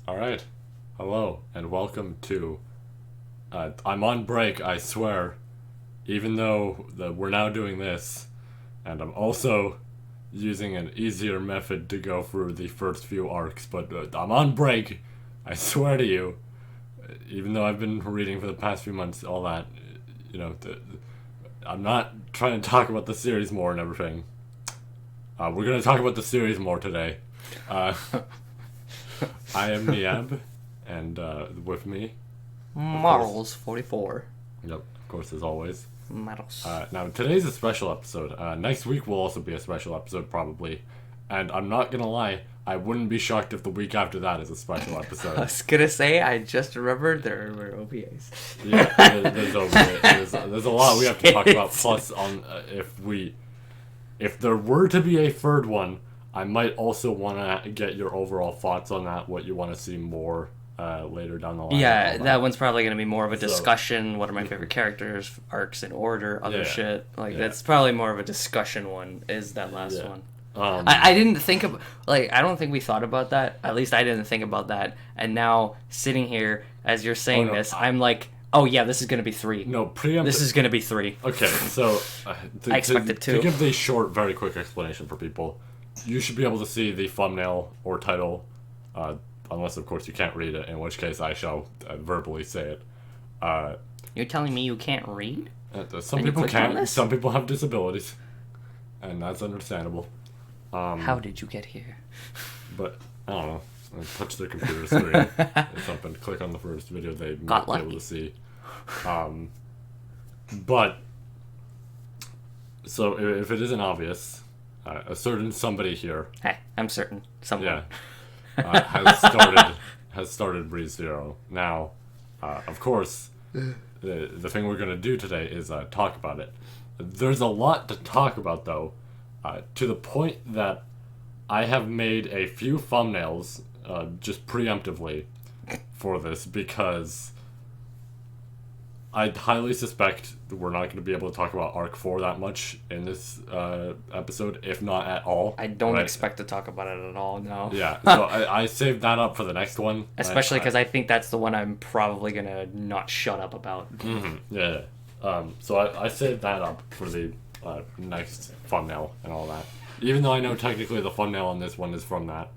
Alright. Hello, and welcome to... I'm on break, I swear. Even though we're now doing this. And I'm also using an easier method to go through the first few arcs. But I'm on break, I swear to you. Even though I've been reading for the past few months, all that. I'm not trying to talk about the series more and everything. We're going to talk about the series more today. I am NIAB, and with me... Marls 44. Yep, of course, as always. Marls. Now, today's a special episode. Next week will also be a special episode, probably. And I'm not gonna lie, I wouldn't be shocked if the week after that is a special I episode. was gonna say, I just remembered there were OVAs. Yeah, there's OVA. There's a lot we have to talk about. Plus, if there were to be a third one, I might also want to get your overall thoughts on that, what you want to see more later down the line. Yeah, that one's probably going to be more of a discussion. What are my favorite characters, arcs in order, other shit. That's probably more of a discussion one, is that last one. I didn't think of, I don't think we thought about that. At least I didn't think about that. And now, sitting here, as you're saying this, I'm like, oh yeah, this is going to be 3. No, This is going to be 3. Okay, so... I expected 2. To give the short, very quick explanation for people... You should be able to see the thumbnail or title, unless, of course, you can't read it, in which case I shall verbally say it. You're telling me you can't read? Some people can't. Some people have disabilities, and that's understandable. How did you get here? But, I don't know. Touch their computer screen or something. Click on the first video they might be able to see. But, so if it isn't obvious... a certain somebody here. Hey, I'm certain. Someone. Yeah. Has started Breeze Zero. Now, of course, the thing we're going to do today is talk about it. There's a lot to talk about, though, to the point that I have made a few thumbnails just preemptively for this because I highly suspect we're not going to be able to talk about Arc 4 that much in this episode, if not at all. I don't expect to talk about it at all, no. Yeah, so I saved that up for the next one. Especially because I think that's the one I'm probably going to not shut up about. Mm-hmm. Yeah. So I saved that up for the next thumbnail and all that. Even though I know technically the thumbnail on this one is from that.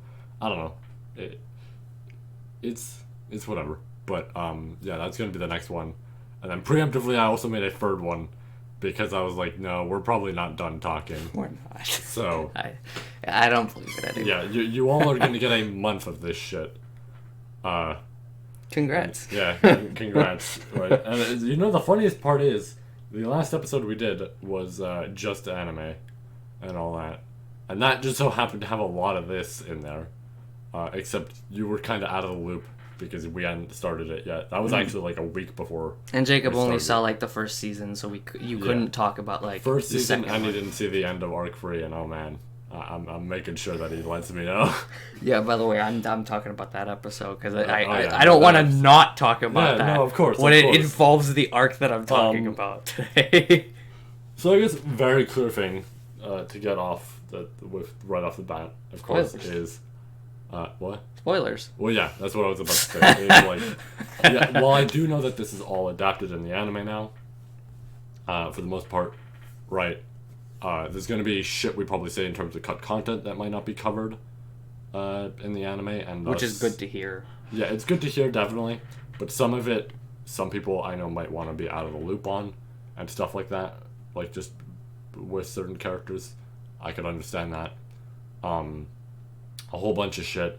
I don't know. It's whatever. But yeah, that's going to be the next one. And then preemptively, I also made a third one because I was like, no, we're probably not done talking. We're not. So I don't believe it anymore. Yeah, you all are going to get a month of this shit. Congrats. Yeah, congrats. Right. And the funniest part is, the last episode we did was just anime and all that. And that just so happened to have a lot of this in there. Except you were kind of out of the loop. Because we hadn't started it yet. That was actually like a week before. And Jacob only saw like the first season, so you couldn't talk about like first the season, second and one. he didn't see the end of Arc 3, and oh man, I'm making sure that he lets me know. Yeah, by the way, I'm talking about that episode because I don't want to not talk about that. No, of course. When it involves the arc that I'm talking about today. So I guess very clear thing to get off right off the bat, of course, is what? Spoilers. Well, yeah, that's what I was about to say. It's well, I do know that this is all adapted in the anime now, for the most part, right? There's going to be shit we probably say in terms of cut content that might not be covered in the anime, and which is good to hear. Yeah, it's good to hear, definitely, but some of it, some people I know might want to be out of the loop on, and stuff like that, like just with certain characters. I could understand that. A whole bunch of shit.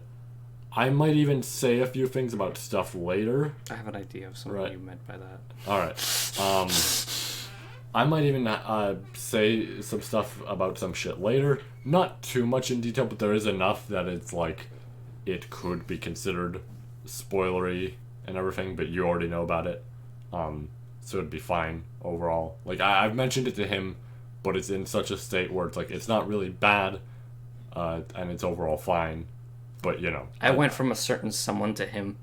I might even say a few things about stuff later. I have an idea of something you meant by that. Alright. I might even say some stuff about some shit later. Not too much in detail, but there is enough that it's like, it could be considered spoilery and everything, but you already know about it. So it'd be fine overall. Like, I've mentioned it to him, but it's in such a state where it's like, it's not really bad, and it's overall fine. But, I went from a certain someone to him.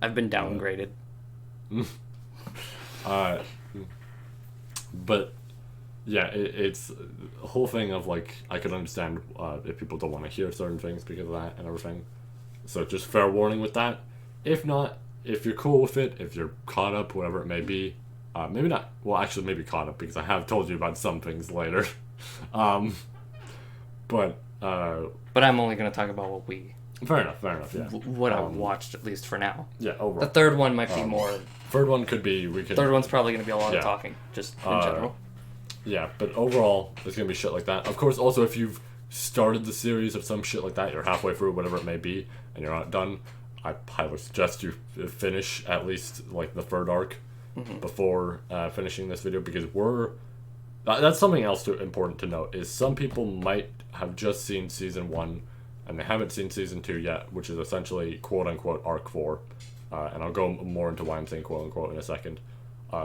I've been downgraded. But, yeah, it's a whole thing of, like, I could understand if people don't want to hear certain things because of that and everything. So just fair warning with that. If not, if you're cool with it, if you're caught up, whatever it may be, maybe not. Well, actually, maybe caught up because I have told you about some things later. But I'm only going to talk about what we. Fair enough. Yeah. What I've watched, at least for now. Yeah. Overall. The third one might be more. Third one could be Third one's probably going to be a lot of talking, just in general. Yeah, but overall, there's going to be shit like that. Of course, also if you've started the series of some shit like that, you're halfway through, whatever it may be, and you're not done, I highly suggest you finish at least like the third arc before finishing this video, because that's something else important to note, is some people might have just seen season 1 and they haven't seen season 2 yet, which is essentially quote-unquote arc 4, and I'll go more into why I'm saying quote-unquote in a second.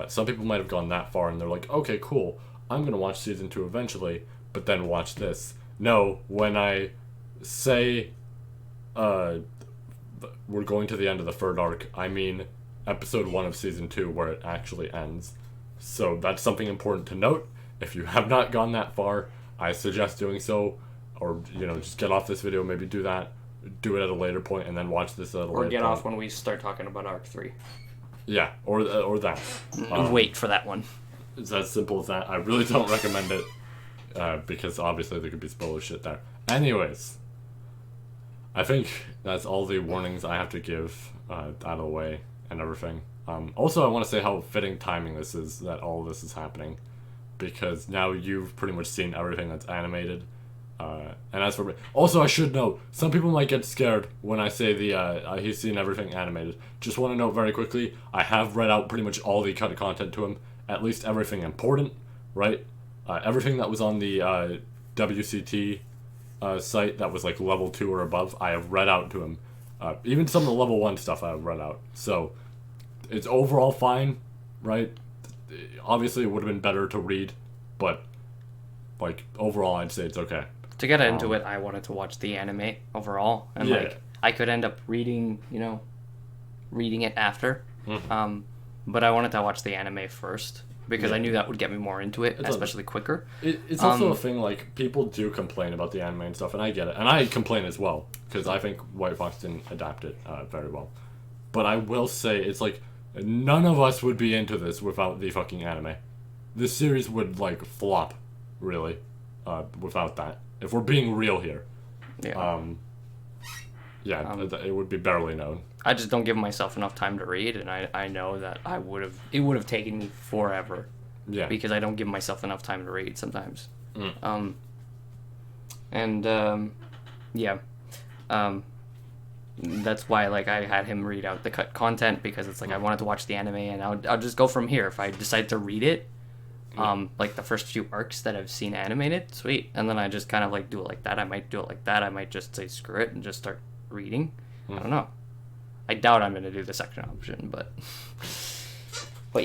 Some people might have gone that far and they're like, okay, cool, I'm going to watch season 2 eventually, but then watch this. No, when I say we're going to the end of the third arc, I mean episode 1 of season 2, where it actually ends. So that's something important to note. If you have not gone that far, I suggest doing so, or just get off this video, maybe do that, do it at a later point, and then watch this at a later point. Or get off when we start talking about arc 3. Yeah, or that. Wait for that one. It's as simple as that. I really don't recommend it, because obviously there could be spoiler shit there. Anyways, I think that's all the warnings I have to give out of the way and everything. Also, I want to say how fitting timing this is, that all of this is happening, because now you've pretty much seen everything that's animated. And as for me, also I should note, some people might get scared when I say he's seen everything animated. Just want to note very quickly, I have read out pretty much all the cut content to him, at least everything important, right? Everything that was on the WCT site that was like level 2 or above, I have read out to him. Even some of the level 1 stuff I have read out. So it's overall fine, right? Obviously it would have been better to read, but like overall I'd say it's okay. To get into it, I wanted to watch the anime overall, and like I could end up reading it after. But I wanted to watch the anime first, because I knew that would get me more into it, especially quicker. It's also a thing, like, people do complain about the anime and stuff, and I get it. And I complain as well, because I think White Fox didn't adapt it very well. But I will say, it's like, none of us would be into this without the fucking anime. This series would, like, flop, really, without that. If we're being real here. Yeah. It would be barely known. I just don't give myself enough time to read, and I know that it would have taken me forever. Yeah. Because I don't give myself enough time to read sometimes. That's why, like, I had him read out the cut content, because it's like I wanted to watch the anime, and I'll just go from here. If I decide to read it, like the first few arcs that I've seen animated, sweet. And then I just kind of like do it like that. I might do it like that. I might just say screw it and just start reading. I don't know. I doubt I'm going to do the second option, but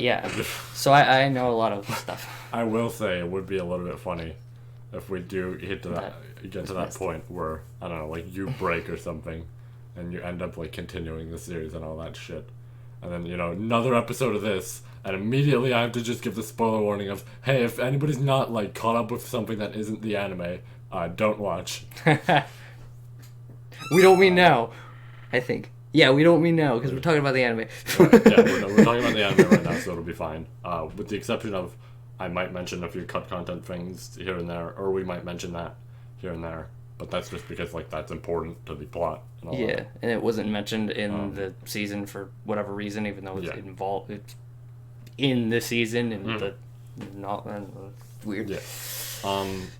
yeah. So I know a lot of stuff. I will say it would be a little bit funny if we do get to that point where, I don't know, like you break or something, and you end up like continuing the series and all that shit. And then, another episode of this, and immediately I have to just give the spoiler warning of, hey, if anybody's not like caught up with something that isn't the anime, don't watch. We don't mean now, I think. Yeah, we don't mean now, because we're talking about the anime. We're talking about the anime right now, so it'll be fine. With the exception of, I might mention a few cut content things here and there, or we might mention that here and there. But that's just because, like, that's important to the plot. And all that. And it wasn't mentioned in the season for whatever reason, even though it's involved. It's in the season, and the not weird. Yeah.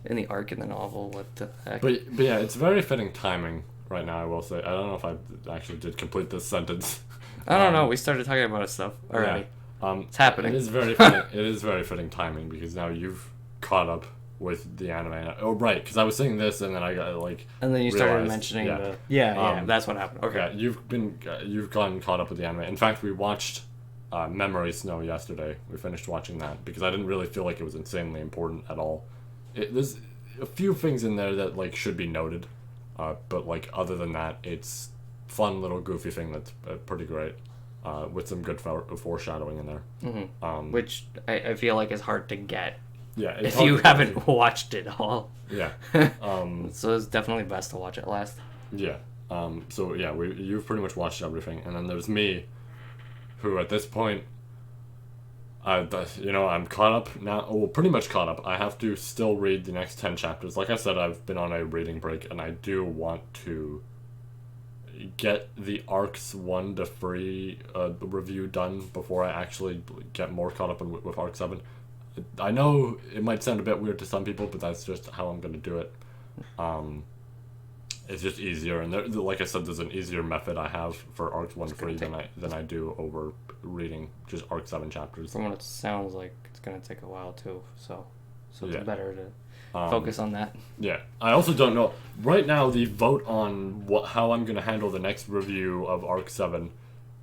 In the arc in the novel, what the heck? But yeah, it's very fitting timing right now, I will say. I don't know if I actually did complete this sentence. I don't know. We started talking about stuff already. Yeah. It's happening. It is very fitting. It is very fitting timing, because now you've caught up with the anime. Oh, right, because I was saying this, and then I got like. And then you started mentioning the. Yeah, that's what happened. Okay. Yeah, you've gotten caught up with the anime. In fact, we watched Memory Snow yesterday. We finished watching that because I didn't really feel like it was insanely important at all. There's a few things in there that like should be noted, but like other than that, it's fun little goofy thing that's pretty great, with some good foreshadowing in there. Mm-hmm. Which I feel like is hard to get. Yeah, if you haven't watched it all. Yeah. So it's definitely best to watch it last. Yeah. So yeah, you've pretty much watched everything, and then there's me, who at this point, I'm caught up now. Well, pretty much caught up. I have to still read the next 10 chapters. Like I said, I've been on a reading break, and I do want to get the arcs 1 to 3 review done before I actually get more caught up with arc 7. I know it might sound a bit weird to some people, but that's just how I'm going to do it. It's just easier, and like I said, there's an easier method I have for arcs 1 to 3 than I do over reading just arc 7 chapters. From what it sounds like, it's going to take a while too, so it's better to focus on that. Yeah. I also don't know. Right now, the vote on how I'm going to handle the next review of arc 7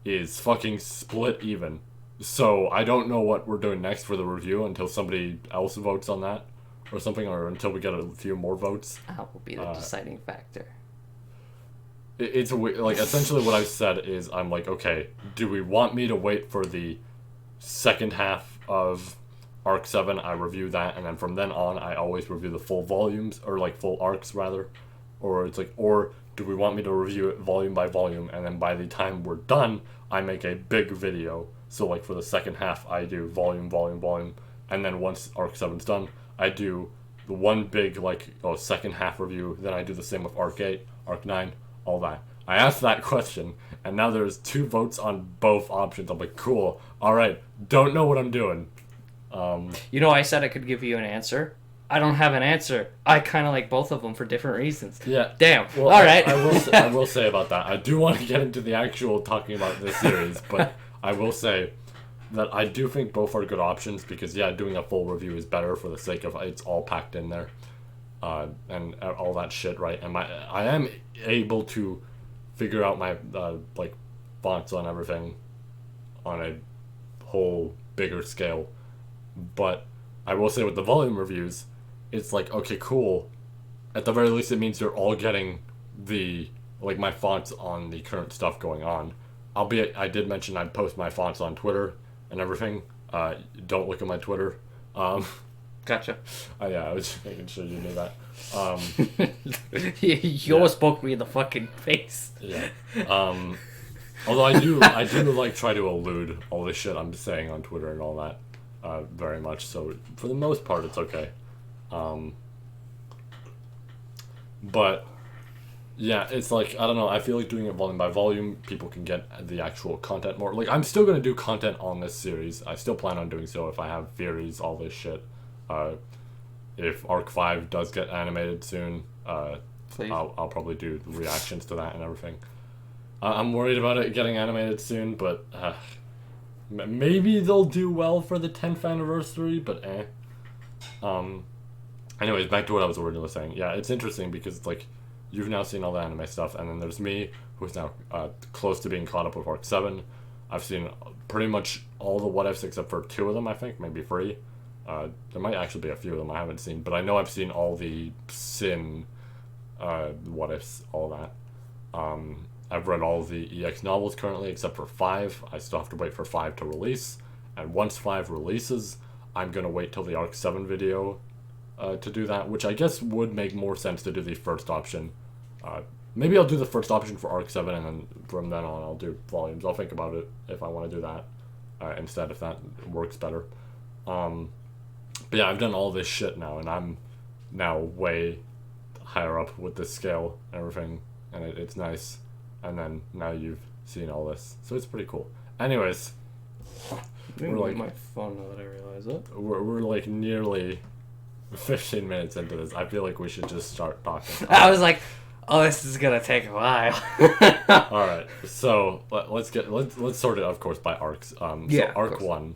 is fucking split even. So I don't know what we're doing next for the review until somebody else votes on that or something, or until we get a few more votes. That will be the deciding factor. It's like essentially what I've said is I'm like, okay, do we want me to wait for the second half of arc 7? I review that, and then from then on I always review the full volumes, or like full arcs rather, or it's like, or do we want me to review it volume by volume, and then by the time we're done I make a big video. So like for the second half I do volume, and then once arc 7's done I do the one big second half review. Then I do the same with arc 8, arc 9, all that. I asked that question, and now there's 2 votes on both options. I'm like, cool, alright, don't know what I'm doing. I said I could give you an answer. I don't have an answer. I kind of like both of them for different reasons. Yeah. Damn. Well, alright. I will say about that, I do want to get into the actual talking about this series, but I will say that I do think both are good options, because doing a full review is better for the sake of it's all packed in there, and all that shit, right? And I am able to figure out my fonts on everything on a whole bigger scale. But I will say with the volume reviews, it's like, okay, cool. At the very least, it means you're all getting my fonts on the current stuff going on. Albeit, I did mention I'd post my fonts on Twitter and everything. Don't look at my Twitter. Gotcha. I was just making sure you knew that. You almost spoke me in the fucking face. Yeah. Although I do try to elude all the shit I'm saying on Twitter and all that very much. So for the most part, it's okay. But yeah, it's like, I don't know, I feel like doing it volume by volume, people can get the actual content more. Like, I'm still going to do content on this series. I still plan on doing so if I have theories, all this shit. If Arc 5 does get animated soon, I'll probably do reactions to that and everything. I'm worried about it getting animated soon, but maybe they'll do well for the 10th anniversary, but Anyways, back to what I was originally saying. Yeah, it's interesting because, you've now seen all the anime stuff, and then there's me, who's now close to being caught up with Arc 7. I've seen pretty much all the what-ifs except for 2 of them, I think, maybe 3. There might actually be a few of them I haven't seen, but I know I've seen all the Sin what-ifs, all that. I've read all the EX novels currently except for 5. I still have to wait for 5 to release, and once 5 releases, I'm going to wait till the Arc 7 video to do that, which I guess would make more sense to do the first option. Maybe I'll do the first option for Arc 7, and then from then on I'll do volumes. I'll think about it if I want to do that instead, if that works better. But yeah, I've done all this shit now, and I'm now way higher up with this scale and everything, and it's nice. And then now you've seen all this, so it's pretty cool. Anyways, we're my phone now that I realize it. We're nearly 15 minutes into this. I feel like we should just start talking. I was like, oh, this is gonna take a while. All right, so let's sort it, of course, by arcs. So arc 1.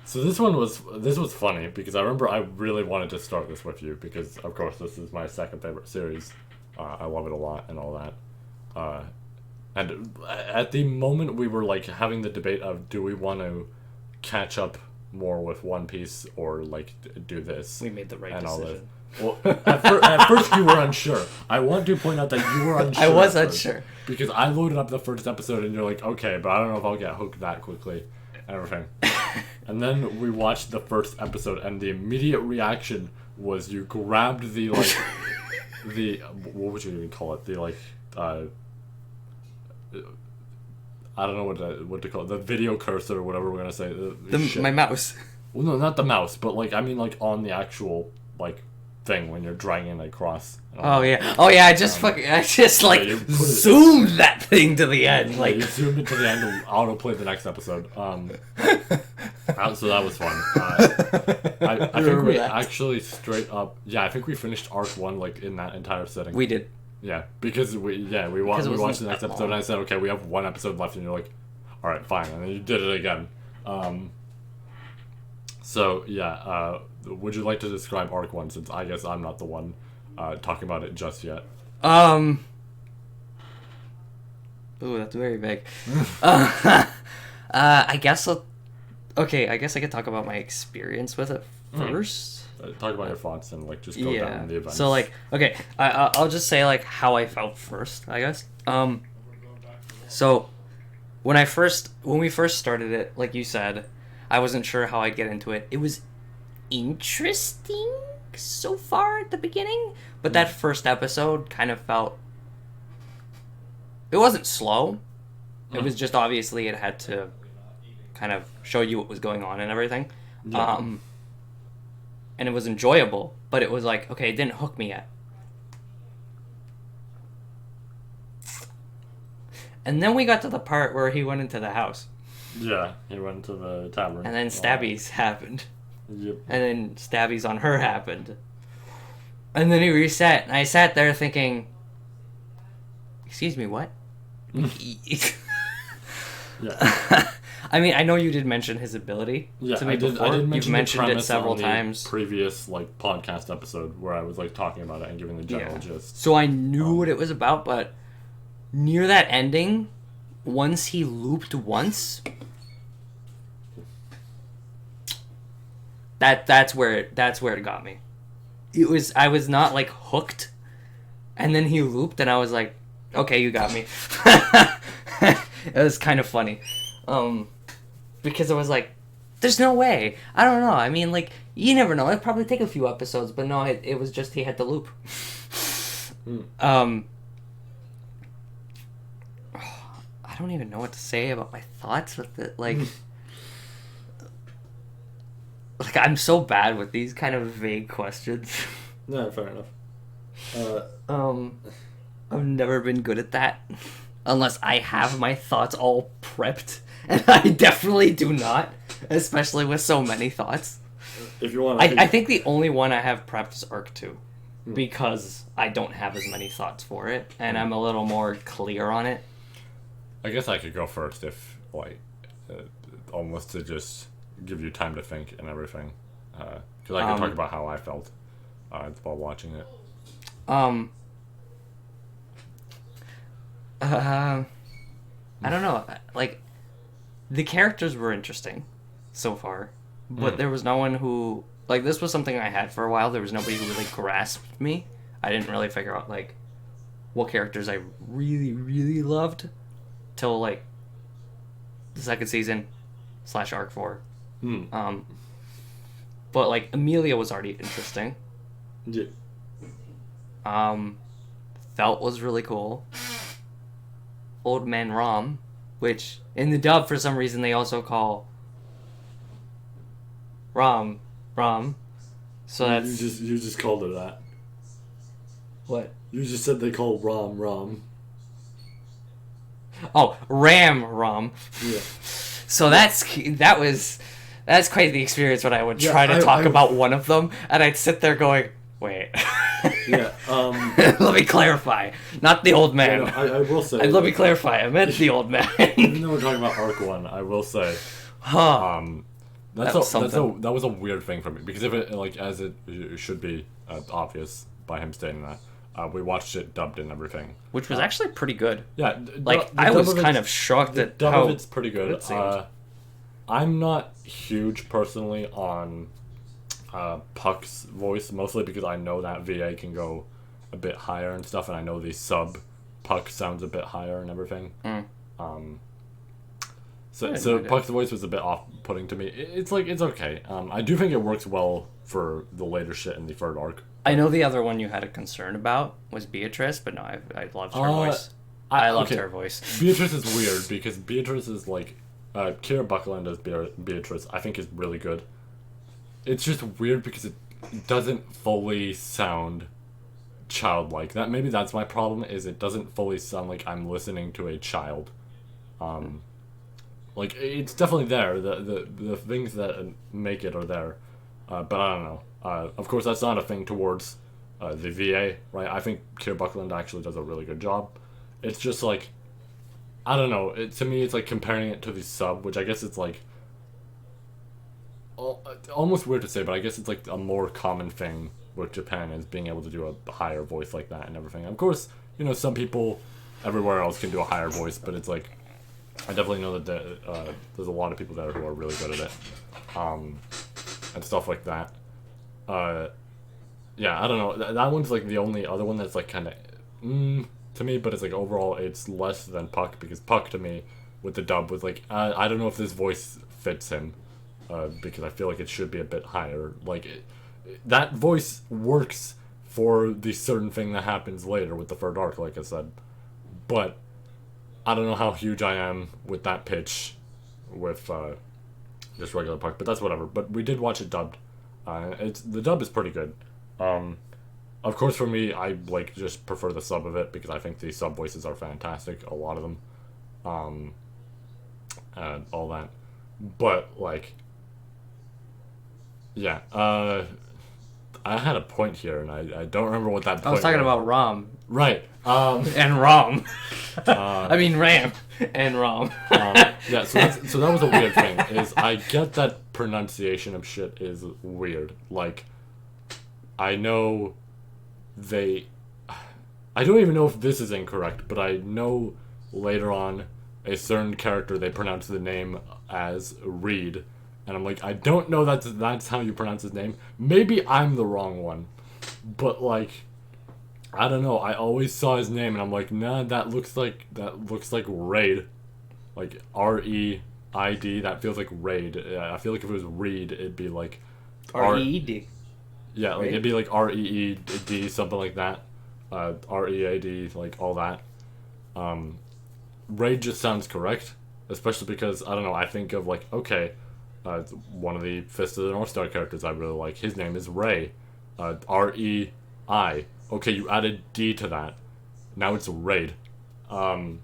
So this was funny because I remember I really wanted to start this with you because, of course, this is my second favorite series. I love it a lot and all that. And at the moment we were having the debate of, do we want to catch up more with One Piece or do this? We made the right decision. Well, at first you were unsure. I want to point out that you were unsure. I was unsure because I loaded up the first episode and you're like, okay, but I don't know if I'll get hooked that quickly and everything. And then we watched the first episode and the immediate reaction was you grabbed the the what would you even call it? The like I don't know what to call it. The video cursor or whatever we're gonna say. My mouse. Well, no, not the mouse, but like I mean like on the actual like thing when you're dragging it across. Oh yeah. I just zoomed that thing to the end. Like you zoomed it to the end and autoplay the next episode. So that was fun. I think we actually straight up. Yeah, I think we finished arc 1 like in that entire setting. We did. Yeah, because we watched the next episode and I said, okay, we have 1 episode left, and you're like, all right, fine, and then you did it again. So yeah, would you like to describe arc 1, since I guess I'm not the one talking about it just yet? Ooh, that's very vague. I guess I guess I could talk about my experience with it first. Talk about your thoughts and like just go down the events. So like, okay, I'll just say like how I felt first, I guess. So when we first started it, like you said, I wasn't sure how I'd get into it. It was interesting so far at the beginning, but that first episode kind of felt. It wasn't slow. It was just obviously it had to kind of show you what was going on and everything. Yeah. And it was enjoyable, but it was like, okay, it didn't hook me yet. And then we got to the part where he went into the house. Yeah, he went to the tavern. And then stabbies happened. Yep. And then stabbies on her happened. And then he reset, and I sat there thinking, excuse me, what? Yeah. I mean, I know you did mention his ability to me before. I did mention You've mentioned it several on the times. Previous like podcast episode where I was like talking about it and giving the general gist. So I knew what it was about, but near that ending, once he looped once, that's where it got me. I was not like hooked, and then he looped, and I was like, okay, you got me. It was kind of funny. Because I was like, there's no way. I don't know. I mean, like, you never know. It'd probably take a few episodes, but no, it was just he had to loop. I don't even know what to say about my thoughts with it. Like, I'm so bad with these kind of vague questions. No, fair enough. I've never been good at that. Unless I have my thoughts all prepped. And I definitely do not. Especially with so many thoughts. If you want, I think the only one I have prepped is Arc 2. Because I don't have as many thoughts for it. And I'm a little more clear on it. I guess I could go first if, like, almost to just give you time to think and everything. Because I can talk about how I felt while watching it. I don't know. Like, the characters were interesting so far, but there was no one who, like, this was something I had for a while. There was nobody who really grasped me. I didn't really figure out, like, what characters I really, really loved till, like, the second season / Arc 4. But, like, Amelia was already interesting. Yeah. Felt was really cool. Old Man Rom, which in the dub for some reason they also call Rom. So that's you just called it that. What? You just said they call Rom. Oh, Rom. Yeah. So that's quite the experience when I would try to talk about one of them, and I'd sit there going, wait. Yeah. Let me clarify. Not the old man. Yeah, no, I will say. Let me clarify. I meant the old man. Even though we're talking about Arc 1, I will say. That was a weird thing for me, because if it, like, as it should be obvious by him stating that, we watched it dubbed and everything, which was actually pretty good. Yeah, like I was kind of shocked at dub how of it's pretty good. I'm not huge personally on Puck's voice, mostly because I know that VA can go a bit higher and stuff, and I know the sub Puck sounds a bit higher and everything. So Puck's voice was a bit off-putting to me. It's okay. I do think it works well for the later shit in the third arc, I know the other one you had a concern about was Beatrice, but no, I loved her voice. I loved her voice. Beatrice is weird because Beatrice is like... Kira Buckland as Beatrice, I think, is really good. It's just weird because it doesn't fully sound childlike. Maybe that's my problem, is it doesn't fully sound like I'm listening to a child. Like, it's definitely there. The things that make it are there. But I don't know. Of course, that's not a thing towards the VA, right? I think Kira Buckland actually does a really good job. It's just like, I don't know. To me, it's like comparing it to the sub, which I guess it's like almost weird to say, but I guess it's like a more common thing with Japan is being able to do a higher voice like that and everything. Of course, some people everywhere else can do a higher voice, but it's like I definitely know that there's a lot of people there who are really good at it, and stuff like that. Yeah, I don't know. That one's like the only other one that's like kind of to me, but it's like overall it's less than Puck, because Puck to me with the dub was like I don't know if this voice fits him, because I feel like it should be a bit higher. Like that voice works for the certain thing that happens later with the third arc, like I said, but I don't know how huge I am with that pitch with just regular Puck, but that's whatever. But we did watch it dubbed. The dub is pretty good. Of course, for me, I like just prefer the sub of it because I think the sub voices are fantastic, a lot of them, and all that. But like, yeah, I had a point here, and I don't remember what that point was. I was talking about ROM. Right. And ROM. I mean RAM and ROM. Yeah, so that was a weird thing, is I get that pronunciation of shit is weird. Like, I know I don't even know if this is incorrect, but I know later on a certain character, they pronounce the name as Reed. And I'm like, I don't know that's how you pronounce his name. Maybe I'm the wrong one. But like, I don't know. I always saw his name and I'm like, nah, that looks like Raid. Like R-E-I-D, that feels like Raid. I feel like if it was Reed, it'd be like R-E-E-D. Yeah, like it'd be like R-E-E-D, something like that. R-E-A-D, like all that. Raid just sounds correct, especially because, I don't know, I think of like, okay, one of the Fist of the North Star characters I really like, his name is Ray. R-E-I. Okay, you added D to that. Now it's Raid. Like,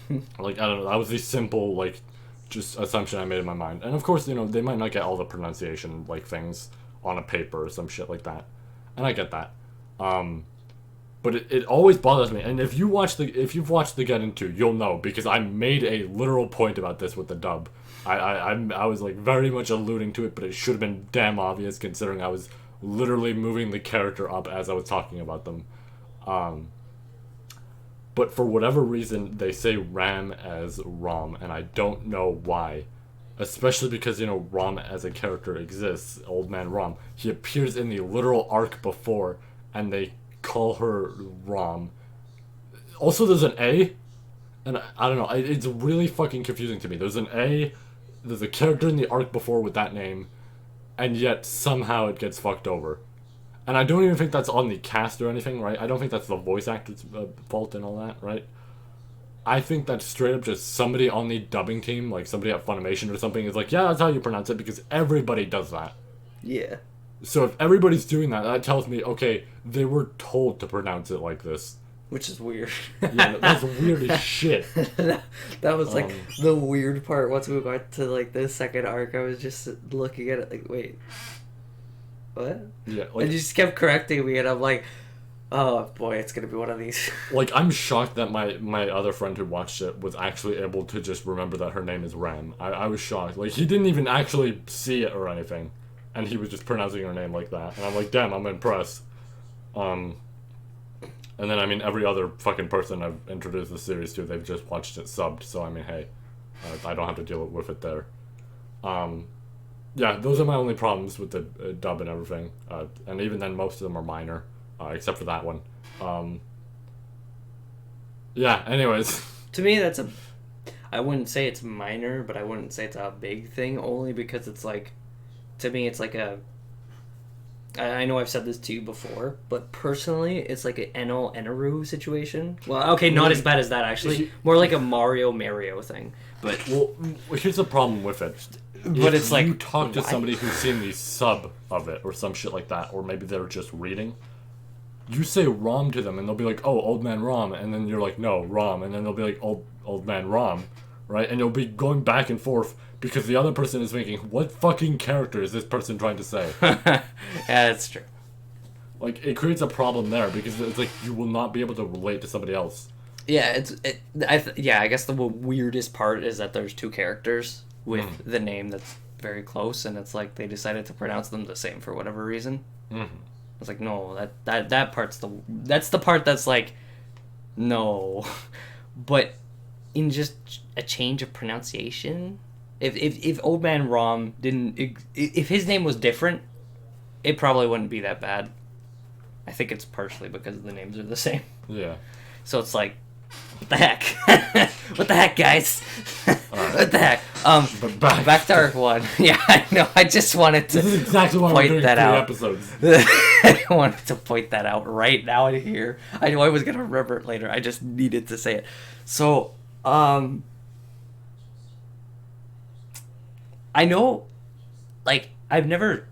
I don't know, that was the simple, like, just assumption I made in my mind. And of course, they might not get all the pronunciation, like, things on a paper or some shit like that. And I get that. But it always bothers me. And if you've watched the Get Into, you'll know, because I made a literal point about this with the dub. I was like very much alluding to it, but it should have been damn obvious considering I was literally moving the character up as I was talking about them. But for whatever reason, they say Ram as Rom, and I don't know why. Especially because, Rom as a character exists, Old Man Rom. He appears in the literal arc before, and they call her Rom. Also, there's an A, and I don't know, it's really fucking confusing to me. There's an A, there's a character in the arc before with that name, and yet somehow it gets fucked over. And I don't even think that's on the cast or anything, right? I don't think that's the voice actor's fault and all that, right? I think that's straight up just somebody on the dubbing team, like somebody at Funimation or something, is like, yeah, that's how you pronounce it, because everybody does that. Yeah. So if everybody's doing that, that tells me, okay, they were told to pronounce it like this. Which is weird. Yeah, that's weird as shit. That was like the weird part. Once we got to like the second arc, I was just looking at it like, wait, what? Yeah, like, and you just kept correcting me, and I'm like, oh boy, it's gonna be one of these. Like, I'm shocked that my other friend who watched it was actually able to just remember that her name is Ram. I was shocked. Like, he didn't even actually see it or anything, and he was just pronouncing her name like that. And I'm like, damn, I'm impressed. And then, I mean, every other fucking person I've introduced the series to, they've just watched it subbed. So, I mean, hey, I don't have to deal with it there. Yeah, those are my only problems with the dub and everything. And even then, most of them are minor, except for that one. Yeah, anyways. To me, I wouldn't say it's minor, but I wouldn't say it's a big thing, only because it's like, to me, it's like I know I've said this to you before, but personally, it's like an Enel Eneru situation. Well, okay, not as bad as that, actually. More like a Mario thing. But well, here's the problem with it. But it's like... you talk to somebody who's seen the sub of it, or some shit like that, or maybe they're just reading, you say Rom to them, and they'll be like, oh, Old Man Rom, and then you're like, no, Rom, and then they'll be like, Old Man Rom, right? And you'll be going back and forth, because the other person is thinking, what fucking character is this person trying to say? Yeah, that's true. Like, it creates a problem there, because it's like, you will not be able to relate to somebody else. Yeah, I guess the weirdest part is that there's two characters with the name that's very close, and it's like they decided to pronounce them the same for whatever reason. It's like, no, that part's that's the part that's like, no. But in just a change of pronunciation, if Old Man Rom if his name was different, it probably wouldn't be that bad. I think it's partially because the names are the same. Yeah. So it's like, what the heck? What the heck, guys? Right. What the heck? But back to Arc 1. Yeah, I know. I just wanted to this is exactly why point we're doing that 3 out. episodes. I wanted to point that out right now in here. I know I was gonna remember it later. I just needed to say it. So, I know, like, I've never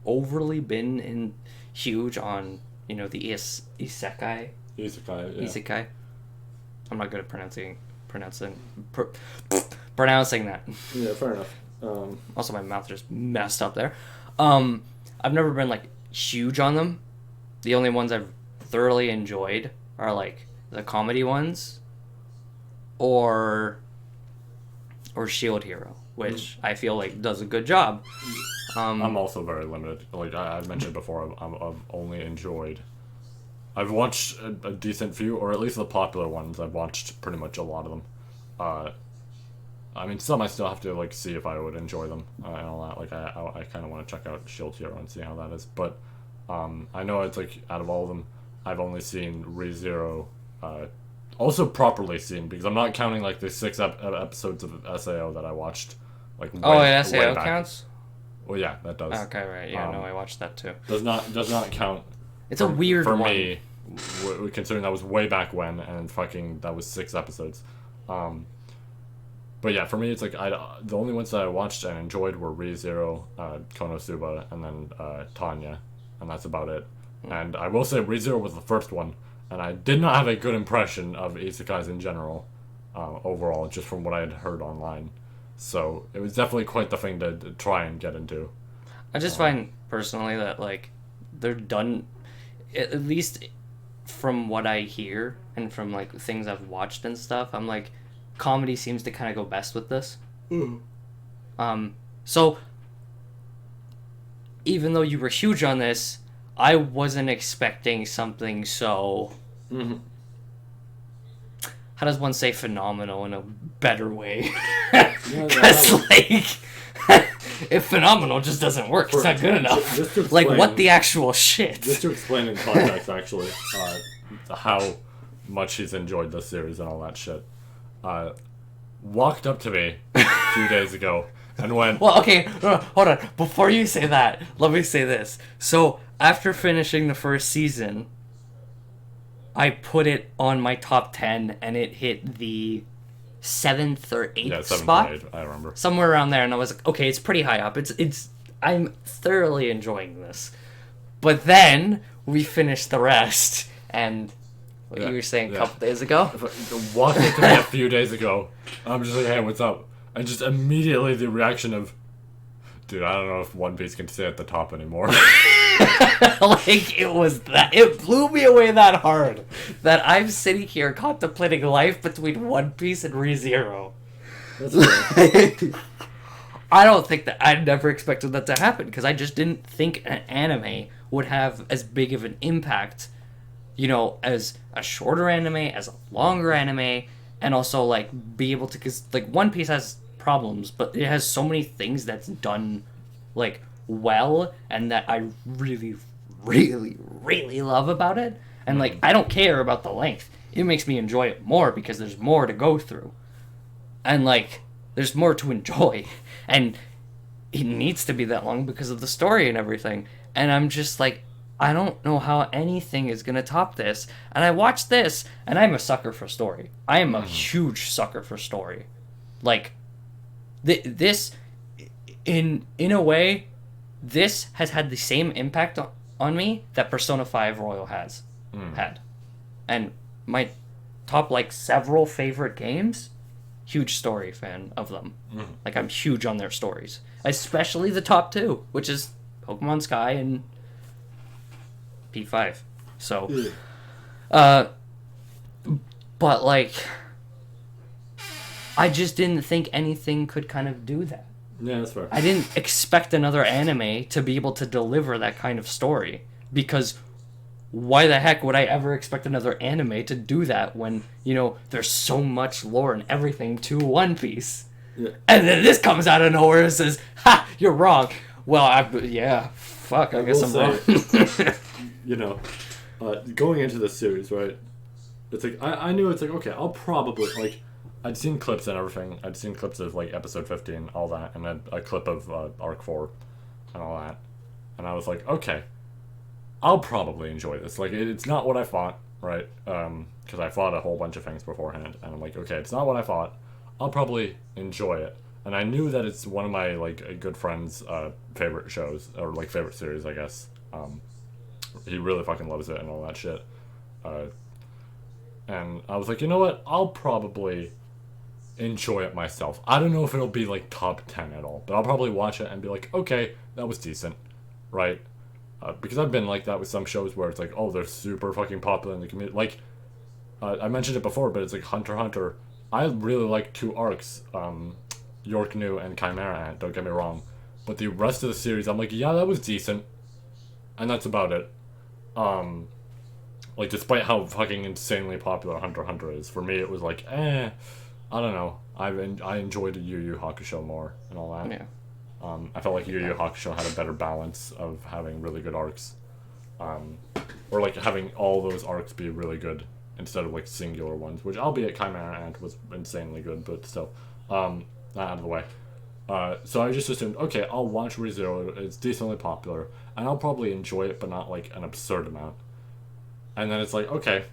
overly been huge on, the isekai. Isekai. I'm not good at pronouncing that. Yeah, fair enough. Also, my mouth just messed up there. I've never been like huge on them. The only ones I've thoroughly enjoyed are like the comedy ones, or Shield Hero, which I feel like does a good job. I'm also very limited. Like I mentioned before, I've only enjoyed. I've watched a decent few, or at least the popular ones. I've watched pretty much a lot of them. I mean, some I still have to like see if I would enjoy them and all that. Like I kind of want to check out Shield Hero and see how that is. But I know it's like out of all of them, I've only seen ReZero. Also properly seen, because I'm not counting like the 6 episodes of SAO that I watched. Like SAO counts. Well, yeah, that does. Okay, right. Yeah, no, I watched that too. Does not count. It's a weird for one. me, considering that was way back when, and fucking that was 6 episodes. But yeah, for me, it's like the only ones that I watched and enjoyed were ReZero, Konosuba, and then Tanya, and that's about it. And I will say ReZero was the first one, and I did not have a good impression of isekais in general, overall, just from what I had heard online. So it was definitely quite the thing to try and get into. I just find personally that like they're done, at least from what I hear and from like things I've watched and stuff. I'm like, comedy seems to kind of go best with this. So even though you were huge on this, I wasn't expecting something so. How does one say phenomenal in a better way? Because if phenomenal just doesn't work, it's not good enough. Just to explain, like, what the actual shit? Just to explain in context, actually, how much he's enjoyed this series and all that shit. Walked up to me a few days ago and went... Well, okay, hold on. Before you say that, let me say this. So, after finishing the first season, I put it on my top 10, and it hit the 7th or 8th spot. 7th or 8th, I remember. Somewhere around there, and I was like, okay, it's pretty high up. I'm thoroughly enjoying this. But then, we finished the rest, and what you were saying a couple days ago? Walked up to me a few days ago, I'm just like, hey, what's up? And just immediately the reaction of, dude, I don't know if One Piece can stay at the top anymore. Like, it blew me away that hard that I'm sitting here contemplating life between One Piece and ReZero. That's right. I don't think that, I never expected that to happen, because I just didn't think an anime would have as big of an impact, as a shorter anime, as a longer anime, and also, like, be able to, because, like, One Piece has problems, but it has so many things that's done, like, well, and that I really, really, really love about it. And, like, I don't care about the length. It makes me enjoy it more because there's more to go through. And, like, there's more to enjoy. And it needs to be that long because of the story and everything. And I'm just like, I don't know how anything is going to top this. And I watched this, and I'm a sucker for story. I am a huge sucker for story. Like, this, in a way, this has had the same impact on me that Persona 5 Royal has had. And my top, like, several favorite games, huge story fan of them. Like, I'm huge on their stories. Especially the top two, which is Pokemon Sky and P5. So, but, like, I just didn't think anything could kind of do that. Yeah, that's fair. I didn't expect another anime to be able to deliver that kind of story, because why the heck would I ever expect another anime to do that when, you know, there's so much lore and everything to One Piece? Yeah. And then this comes out of nowhere and says, "Ha, you're wrong." Well, I guess I'm wrong. You know, going into this series, right? It's like I knew it's like, okay, I'll probably, like, I'd seen clips and everything. I'd seen clips of, like, episode 15, all that, and then a clip of arc 4 and all that. And I was like, okay, I'll probably enjoy this. Like, it's not what I thought, right? Because I thought a whole bunch of things beforehand, and I'm like, okay, it's not what I thought. I'll probably enjoy it. And I knew that it's one of my, like, good friend's favorite shows, or, like, favorite series, I guess. He really fucking loves it and all that shit. And I was like, you know what? I'll probably enjoy it myself. I don't know if it'll be, like, top 10 at all, but I'll probably watch it and be like, okay, that was decent, right? Because I've been like that with some shows where it's like, oh, they're super fucking popular in the community. Like, I mentioned it before, but it's like Hunter x Hunter. I really like 2 arcs, York New and Chimera Ant, don't get me wrong. But the rest of the series, I'm like, yeah, that was decent. And that's about it. Like, despite how fucking insanely popular Hunter x Hunter is, for me it was like, I don't know. I enjoyed Yu Yu Hakusho more and all that. Yeah. I felt like Yu Yu Hakusho had a better balance of having really good arcs. Or, like, having all those arcs be really good instead of, like, singular ones, which, albeit Chimera Ant was insanely good, but still. That out of the way. So I just assumed, okay, I'll watch ReZero, it's decently popular, and I'll probably enjoy it, but not, like, an absurd amount. And then it's like, okay,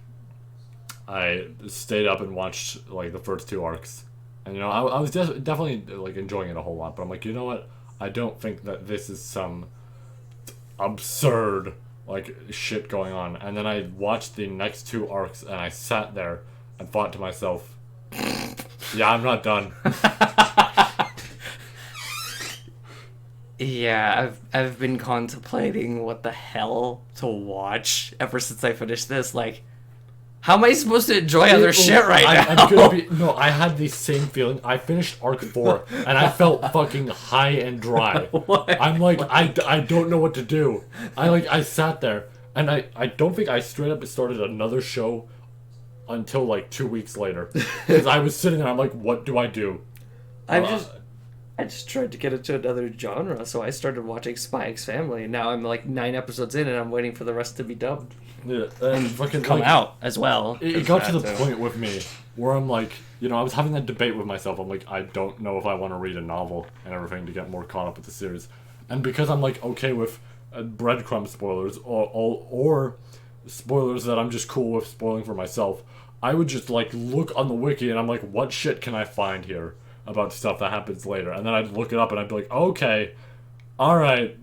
I stayed up and watched, like, the first 2 arcs. And, you know, I was definitely, like, enjoying it a whole lot, but I'm like, you know what? I don't think that this is some absurd, like, shit going on. And then I watched the next 2 arcs, and I sat there and thought to myself, yeah, I'm not done. Yeah, I've been contemplating what the hell to watch ever since I finished this. Like, how am I supposed to enjoy other shit right now? I had the same feeling. I finished arc 4 and I felt fucking high and dry. What? I'm like, I don't know what to do. I sat there and I don't think I straight up started another show until, like, 2 weeks later. Because I was sitting there, I'm like, what do I do? I just tried to get into another genre, so I started watching Spy X Family, and now I'm like 9 episodes in, and I'm waiting for the rest to be dubbed. Yeah, and fucking come out as well. It got to the point with me where I'm like, you know, I was having that debate with myself. I'm like, I don't know if I want to read a novel and everything to get more caught up with the series. And because I'm, like, okay with breadcrumb spoilers or spoilers that I'm just cool with spoiling for myself, I would just, like, look on the wiki and I'm like, what shit can I find here about stuff that happens later? And then I'd look it up and I'd be like, okay, alright.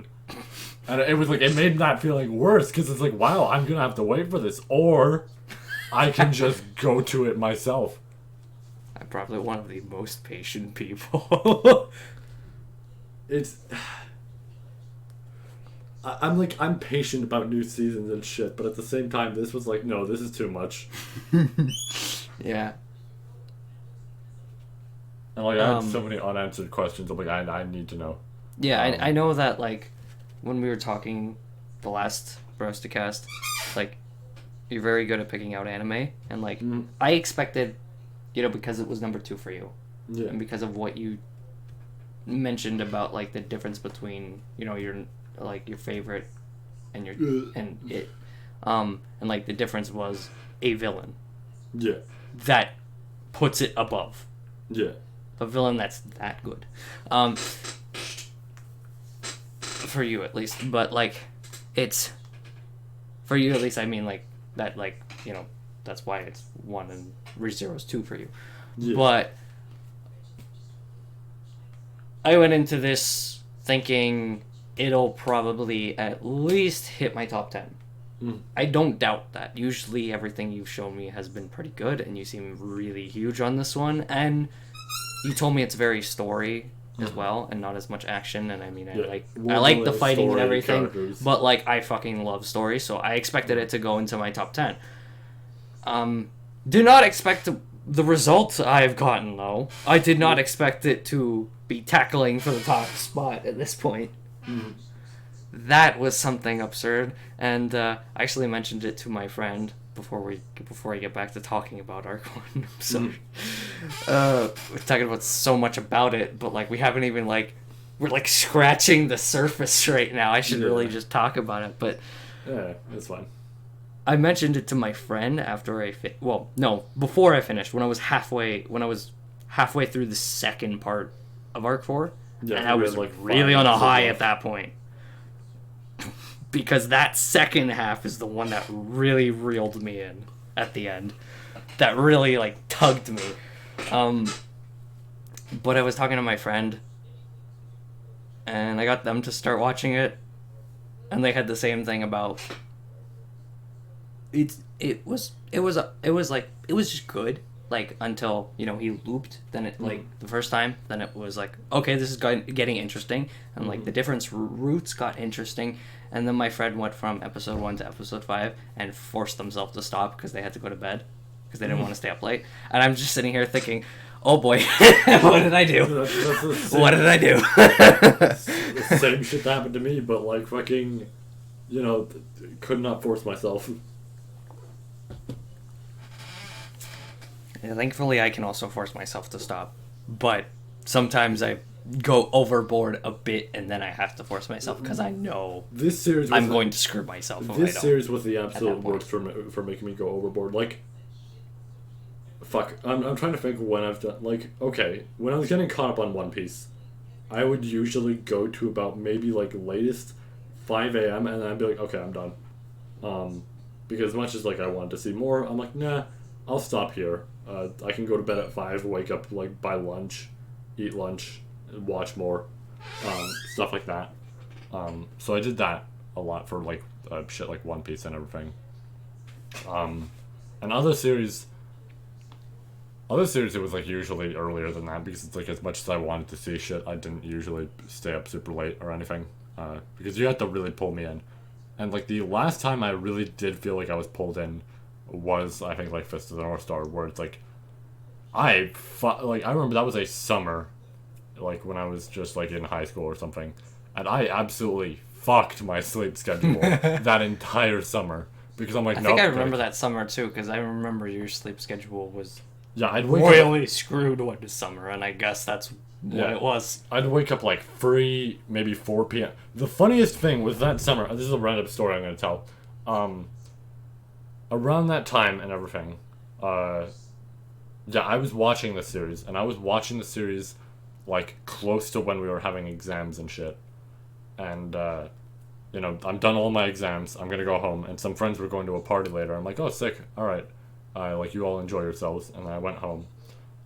And it was like, it made that feeling worse, because it's like, wow, I'm gonna have to wait for this, or I can just go to it myself. I'm probably one of the most patient people. I'm patient about new seasons and shit, but at the same time, this was like, no, this is too much. Yeah. And, like, I had so many unanswered questions. I'm like, I need to know. Yeah, I know that, like, when we were talking the last Brosticast, like, you're very good at picking out anime, and, like, I expected, you know, because it was number 2 for you, and because of what you mentioned about, like, the difference between, you know, your favorite and your and it, and, like, the difference was a villain. Yeah. That puts it above. Yeah. A villain that's that good. For you, at least. But, like, it's, for you at least, I mean, like, that, like, you know, that's why it's 1 and ReZero's 2 for you. Yeah. But I went into this thinking it'll probably at least hit my top 10. I don't doubt that. Usually everything you've shown me has been pretty good, and you seem really huge on this one. And you told me it's very story as well, and not as much action. And I mean, I like the fighting and everything, characters. But like I fucking love story, so I expected it to go into my top 10. Do not expect the results I've gotten though. I did not expect it to be tackling for the top spot at this point. That was something absurd, and I actually mentioned it to my friend before I get back to talking about Arc 1. So we're talking about so much about it, but like we haven't even we're like scratching the surface right now. I should really just talk about it, but yeah, it's fine. I mentioned it to my friend after before I finished, when I was halfway through the second part of Arc 4, and I was like really on a high at that point. Because that second half is the one that really reeled me in at the end. That really, like, tugged me. But I was talking to my friend, and I got them to start watching it, and they had the same thing about... It was just good, like, until, you know, he looped, then it, like, the first time, then it was like, okay, this is getting interesting, and, like, the different routes got interesting. And then my friend went from episode 1 to episode 5 and forced themselves to stop because they had to go to bed because they didn't want to stay up late. And I'm just sitting here thinking, oh boy, what did I do? What did I do? The same shit happened to me, but like fucking, you know, could not force myself. Yeah, thankfully, I can also force myself to stop. But sometimes I go overboard a bit, and then I have to force myself because I know this series I'm going to screw myself. This series was the absolute worst for making me go overboard. Like, fuck, I'm trying to think when I've done, like, okay, when I was getting caught up on One Piece, I would usually go to about maybe like latest 5 a.m. and then I'd be like, okay, I'm done. Because as much as like I wanted to see more, I'm like, nah, I'll stop here. I can go to bed at 5, wake up like by lunch, eat lunch, watch more, stuff like that. So I did that a lot for like shit like One Piece and everything. And other series it was like usually earlier than that because it's like as much as I wanted to see shit, I didn't usually stay up super late or anything, because you had to really pull me in. And like the last time I really did feel like I was pulled in was I think like Fist of the North Star, where it's like I remember that was a summer, like when I was just like in high school or something, and I absolutely fucked my sleep schedule that entire summer because I'm like, I think I remember that summer too, because I remember your sleep schedule was I'd really screwed one to summer, and I guess that's what it was. I'd wake up like 3, maybe 4 p.m. The funniest thing was that summer, this is a random story I'm going to tell, around that time and everything, I was watching the series, and I was watching the series like close to when we were having exams and shit. And you know, I'm done all my exams, I'm gonna go home, and some friends were going to a party later. I'm like, oh, sick, alright, like you all enjoy yourselves. And I went home,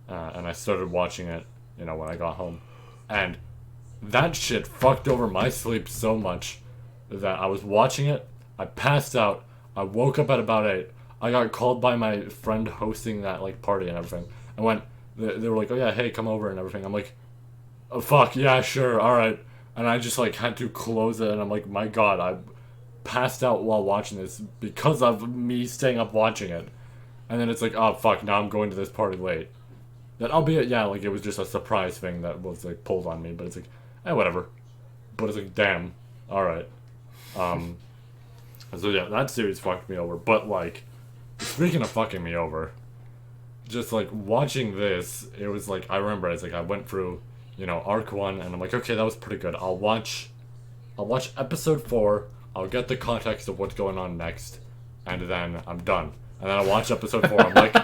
and I started watching it, you know, when I got home. And that shit fucked over my sleep so much that I was watching it, I passed out, I woke up at about 8, I got called by my friend hosting that like party and everything. They were like, oh yeah, hey, come over and everything. I'm like, oh fuck, yeah, sure, alright. And I just like had to close it, and I'm like, my god, I passed out while watching this because of me staying up watching it. And then it's like, oh fuck, now I'm going to this party late. That albeit, yeah, like it was just a surprise thing that was like pulled on me, but it's like, whatever. But it's like, damn, alright. So yeah, that series fucked me over. But like, speaking of fucking me over, just like watching this, it was like, I remember it's like I went through, you know, Arc 1, and I'm like, okay, that was pretty good. I'll watch episode 4, I'll get the context of what's going on next, and then I'm done. And then I watch episode 4, I'm like,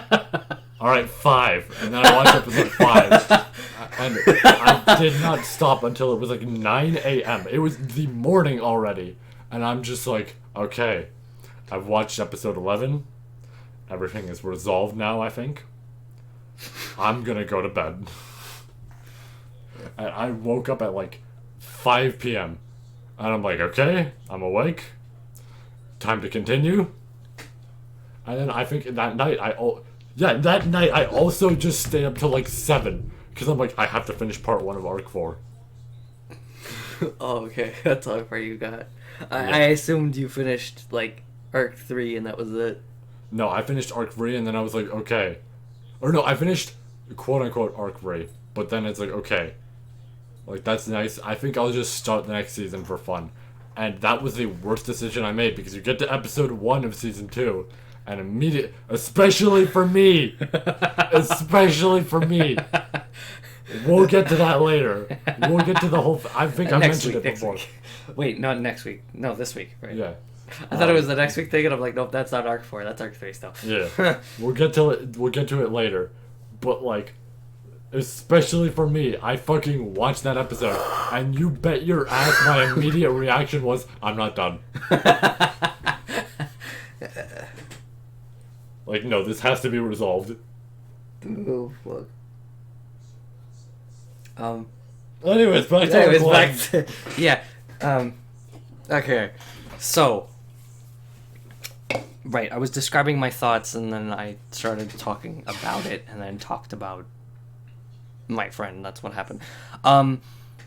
alright, 5. And then I watch episode 5. And I did not stop until it was like 9 a.m. It was the morning already. And I'm just like, okay, I've watched episode 11. Everything is resolved now, I think. I'm gonna go to bed. And I woke up at like 5 p.m. And I'm like, okay, I'm awake. Time to continue. And then I think that night I also just stayed up till like 7. Because I'm like, I have to finish part 1 of Arc 4. Oh, okay. That's how far you got. I assumed you finished, like, Arc 3 and that was it. No, I finished Arc 3 and then I was like, okay. Or no, I finished quote-unquote Arc 3. But then it's like, okay. Like, that's nice. I think I'll just start the next season for fun. And that was the worst decision I made because you get to episode 1 of season 2 and especially for me. We'll get to that later. We'll get to the whole... I think I mentioned it before. Week. Wait, not next week. No, this week, right? Yeah. I thought it was the next week thing, and I'm like, nope, that's not Arc 4. That's Arc 3 still. Yeah. We'll get to it later. But, like, especially for me, I fucking watched that episode, and you bet your ass my immediate reaction was, I'm not done. Like, no, this has to be resolved. Oh, fuck. Anyways, back to yeah. Okay. So, right, I was describing my thoughts, and then I started talking about it, and then talked about my friend. That's what happened.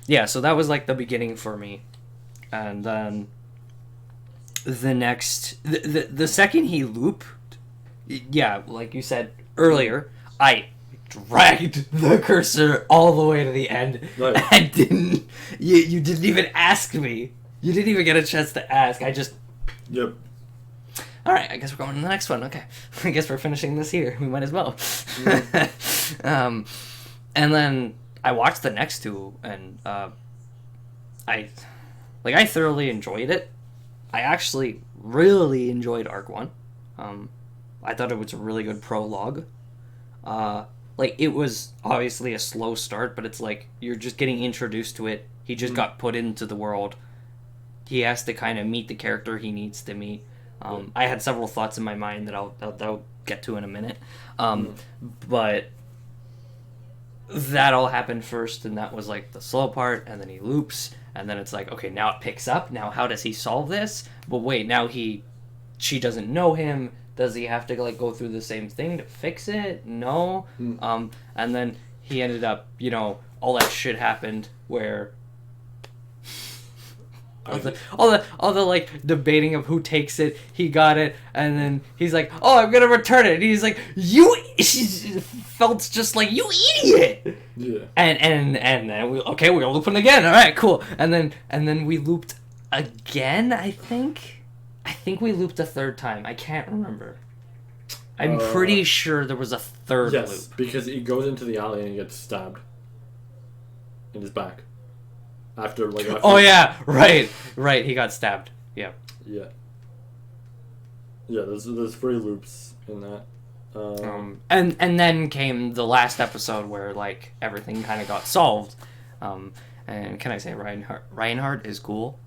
Yeah, so that was like the beginning for me, and then the second he looped, yeah, like you said earlier, I dragged the cursor all the way to the end. Right. And you didn't even ask me. You didn't even get a chance to ask. I just... Yep. Alright, I guess we're going to the next one. Okay. I guess we're finishing this here. We might as well. And then I watched the next two, and I thoroughly enjoyed it. I actually really enjoyed Arc 1. I thought it was a really good prologue. Like, it was obviously a slow start, but it's like you're just getting introduced to it. He just got put into the world. He has to kind of meet the character he needs to meet. I had several thoughts in my mind that I'll get to in a minute. But that all happened first, and that was like the slow part, and then he loops, and then it's like, okay, now it picks up. Now how does he solve this? But wait, now she doesn't know him. Does he have to like go through the same thing to fix it? No. And then he ended up, all that shit happened where all the like debating of who takes it, he got it, and then he's like, oh, I'm gonna return it, and he's like, she felt just like, you idiot. Yeah. And then we're gonna loop it again. All right, cool. And then we looped again. I think we looped a third time. I can't remember. I'm pretty sure there was a third loop. Yes, because he goes into the alley and he gets stabbed in his back. After Oh yeah, right. He got stabbed. Yeah. Yeah. Yeah. There's 3 loops in that. And then came the last episode where like everything kind of got solved. And can I say Reinhardt is cool.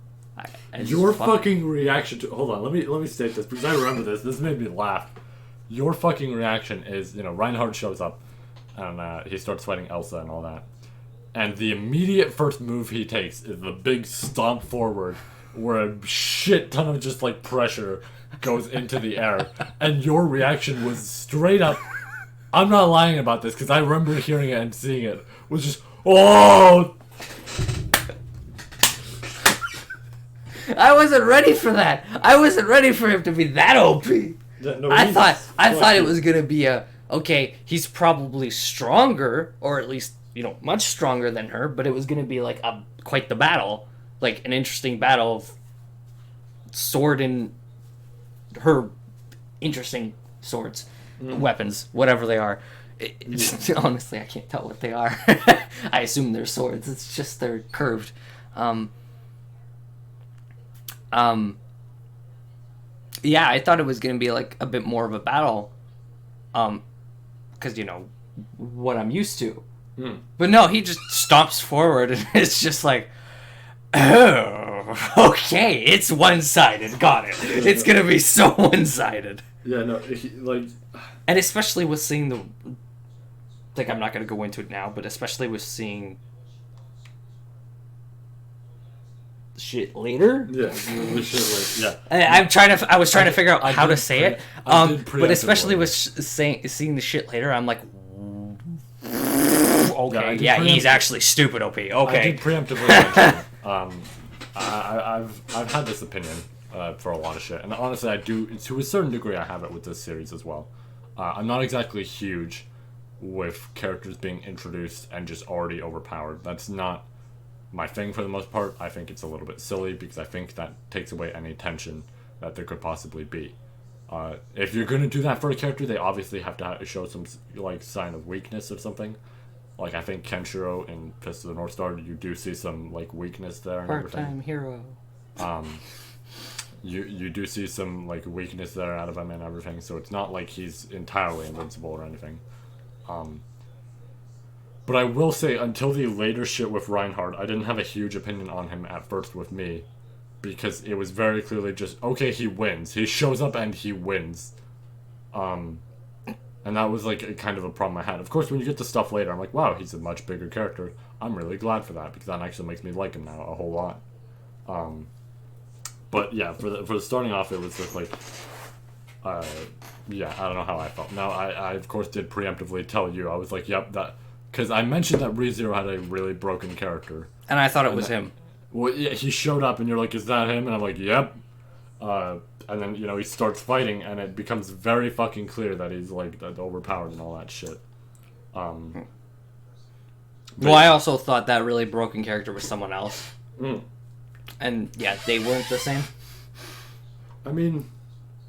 Your fucking reaction to... Hold on, let me state this, because I remember this. This made me laugh. Your fucking reaction is, Reinhardt shows up, and he starts fighting Elsa and all that. And the immediate first move he takes is the big stomp forward, where a shit ton of just, like, pressure goes into the air. And your reaction was straight up... I'm not lying about this, because I remember hearing it and seeing it. Was just, oh... I wasn't ready for that. I wasn't ready for him to be that OP. No, I thought it was gonna be okay, he's probably stronger, or at least much stronger than her, but it was gonna be like quite the battle, like an interesting battle of sword and her interesting swords, weapons, whatever they are. Honestly, I can't tell what they are. I assume they're swords. It's just they're curved. Yeah, I thought it was going to be like a bit more of a battle, because what I'm used to. But no, he just stomps forward, and it's just like, oh, okay, it's one-sided. Got it. It's gonna be so one-sided. Yeah, no, and especially with seeing the, like, I'm not gonna go into it now, but especially with seeing shit later. Yeah, the shit later. Yeah. I was trying to figure out how to say it. But especially with seeing the shit later, I'm like, okay, yeah, he's actually stupid. OP. Okay. I did preemptively mention. I've had this opinion for a lot of shit, and honestly, I do to a certain degree. I have it with this series as well. I'm not exactly huge with characters being introduced and just already overpowered. That's not my thing for the most part. I think it's a little bit silly because I think that takes away any tension that there could possibly be. If you're gonna do that for a character, they obviously have to show some like sign of weakness or something. Like I think Kenshiro in Fist of the North Star, you do see some like weakness there and part-time hero. You do see some like weakness there out of him and everything, so it's not like he's entirely invincible or anything. But I will say, until the later shit with Reinhardt, I didn't have a huge opinion on him at first with me, because it was very clearly just, okay, he wins. He shows up and he wins. And that was like a kind of a problem I had. Of course, when you get to stuff later, I'm like, wow, he's a much bigger character. I'm really glad for that, because that actually makes me like him now a whole lot. But yeah, for the starting off, it was just like, yeah, I don't know how I felt. Now, I of course did preemptively tell you, I was like, yep, that, because I mentioned that ReZero had a really broken character. And I thought it was him. Well, yeah, he showed up and you're like, is that him? And I'm like, yep. And then, you know, he starts fighting and it becomes very fucking clear that he's like overpowered and all that shit. Well, I also thought that really broken character was someone else. And yeah, they weren't the same. I mean,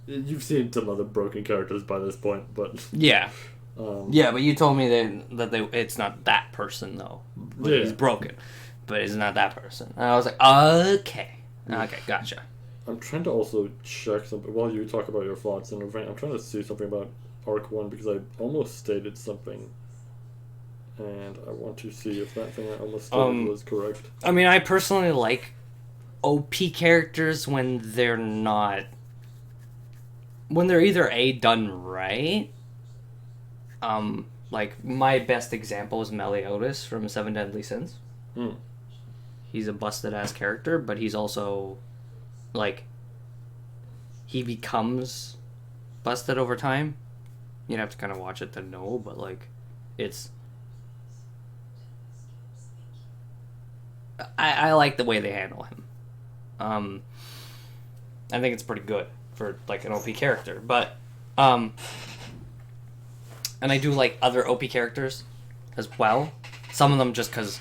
you've seen some other broken characters by this point, but yeah. Yeah, but you told me that it's not that person though. But he's broken, but it's not that person. And I was like, okay, gotcha. I'm trying to also check something while you talk about your thoughts and everything. I'm trying to see something about Arc 1 because I almost stated something, and I want to see if that thing I almost stated was correct. I mean, I personally like OP characters when they're either done right. Like my best example is Meliodas from Seven Deadly Sins. He's a busted ass character, but he's also like he becomes busted over time. You'd have to kind of watch it to know, but like it's I like the way they handle him. I think it's pretty good for like an OP character, but and I do like other OP characters as well. Some of them just because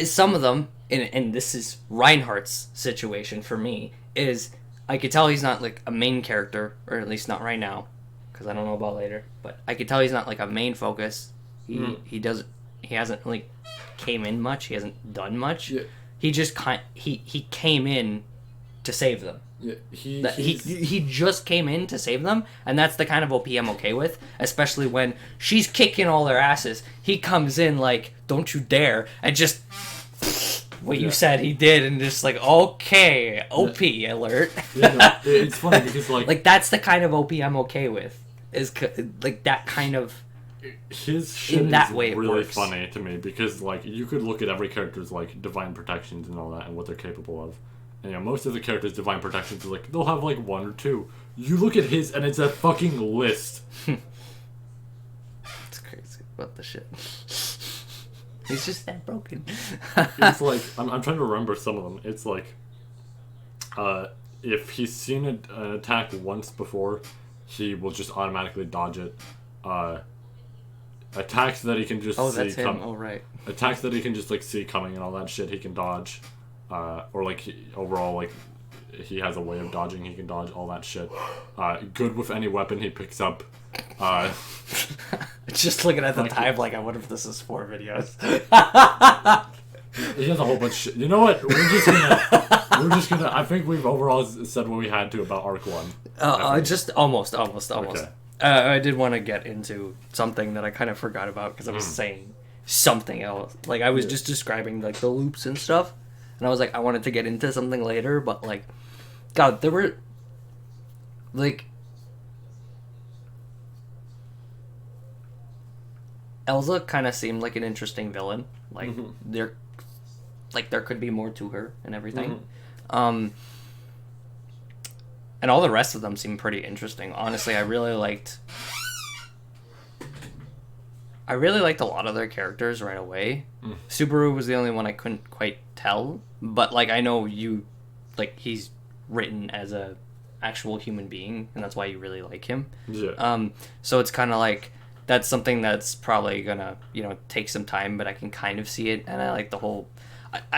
some of them, and this is Reinhardt's situation for me, is I could tell he's not like a main character, or at least not right now, because I don't know about later, but I could tell he's not like a main focus. He hasn't really came in much, he hasn't done much. Yeah. He just he came in to save them. Yeah, he just came in to save them, and that's the kind of OP I'm okay with, especially when she's kicking all their asses. He comes in like, don't you dare, and just what you said he did, and just like, okay, OP alert. Yeah, no, it's funny because like that's the kind of OP I'm okay with, is like that kind of. His shit in that way really works. Funny to me because like you could look at every character's like divine protections and all that and what they're capable of. And, you know, most of the characters' divine protections are like, they'll have like one or two. You look at his and it's a fucking list. It's crazy. What the shit? He's just that broken. It's like, I'm trying to remember some of them. It's like, if he's seen an attack once before, he will just automatically dodge it. Attacks that he can just see him. Oh, right. Attacks that he can just like see coming and all that shit, he can dodge. Or like overall, like he has a way of dodging. He can dodge all that shit. Good with any weapon he picks up. Just looking at the time, like I wonder if this is 4 videos. He has a whole bunch of shit. You know what? We're just gonna. I think we've overall said what we had to about Arc 1. Just almost. Okay. I did want to get into something that I kind of forgot about because I was saying something else. Like, I was just describing, like, the loops and stuff, and I was like, I wanted to get into something later, but, like, God, there were, like, Elsa kind of seemed like an interesting villain. Like, there could be more to her and everything. And all the rest of them seemed pretty interesting. Honestly, I really liked a lot of their characters right away. Subaru was the only one I couldn't quite tell, but like I know he's written as a actual human being, and that's why you really like him. Yeah. So it's kind of like that's something that's probably gonna take some time, but I can kind of see it, and I like the whole.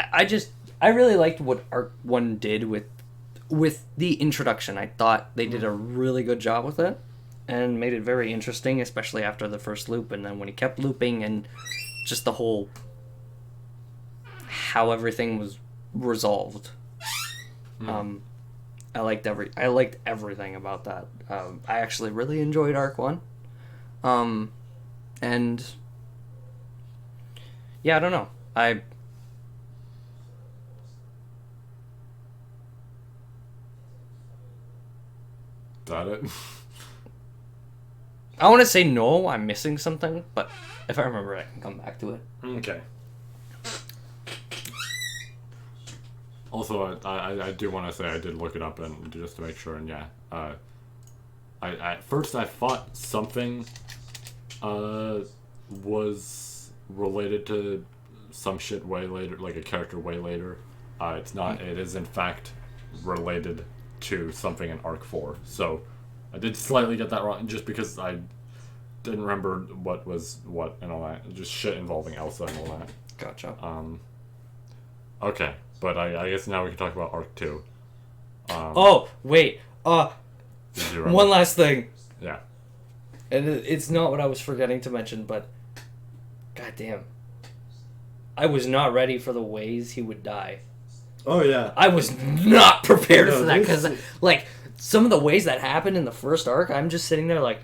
I really liked what Arc 1 did with the introduction. I thought they did a really good job with it and made it very interesting, especially after the first loop, and then when he kept looping and just the whole how everything was resolved. I liked everything about that. I actually really enjoyed Arc 1. And yeah, I don't know. That it? I want to say no, I'm missing something, but if I remember, I can come back to it. Okay. Also, I do want to say I did look it up and just to make sure, and yeah, I at first I thought something was related to some shit way later, like a character way later. It's not. It is in fact related to something in Arc 4. So I did slightly get that wrong just because I didn't remember what was what and all that. Just shit involving Elsa and all that. Gotcha. Okay, but I guess now we can talk about Arc 2. Oh, wait. One last thing. Yeah. And it's not what I was forgetting to mention, but goddamn. I was not ready for the ways he would die. Oh, yeah. I was not prepared for that, because, like, some of the ways that happened in the first arc, I'm just sitting there like,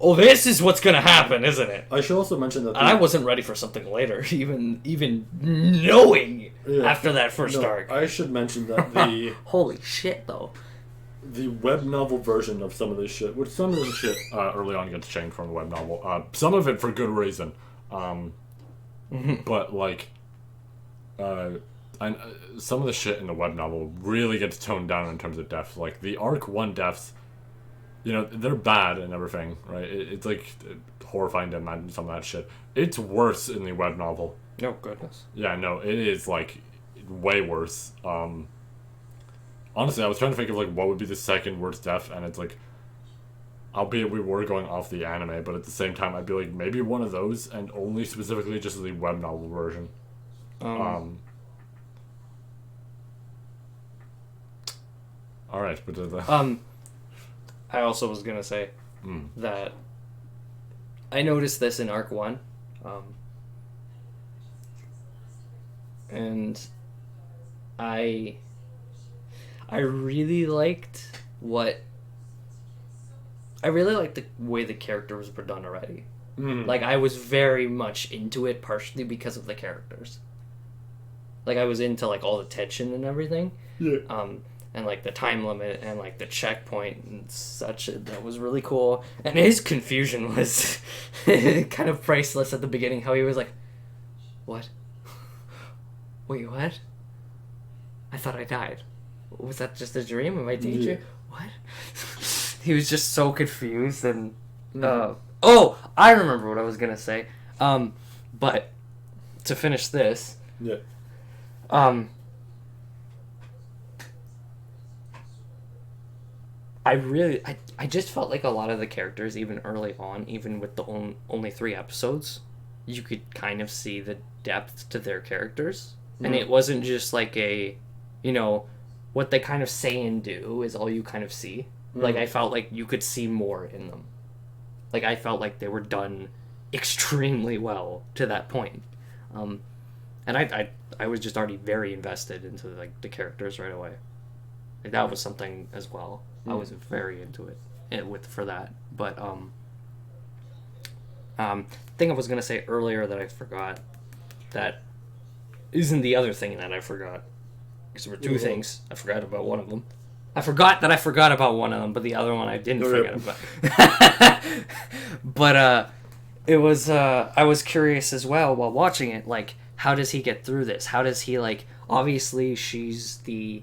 oh, this is what's going to happen, isn't it? I should also mention that... I wasn't ready for something later, even knowing after that first arc. I should mention that the... Holy shit, though. The web novel version of some of this shit, which some of this shit early on gets changed from the web novel. Some of it for good reason. But, like... some of the shit in the web novel really gets toned down in terms of deaths. Like, the Arc 1 deaths, they're bad and everything, right? It's, like, horrifying to imagine some of that shit. It's worse in the web novel. Oh, goodness. Yeah, no, it is, like, way worse. Honestly, I was trying to think of, like, what would be the second worst death, and it's, like, albeit we were going off the anime, but at the same time, I'd be like, maybe one of those, and only specifically just the web novel version. Alright, but I also was gonna say that I noticed this in Arc 1, and I really liked the way the characters were done already. Like, I was very much into it, partially because of the characters. Like, I was into, like, all the tension and everything. Yeah. And, like, the time limit and, like, the checkpoint and such. That was really cool. And his confusion was kind of priceless at the beginning. How he was like, what? Wait, what? I thought I died. Was that just a dream? Am I danger? Yeah. What? He was just so confused. And, oh, I remember what I was going to say. But to finish this... Yeah. I just felt like a lot of the characters, even early on, even with the only 3 episodes, you could kind of see the depth to their characters. And it wasn't just like a, what they kind of say and do is all you kind of see. Like, I felt like you could see more in them. Like, I felt like they were done extremely well to that point. And I was just already very invested into, like, the characters right away. Like, that was something as well. I was very into it for that. But Thing I was going to say earlier that I forgot, that isn't the other thing that I forgot. Because there were two things. I forgot about one of them. I forgot about one of them, but the other one I didn't forget about. But it was I was curious as well while watching it, like, how does he get through this? How does he, like, obviously she's the,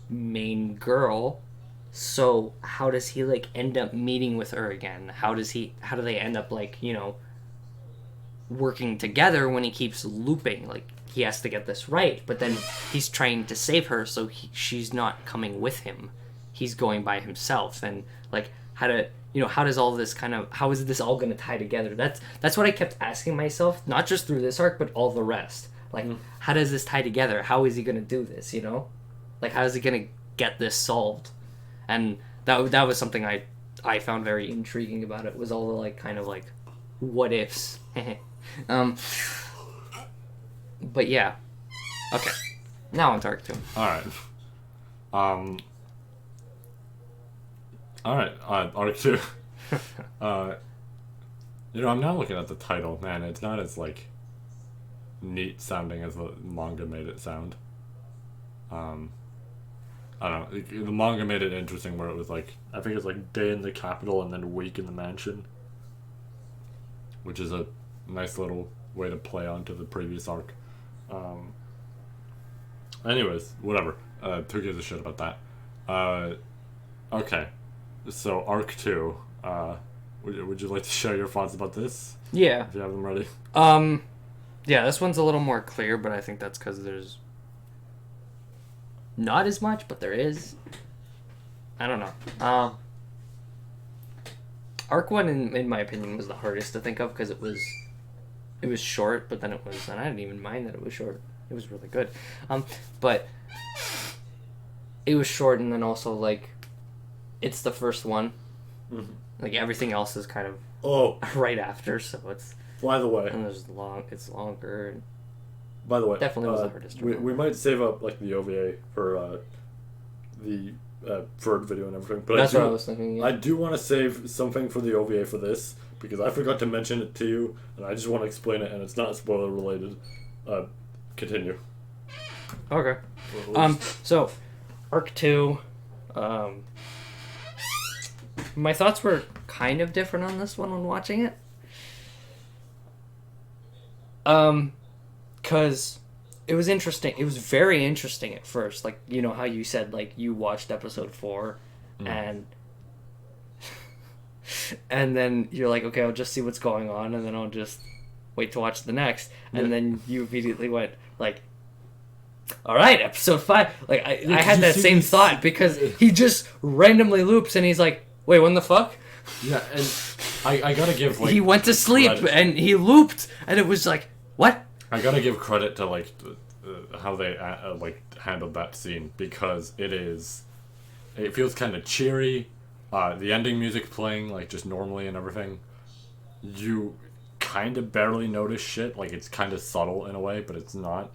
main girl, so how does he, like, end up meeting with her again? How do they end up, like, working together when he keeps looping? Like, he has to get this right, but then he's trying to save her, so she's not coming with him. He's going by himself, and, like, how does all this how is this all going to tie together? That's what I kept asking myself, not just through this arc, but all the rest. Like, how does this tie together? How is he going to do this, Like, how is he going to get this solved? And that was something I found very intriguing about it, was all the, like, kind of, like, what ifs. But yeah. Okay. Now on to arc 2. Alright. Arc 2. I'm now looking at the title, man, it's not as, like, neat sounding as the manga made it sound. I don't know, the manga made it interesting where it was like, I think it's like day in the capital and then week in the mansion, which is a nice little way to play onto the previous arc. Anyways, whatever. Who gives a shit about that? Okay. So, Arc 2. Would you like to share your thoughts about this? Yeah. If you have them ready. Yeah, this one's a little more clear, but I think that's because there's not as much, but there is. I don't know. Arc 1, in my opinion, was the hardest to think of because it was short, but then and I didn't even mind that it was short. It was really good. But it was short, and then also, like, it's the first one. Mm-hmm. Like, everything else is kind of right after, so it's... By the way... And it's longer. And by the way... Definitely was the hardest. We might save up, like, the OVA for the third video and everything. But that's what I was thinking, yeah. I do want to save something for the OVA for this, because I forgot to mention it to you, and I just want to explain it, and it's not spoiler related. Continue. Okay. So, Arc 2, my thoughts were kind of different on this one when watching it. Because it was interesting. It was very interesting at first. Like, how you said, like, you watched episode 4, and then you're like, okay, I'll just see what's going on, and then I'll just wait to watch the next. And then you immediately went, like, all right, episode 5. Like, I had that same thought, because he just randomly loops, and he's like, wait, when the fuck? Yeah, and I gotta give, like... He went to sleep, and he looped, and it was like, what? I gotta give credit to, like, how they, handled that scene, because it feels kind of cheery. The ending music playing, like, just normally and everything. You kind of barely notice shit. Like, it's kind of subtle in a way, but it's not.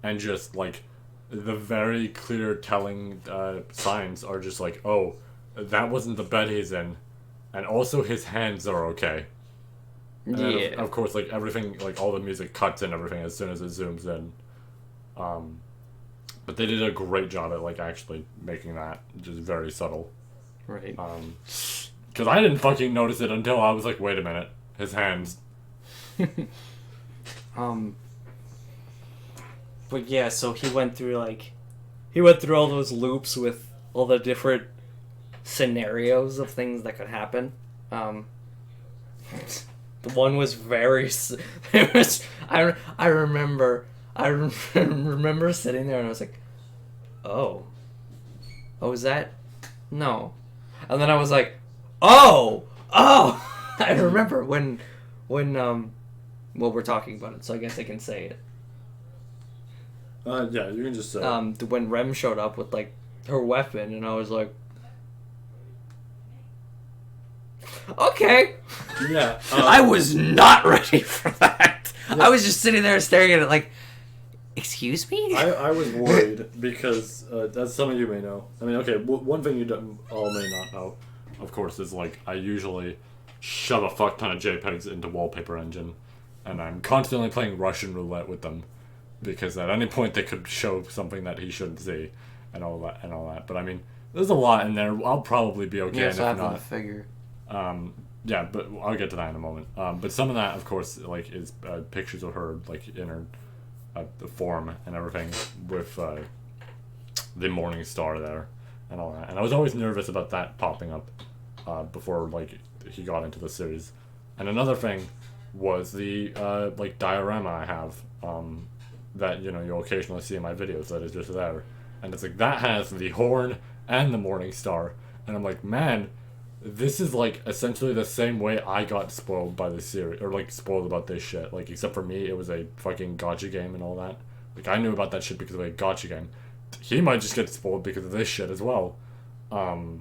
And just, like, the very clear telling signs are just like, oh, that wasn't the bed he's in. And also his hands are okay. And then, of course, like, everything, like, all the music cuts and everything as soon as it zooms in. But they did a great job at, like, actually making that just very subtle. Right. Because I didn't fucking notice it until I was like, wait a minute, his hands. But yeah, so he went through all those loops with all the different scenarios of things that could happen. The one was very... It was... I remember sitting there and I was like, oh, is that... No. And then I was like, oh! I remember when well, we're talking about it, so I guess I can say it. Yeah, you can just say when Rem showed up with, like, her weapon, and I was like, okay. Yeah. I was not ready for that. Yeah. I was just sitting there staring at it like, excuse me? I was worried because, as some of you may know, I mean, okay, one thing you all may not know, of course, is, like, I usually shove a fuck ton of JPEGs into Wallpaper Engine, and I'm constantly playing Russian roulette with them, because at any point they could show something that he shouldn't see, and all that. But I mean, there's a lot in there. I'll probably be okay. Yes, if I have not. to figure. Yeah, but I'll get to that in a moment. But some of that, of course, like is pictures of her like in her the form and everything with the morning star there and all that. And I was always nervous about that popping up before like he got into the series. And another thing was the like diorama I have that you'll occasionally see in my videos that is just there, and it's like that has the horn and the morning star, and I'm like, man, this is like essentially the same way I got spoiled by the series, or like spoiled about this shit. Like, except for me, it was a fucking gacha game and all that. Like, I knew about that shit because of a gacha game. He might just get spoiled because of this shit as well, or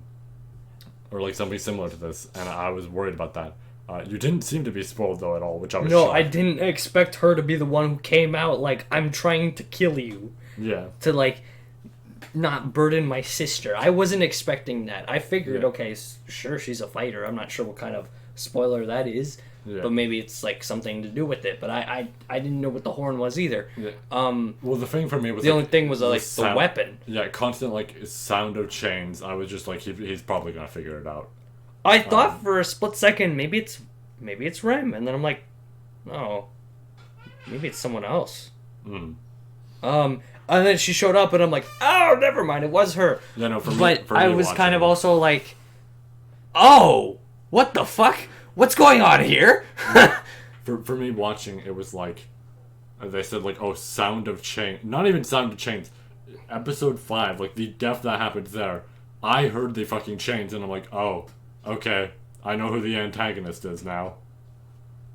like something similar to this, and I was worried about that. You didn't seem to be spoiled though at all, which I was shocked. I didn't expect her to be the one who came out like, I'm trying to kill you. Yeah. To like not burden my sister. I wasn't expecting that. I figured, okay, sure, she's a fighter. I'm not sure what kind of spoiler that is, but maybe it's like something to do with it. But I didn't know what the horn was either. Yeah. Well, the thing for me was the only thing was like the weapon. Yeah, constant like sound of chains. I was just like, he's probably gonna figure it out. I thought for a split second maybe it's Rem, and then I'm like, oh, maybe it's someone else. And then she showed up, and I'm like, oh, never mind, it was her. Yeah, no, for me, but I was kind of also like, oh, what the fuck? What's going on here? for me watching, it was like, they said like, oh, sound of chain. Not even sound of chains. Episode 5, like the death that happened there, I heard the fucking chains, and I'm like, oh, okay, I know who the antagonist is now.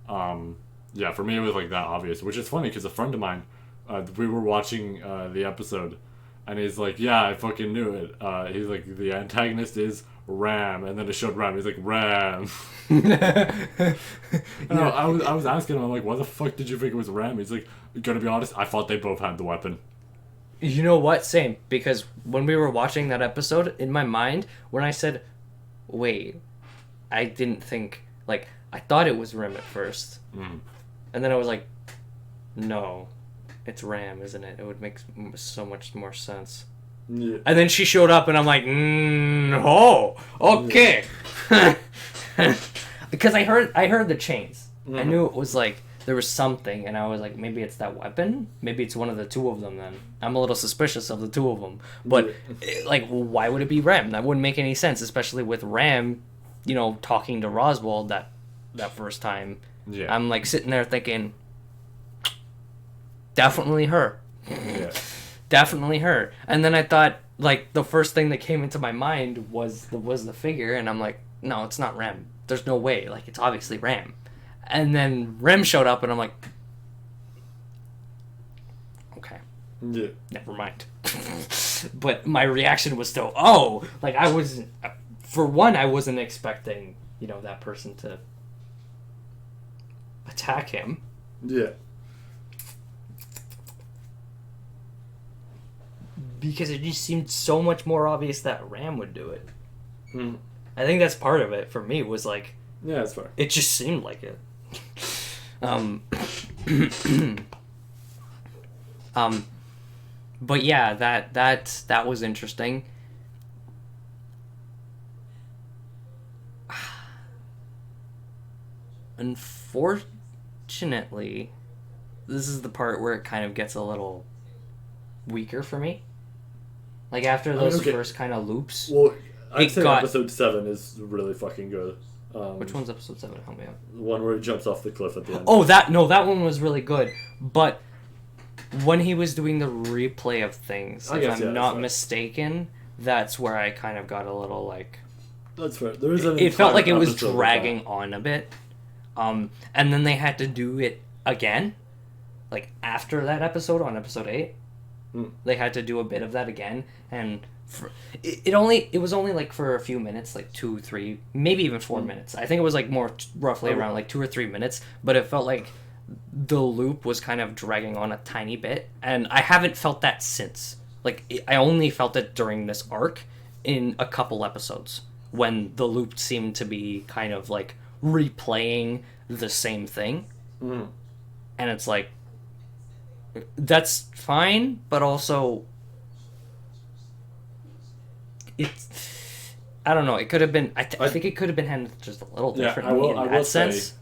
Yeah, for me it was like that obvious, which is funny because a friend of mine, we were watching the episode, and he's like, yeah, I fucking knew it. He's like, the antagonist is Ram, and then it showed Ram. He's like, Ram. I was asking him, I'm like, why the fuck did you think it was Ram? He's like, gonna be honest, I thought they both had the weapon. You know what? Same. Because when we were watching that episode, in my mind, when I said, wait, I didn't think, like, I thought it was Ram at first. And then I was like, no, it's Ram, isn't it? It would make so much more sense. Yeah. And then she showed up, and I'm like, oh, okay. Yeah. Because I heard the chains. I knew it was like, there was something, and I was like, maybe it's that weapon? Maybe it's one of the two of them then. I'm a little suspicious of the two of them. But, like, why would it be Ram? That wouldn't make any sense, especially with Ram, talking to Roswell that first time. Yeah. I'm, like, sitting there thinking, definitely her. Yeah. Definitely her. And then I thought, like, the first thing that came into my mind was the figure, and I'm like, no, it's not Ram. There's no way. Like, it's obviously Ram. And then Rem showed up, and I'm like, okay. Yeah. Never mind. But my reaction was still, oh! Like, I wasn't expecting, that person to attack him. Yeah. Because it just seemed so much more obvious that Ram would do it. I think that's part of it for me, was like... Yeah, that's fair. It just seemed like it. But yeah, that was interesting. Unfortunately, this is the part where it kind of gets a little weaker for me. Like, after those first kind of loops. Well, I'd say episode 7 is really fucking good. Which one's episode 7? Help me out. The one where he jumps off the cliff at the end. Oh, that one was really good. But when he was doing the replay of things, if I'm not mistaken, that's where I kind of got a little like... That's fair. It felt like it was dragging on a bit. And then they had to do it again. Like, after that episode, on episode 8. They had to do a bit of that again. And... It was only like for a few minutes, like 2, 3, maybe even 4 minutes. I think it was like more roughly around like 2 or 3 minutes, but it felt like the loop was kind of dragging on a tiny bit, and I haven't felt that since. Like, I only felt it during this arc in a couple episodes when the loop seemed to be kind of like replaying the same thing. Mm. And it's like, that's fine, but also I don't know, it could have been, I think it could have been handled just a little differently in that sense.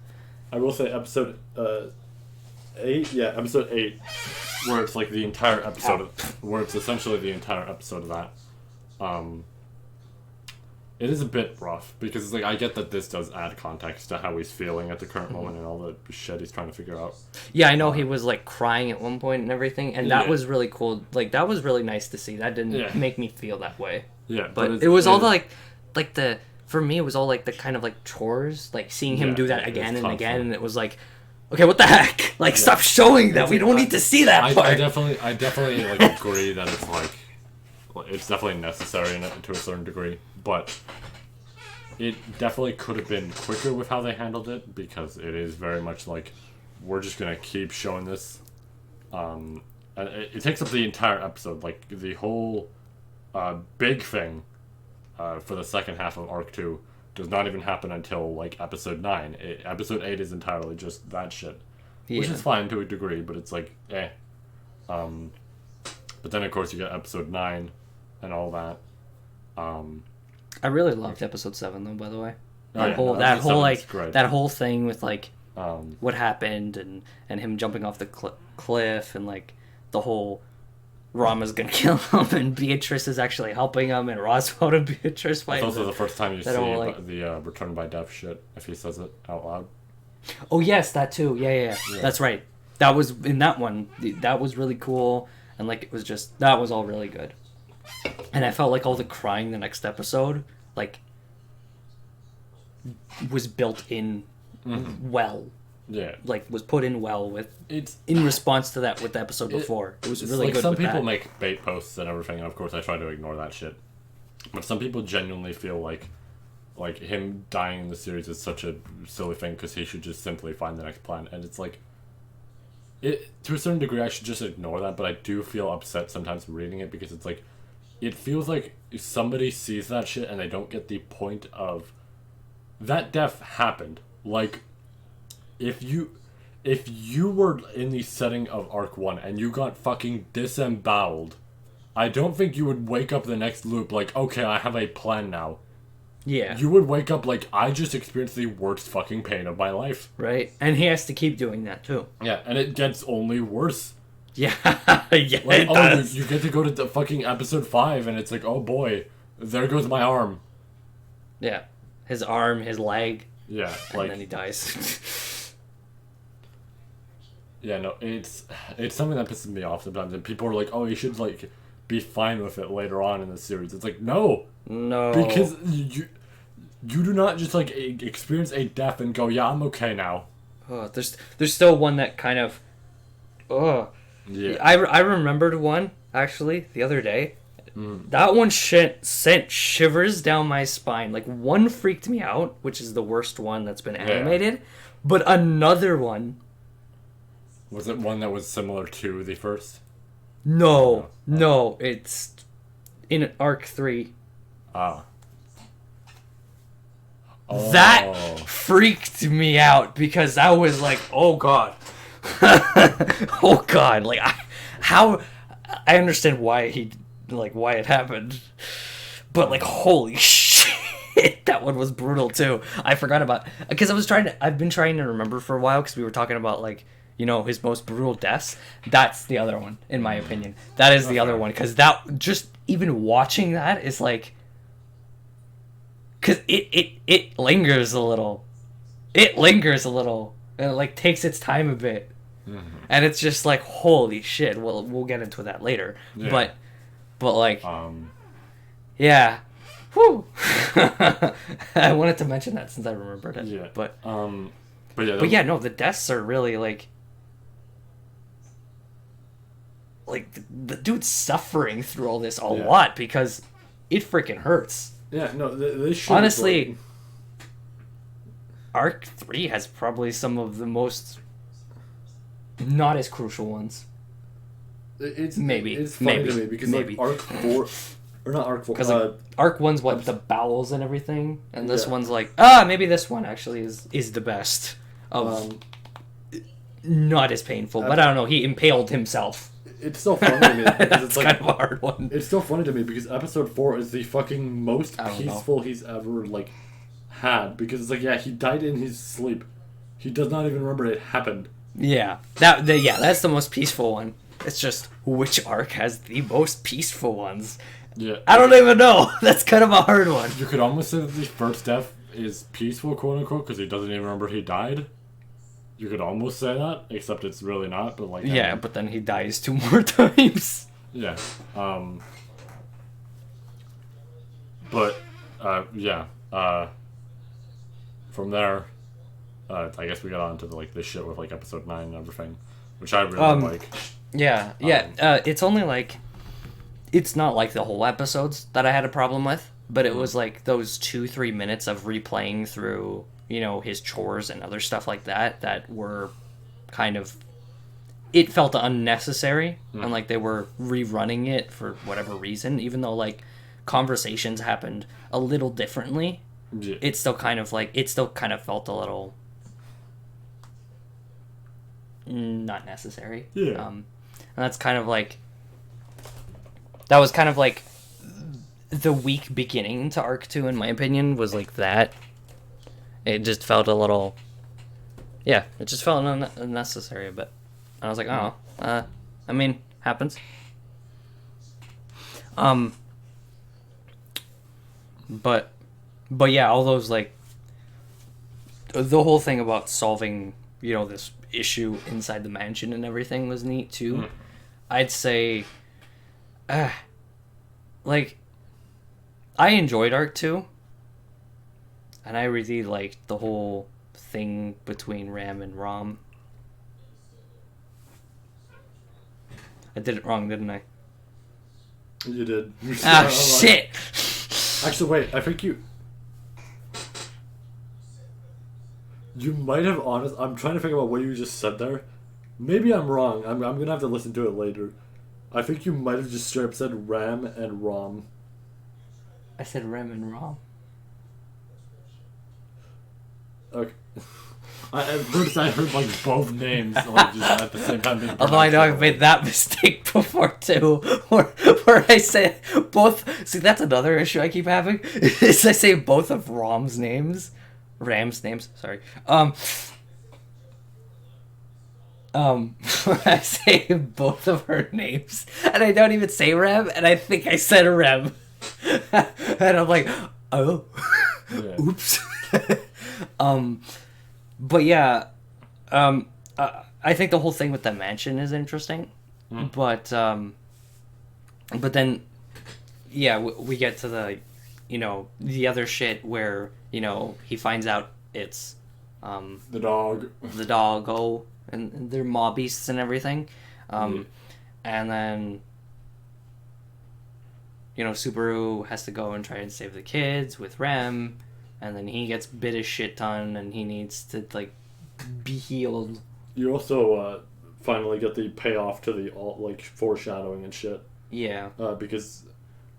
I will say episode 8, episode 8, where it's like the entire episode, where it's essentially the entire episode of that. It is a bit rough, because it's like, I get that this does add context to how he's feeling at the current moment and all the shit he's trying to figure out. Yeah, I know he was like crying at one point and everything, and that was really cool. Like, that was really nice to see. That didn't make me feel that way. Yeah, but it was all the for me, it was all like the kind of like chores, like seeing him do that again and again, and it was like, okay, what the heck? Like, stop showing that. We don't need to see that part. I definitely like agree that it's like, it's definitely necessary to a certain degree, but it definitely could have been quicker with how they handled it, because it is very much like, we're just gonna keep showing this. And it takes up the entire episode, like the whole big thing for the second half of Arc 2 does not even happen until like episode 9. Episode 8 is entirely just that shit, which is fine to a degree, but it's like but then of course you got episode 9 and all that. I really loved episode 7 though, by the way. That whole thing with like what happened and him jumping off the cliff, and like the whole Rama's gonna kill him and Beatrice is actually helping him, and Roswell and Beatrice fighting. It's also the first time you see the return by death shit, if he says it out loud. Oh yes, that too. Yeah. That's right. That was in that one. That was really cool, and like it was just, that was all really good. And I felt like all the crying the next episode, like, was built in well. Yeah. Like, was put in well with, in response to that with the episode before. It was really like good. Some people make bait posts and everything, and of course I try to ignore that shit. But some people genuinely feel like him dying in the series is such a silly thing, because he should just simply find the next planet. And it's like, to a certain degree I should just ignore that, but I do feel upset sometimes reading it, because it's like, it feels like somebody sees that shit and they don't get the point of that death happened. Like, if you were in the setting of Arc 1 and you got fucking disemboweled, I don't think you would wake up the next loop like, okay, I have a plan now. Yeah. You would wake up like, I just experienced the worst fucking pain of my life. Right. And he has to keep doing that too. Yeah, and it gets only worse. Yeah, yeah. Like, oh, you get to go to the fucking episode 5, and it's like, oh boy, there goes my arm. Yeah, his arm, his leg. Yeah, and then he dies. Yeah, no, it's something that pisses me off sometimes, and people are like, oh, you should like be fine with it later on in the series. It's like, no, because you do not just like experience a death and go, yeah, I'm okay now. There's still one that kind of, yeah. I remembered one actually the other day. That one sent shivers down my spine. Like, one freaked me out, which is the worst one that's been animated, but another one. Was it one that was similar to the first? No, it's in Arc 3. Ah. Oh. That freaked me out, because I was like, oh god. Oh god, like I understand why it happened, but like, holy shit, that one was brutal too. I forgot about, because I've been trying to remember for a while, because we were talking about like, you know, his most brutal deaths. That's the other one, in my opinion. That is the other one, because that, just even watching that is like, because it lingers a little, and it like takes its time a bit. And it's just like, holy shit. Well, we'll get into that later. Yeah. But like, yeah. Whew. I wanted to mention that since I remembered it. Yeah. But yeah, no, the deaths are really like the dude's suffering through all this a lot, because it freaking hurts. Yeah, no, this honestly, Arc 3 has probably some of the most not as crucial ones. It's maybe funny to me, because like Or not arc 4. Because arc 1's what, the bowels and everything, and this one's like, maybe this one actually is the best. Not as painful, but I don't know. He impaled himself. It's still funny to me because it's like, kind of a hard one. It's still funny to me because episode 4 is the fucking most peaceful he's ever like had, because it's like, yeah, he died in his sleep. He does not even remember it happened. Yeah, that's the most peaceful one. It's just which arc has the most peaceful ones. Yeah, I don't even know. That's kind of a hard one. You could almost say that the first death is peaceful, quote unquote, because he doesn't even remember he died. You could almost say that, except it's really not. But like, yeah, but then he dies 2 more times. Yeah. From there, I guess we got on to the shit with like episode 9 and everything, which I really like. Yeah. It's only like, it's not like the whole episodes that I had a problem with, but it was like those 2-3 minutes of replaying through, his chores and other stuff like that were kind of, it felt unnecessary, and like they were rerunning it for whatever reason, even though like conversations happened a little differently. Yeah. It still kind of felt a little not necessary. Yeah. And that's kind of like, that was kind of like the weak beginning to arc 2, in my opinion, was like that. It just felt a little, it just felt unnecessary, but I was like, I mean, happens. But yeah, all those, like, the whole thing about solving, this issue inside the mansion and everything was neat too. I'd say, like, I enjoyed arc 2, and I really liked the whole thing between Ram and Rom. I did it wrong, didn't I? You did. Shit! Actually, wait, I think you might have I'm trying to figure out what you just said there. Maybe I'm wrong. I'm gonna have to listen to it later. I think you might have just straight up said Ram and Rom. I said Ram and Rom. Okay. I heard like both names like, just at the same time. Although I know I've made that mistake before too, where I say both. See, that's another issue I keep having. Is I say both of Ram's names. Sorry. I say both of her names, and I don't even say Ram, and I think I said Rem, and I'm like, oh, yeah. Oops. But yeah, I think the whole thing with the mansion is interesting, but then, yeah, we get to the, the other shit where, he finds out it's, the dog, and they're mob beasts and everything, and then, Subaru has to go and try and save the kids with Rem. And then he gets bit a shit ton, and he needs to, like, be healed. You also finally get the payoff to the foreshadowing and shit. Yeah. Because,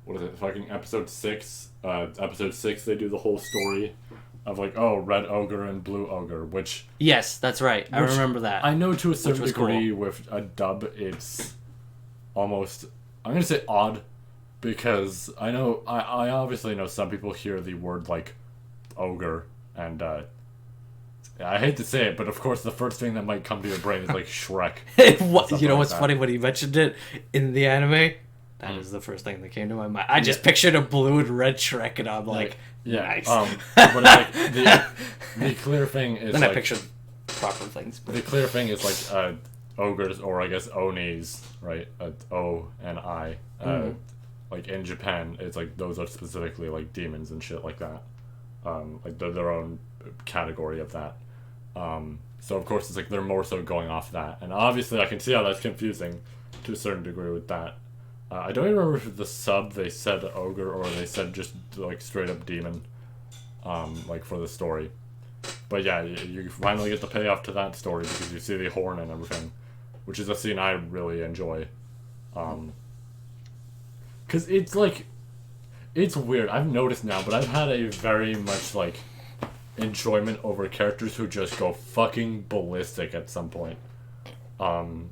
what is it, fucking episode 6? Episode 6, they do the whole story of, like, red ogre and blue ogre, which... Yes, that's right. I remember that. I know to a certain degree with a dub, it's almost... I'm going to say odd, because I obviously know some people hear the word, like, ogre, and I hate to say it, but of course the first thing that might come to your brain is like Shrek. What's funny when he mentioned it in the anime? That is the first thing that came to my mind. I just pictured a blue and red Shrek, and I'm like, nice. But like the clear thing is, then I pictured proper things. But... The clear thing is like ogres, or I guess onis, right? O and I. Like in Japan, it's like those are specifically like demons and shit like that. Like they're their own category of that. So of course it's like they're more so going off that, and obviously I can see how that's confusing to a certain degree with that. I don't even remember if the sub they said ogre or they said just like straight up demon, like for the story. But yeah, you finally get the payoff to that story because you see the horn and everything, which is a scene I really enjoy. Because it's like, it's weird. I've noticed now, but I've had a very much like enjoyment over characters who just go fucking ballistic at some point. I'm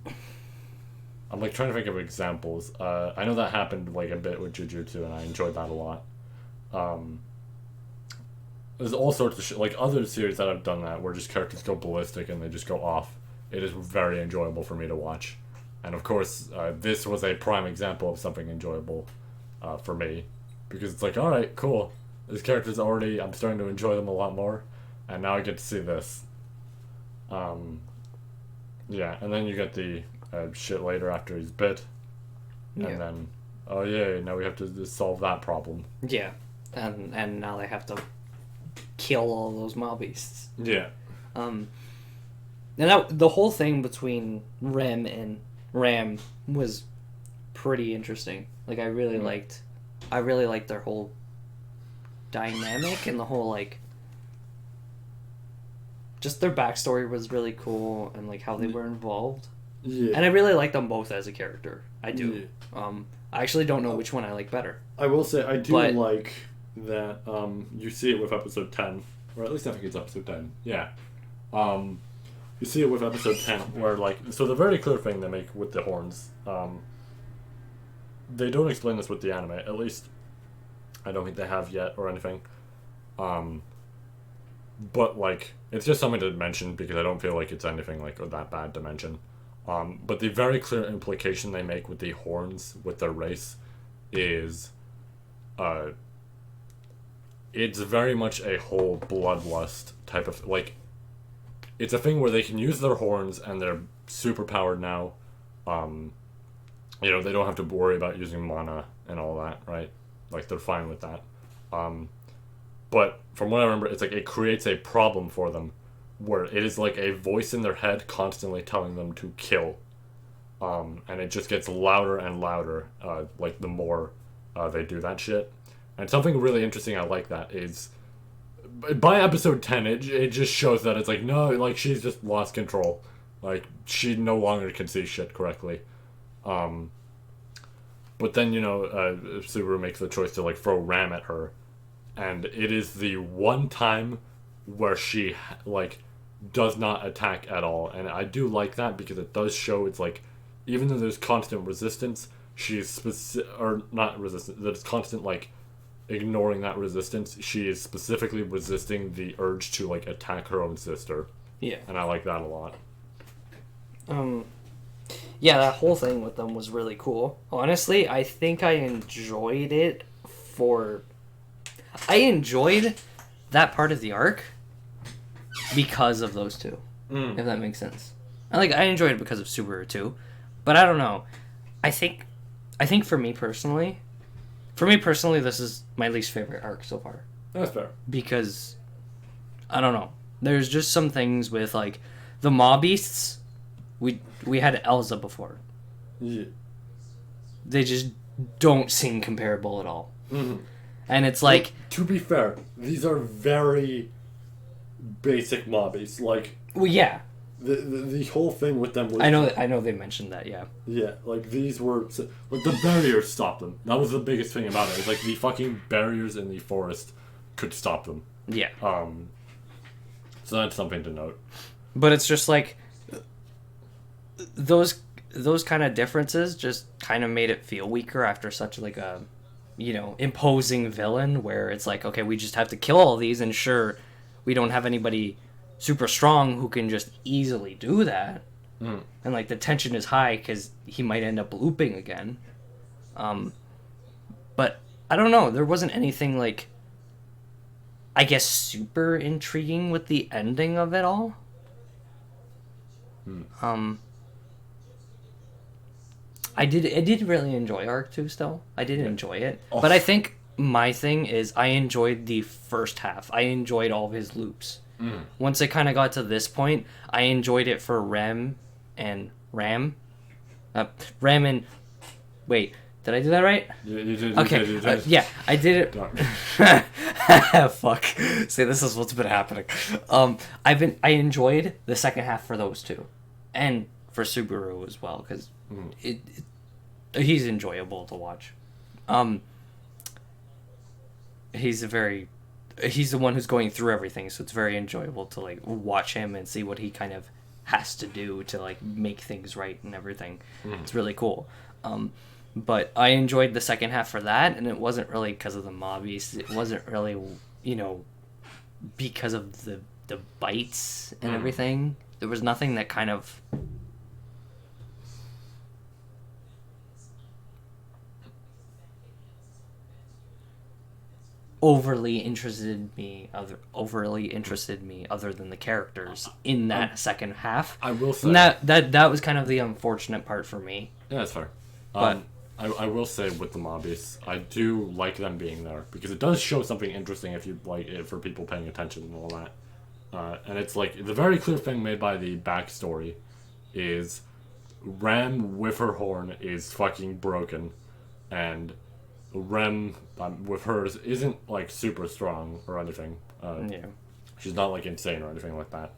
like trying to think of examples. I know that happened like a bit with Jujutsu, and I enjoyed that a lot. There's all sorts of shit, like other series that have done that, where just characters go ballistic and they just go off. It is very enjoyable for me to watch. And of course, this was a prime example of something enjoyable for me. Because it's like, alright, cool. These characters already, I'm starting to enjoy them a lot more. And now I get to see this. Yeah, and then you get the shit later after he's bit. Yeah. And then, oh yeah, now we have to just solve that problem. Yeah. And now they have to kill all those mob beasts. Yeah. And the whole thing between Rem and Ram was pretty interesting. Like I really liked their whole dynamic, and the whole like just their backstory was really cool, and like how they were involved. Yeah. And I really like them both as a character. I do. Yeah. I actually don't know which one I like better. I will say I do like that you see it with episode 10, or at least I think it's episode 10. Yeah. You see it with episode 10 where like, so the very clear thing they make with the horns, they don't explain this with the anime, at least I don't think they have yet or anything. But like, it's just something to mention because I don't feel like it's anything like that bad to mention. But the very clear implication they make with the horns with their race is it's very much a whole bloodlust type of like, it's a thing where they can use their horns and they're super powered now. You know, they don't have to worry about using mana and all that, right? Like they're fine with that. But from what I remember, it's like it creates a problem for them where it is like a voice in their head constantly telling them to kill. And it just gets louder and louder, like the more they do that shit. And something really interesting I like that is by episode 10, it just shows that it's like, no, like she's just lost control. Like she no longer can see shit correctly. But then, you know, Subaru makes the choice to like throw Ram at her. And it is the one time where she like does not attack at all, and I do like that because it does show it's like even though there's constant resistance, she's or not resistance, there's constant like ignoring that resistance. She is specifically resisting the urge to like attack her own sister. Yeah, and I like that a lot. Yeah, that whole thing with them was really cool. Honestly, I think I enjoyed it I enjoyed that part of the arc because of those two, if that makes sense. I enjoyed it because of Subaru too, but I don't know. I think for me personally, this is my least favorite arc so far. That's fair. Because I don't know. There's just some things with like the mob beasts. We had Elsa before. Yeah. They just don't seem comparable at all. Mm-hmm. And it's like... Well, to be fair, these are very basic mobbies. Like... Well, yeah. The whole thing with them was... I know they mentioned that, yeah. Yeah, like these were... Like the barriers stopped them. That was the biggest thing about it. It's like the fucking barriers in the forest could stop them. Yeah. So that's something to note. But it's just like... Those kind of differences just kind of made it feel weaker after such like a... you know, imposing villain where it's like, okay, we just have to kill all these, and sure, we don't have anybody super strong who can just easily do that. And like the tension is high because he might end up looping again. But I don't know, there wasn't anything like, I guess, super intriguing with the ending of it all. I did really enjoy Arc 2 still. I did enjoy it. Oh. But I think my thing is I enjoyed the first half. I enjoyed all of his loops. Once it kind of got to this point, I enjoyed it for Ram and... Wait, did I do that right? You did. Okay, yeah, I did it... Fuck. See, this is what's been happening. I enjoyed the second half for those two. And for Subaru as well, because... he's enjoyable to watch. he's the one who's going through everything, so it's very enjoyable to like watch him and see what he kind of has to do to like make things right and everything. It's really cool. But I enjoyed the second half for that, and it wasn't really because of the mobbies. It wasn't really, because of the bites and everything. There was nothing that kind of overly interested me other than the characters in that second half. I will say and that was kind of the unfortunate part for me. Yeah, that's fair. But I will say with the mobbies, I do like them being there because it does show something interesting if you like it for people paying attention and all that. And it's like the very clear thing made by the backstory is Ram with her horn is fucking broken, and Rem with hers isn't like super strong or anything. She's not like insane or anything like that.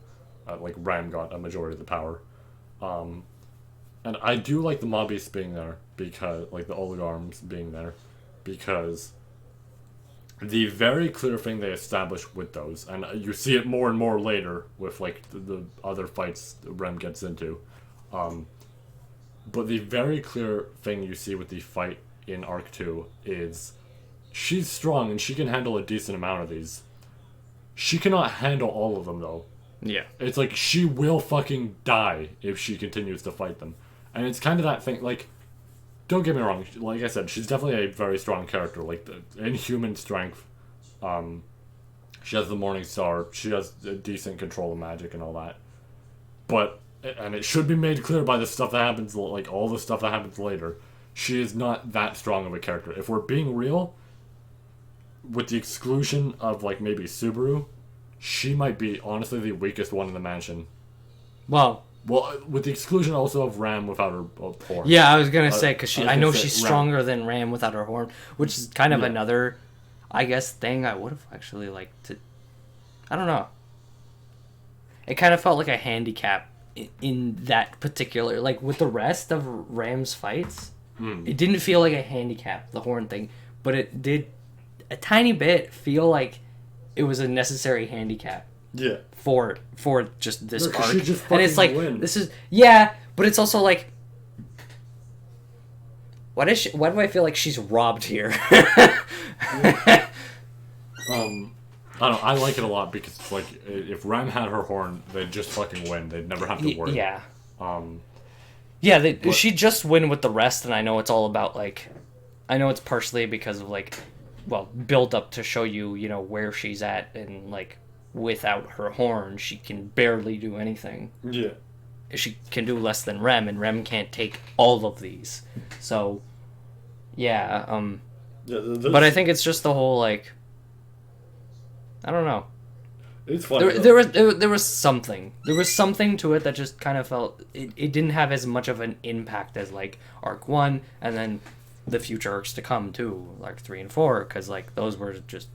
Like Ram got a majority of the power. And I do like the mobbies being there because like the oligarchs being there because the very clear thing they establish with those, and you see it more and more later with like the other fights Rem gets into, but the very clear thing you see with the fight in Arc 2 is she's strong and she can handle a decent amount of these. She cannot handle all of them though. Yeah. It's like she will fucking die if she continues to fight them. And it's kind of that thing, like, don't get me wrong, like I said, she's definitely a very strong character, like, in human strength. She has the Morning Star, she has a decent control of magic and all that. But, and it should be made clear by the stuff that happens, like, all the stuff that happens later, she is not that strong of a character. If we're being real, with the exclusion of, like, maybe Subaru, she might be, honestly, the weakest one in the mansion. Well, with the exclusion also of Ram without her horn. Yeah, I was gonna say because I know she's stronger than Ram without her horn, which is kind of another, I guess, thing I would have actually liked to. I don't know. It kind of felt like a handicap in that particular, like with the rest of Ram's fights. It didn't feel like a handicap, the horn thing, but it did a tiny bit feel like it was a necessary handicap. Yeah. For just this arc. Just and it's like win. This is but it's also like why do I feel like she's robbed here? I don't know, I like it a lot because it's like if Ram had her horn, they'd just fucking win. They'd never have to worry. Yeah. But she'd just win with the rest, and I know it's all about like I know it's partially because of like build up to show you, where she's at and like without her horn, she can barely do anything. Yeah. She can do less than Rem, and Rem can't take all of these. So, but I think it's just the whole, like, I don't know. It's funny. There was something. There was something to it that just kind of felt... It didn't have as much of an impact as, like, Arc 1, and then the future arcs to come, too. Arc 3 and 4, because, like, those were just...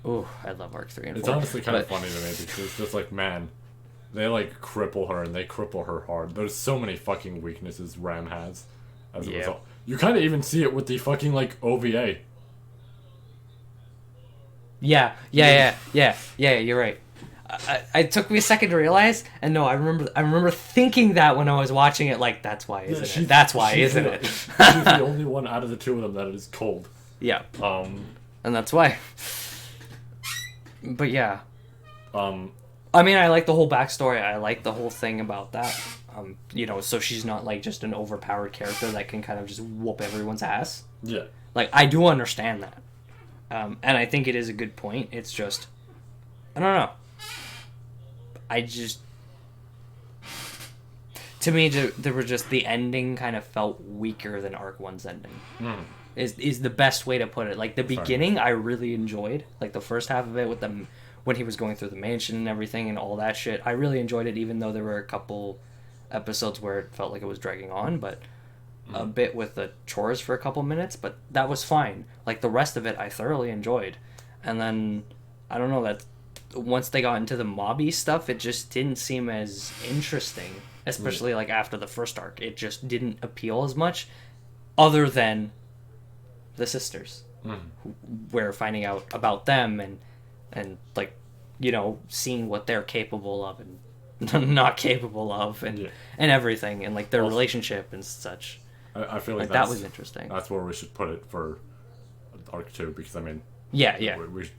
Ooh, I love Arc 3 and 4. It's honestly kind of funny to me because it's just like, man, they like cripple her and they cripple her hard. There's so many fucking weaknesses Ram has as a result. You kind of even see it with the fucking like OVA. Yeah, you're right. It took me a second to realize, and no, I remember thinking that when I was watching it, like, that's why, isn't it? That's why, isn't it? She's the only one out of the two of them that is cold. Yeah. And that's why. But yeah. I mean, I like the whole backstory. I like the whole thing about that. So she's not like just an overpowered character that can kind of just whoop everyone's ass. Yeah. Like, I do understand that. And I think it is a good point. It's just, I don't know. To me, there were just, the ending kind of felt weaker than Arc 1's ending. Is the best way to put it. Like, the beginning, I really enjoyed. Like, the first half of it with them, when he was going through the mansion and everything and all that shit. I really enjoyed it, even though there were a couple episodes where it felt like it was dragging on, but a bit with the chores for a couple minutes, but that was fine. Like, the rest of it, I thoroughly enjoyed. And then, I don't know, that once they got into the mobby stuff, it just didn't seem as interesting, especially, like, after the first arc. It just didn't appeal as much, other than the sisters. we're finding out about them and like, you know, seeing what they're capable of and not capable of, and everything, and like their relationship and such. I feel like that was interesting. That's where we should put it for arc 2, because I mean, we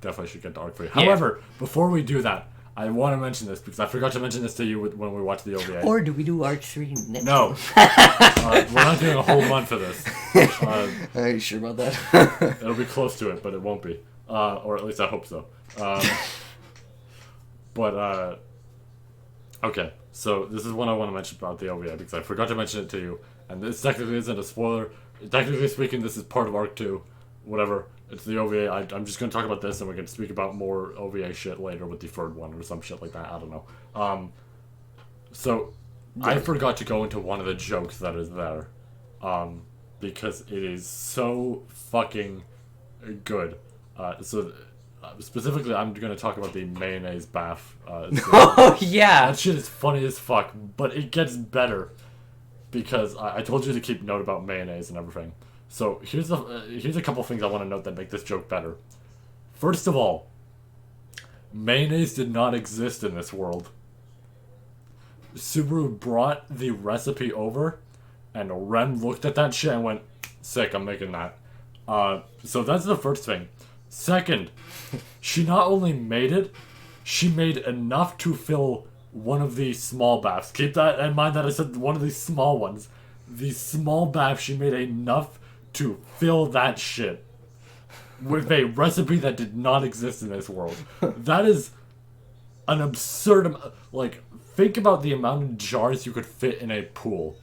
definitely should get to arc 3. However, before we do that, I want to mention this because I forgot to mention this to you when we watched the OVA. Or do we do arc 3 next? No, we're not doing a whole month of this. Are you sure about that? It'll be close to it, but it won't be, or at least I hope so. But okay, so this is what I want to mention about the OVA because I forgot to mention it to you, and this technically isn't a spoiler. Technically speaking, this is part of arc 2. Whatever. It's the OVA. I'm just going to talk about this, and we're going to speak about more OVA shit later with the third one or some shit like that. I don't know. So, I forgot to go into one of the jokes that is there. Because it is so fucking good. Specifically, I'm going to talk about the mayonnaise bath. Oh, yeah! That shit is funny as fuck, but it gets better. Because I told you to keep note about mayonnaise and everything. So here's a couple things I want to note that make this joke better. First of all, mayonnaise did not exist in this world. Subaru brought the recipe over, and Ren looked at that shit and went, "Sick, I'm making that." So that's the first thing. Second, she not only made it, she made enough to fill one of these small baths. Keep that in mind that I said one of these small ones. These small baths, she made enough to fill that shit with a recipe that did not exist in this world. That is an absurd like, think about the amount of jars you could fit in a pool.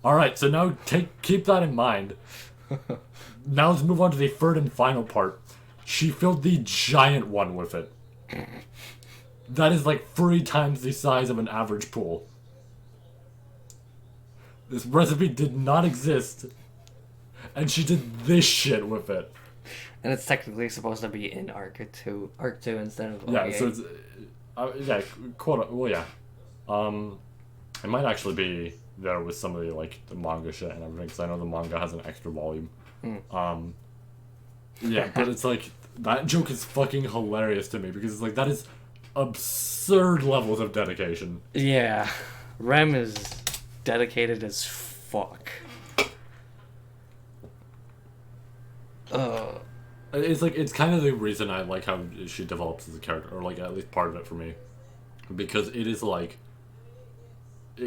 Alright, so now keep that in mind. Now let's move on to the third and final part. She filled the giant one with it. That is like 3 times the size of an average pool. This recipe did not exist. And she did this shit with it. And it's technically supposed to be in Arc 2 instead of OVA. Yeah, so it's... it might actually be there with some of the, like, the manga shit and everything, because I know the manga has an extra volume. Yeah, but it's like, that joke is fucking hilarious to me, because it's like, that is absurd levels of dedication. Yeah. Rem is dedicated as fuck. It's kind of the reason I like how she develops as a character, or like at least part of it for me, because it is like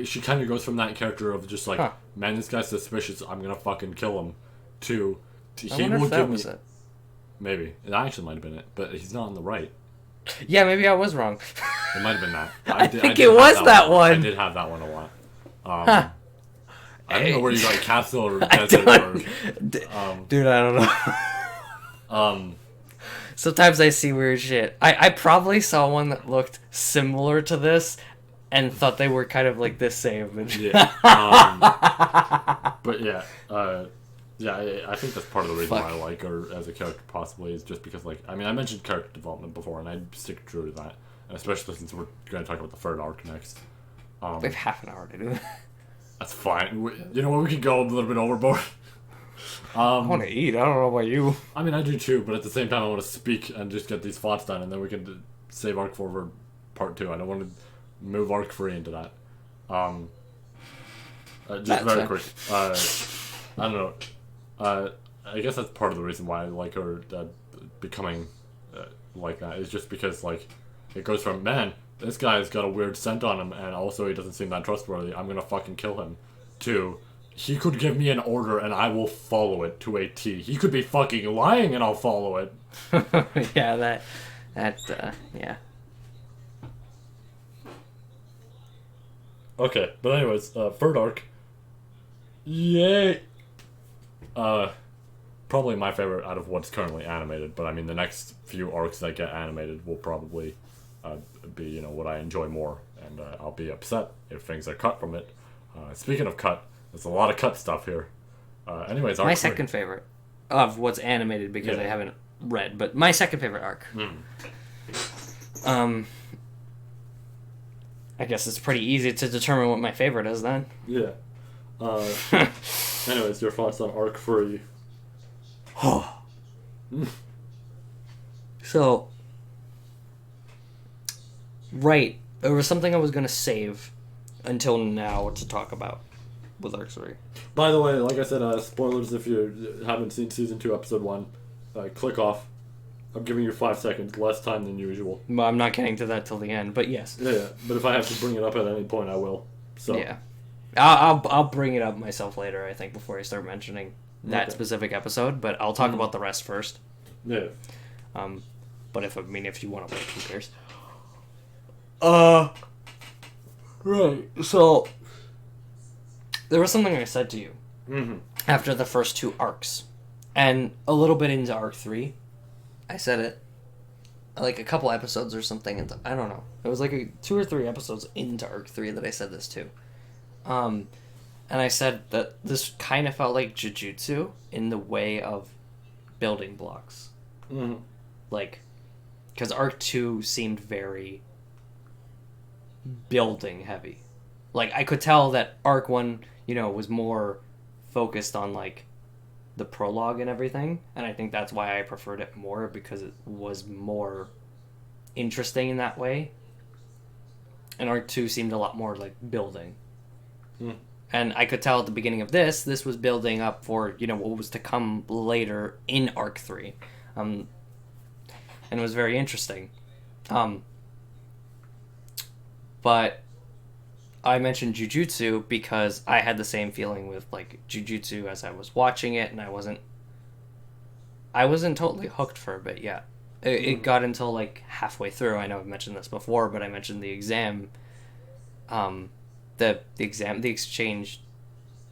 she kind of goes from that character of just like, man, this guy's suspicious, I'm gonna fucking kill him, to he will give me. It. Maybe it actually might have been it, but he's not on the right. Yeah, maybe I was wrong. It might have been that. I think it was that one. I did have that one a lot. I don't know where you got capsule or desert or. Dude, I don't know. Sometimes I see weird shit. I probably saw one that looked similar to this and thought they were kind of like the same. Yeah. But yeah. I think that's part of the reason why I like her as a character, possibly, is just because, like, I mean, I mentioned character development before, and I'd stick true to that, and especially since we're going to talk about the third arc next. We have half an hour to do that. That's fine. You know what? We could go a little bit overboard. I want to eat. I don't know about you. I mean, I do too, but at the same time, I want to speak and just get these thoughts done, and then we can save arc 4 for part 2. I don't want to move arc 3 into that. Just that's very quick. I don't know. I guess that's part of the reason why I like her becoming like that, is just because, like, it goes from, man, this guy's got a weird scent on him, and also he doesn't seem that trustworthy, I'm gonna fucking kill him, to, he could give me an order and I will follow it to a T. He could be fucking lying and I'll follow it. Yeah, yeah. Okay, but anyways, third arc. Yay! Probably my favorite out of what's currently animated, but I mean, the next few arcs that get animated will probably be, you know, what I enjoy more, and I'll be upset if things are cut from it. Speaking of cut, there's a lot of cut stuff here. Anyways, arc my second favorite of what's animated, because I haven't read, but my second favorite arc. I guess it's pretty easy to determine what my favorite is then. Yeah. Anyways, your thoughts on arc 3? So, right, there was something I was going to save until now to talk about with Arc 3. By the way, like I said, spoilers if you haven't seen Season 2, Episode 1. Click off. I'm giving you 5 seconds, less time than usual. Well, I'm not getting to that till the end, but yes. Yeah, but if I have to bring it up at any point, I will. So yeah, I'll bring it up myself later. I think before I start mentioning that specific episode, but I'll talk about the rest first. Yeah. But if you want to wait, who cares? Right. So there was something I said to you after the first 2 arcs, and a little bit into Arc 3. I said it like a couple episodes or something. I don't know. It was like 2 or 3 episodes into Arc 3 that I said this too. And I said that this kind of felt like Jujutsu in the way of building blocks. Mm-hmm. Like, because Arc 2 seemed very building heavy. Like, I could tell that Arc 1, was more focused on, like, the prologue and everything, and I think that's why I preferred it more, because it was more interesting in that way. And Arc 2 seemed a lot more like building. And I could tell at the beginning of this was building up for, what was to come later in Arc 3. And it was very interesting. But I mentioned Jujutsu because I had the same feeling with, like, Jujutsu as I was watching it, and I wasn't totally hooked for a bit yet. It got until, like, halfway through. I know I've mentioned this before, but I mentioned the exam. The exchange.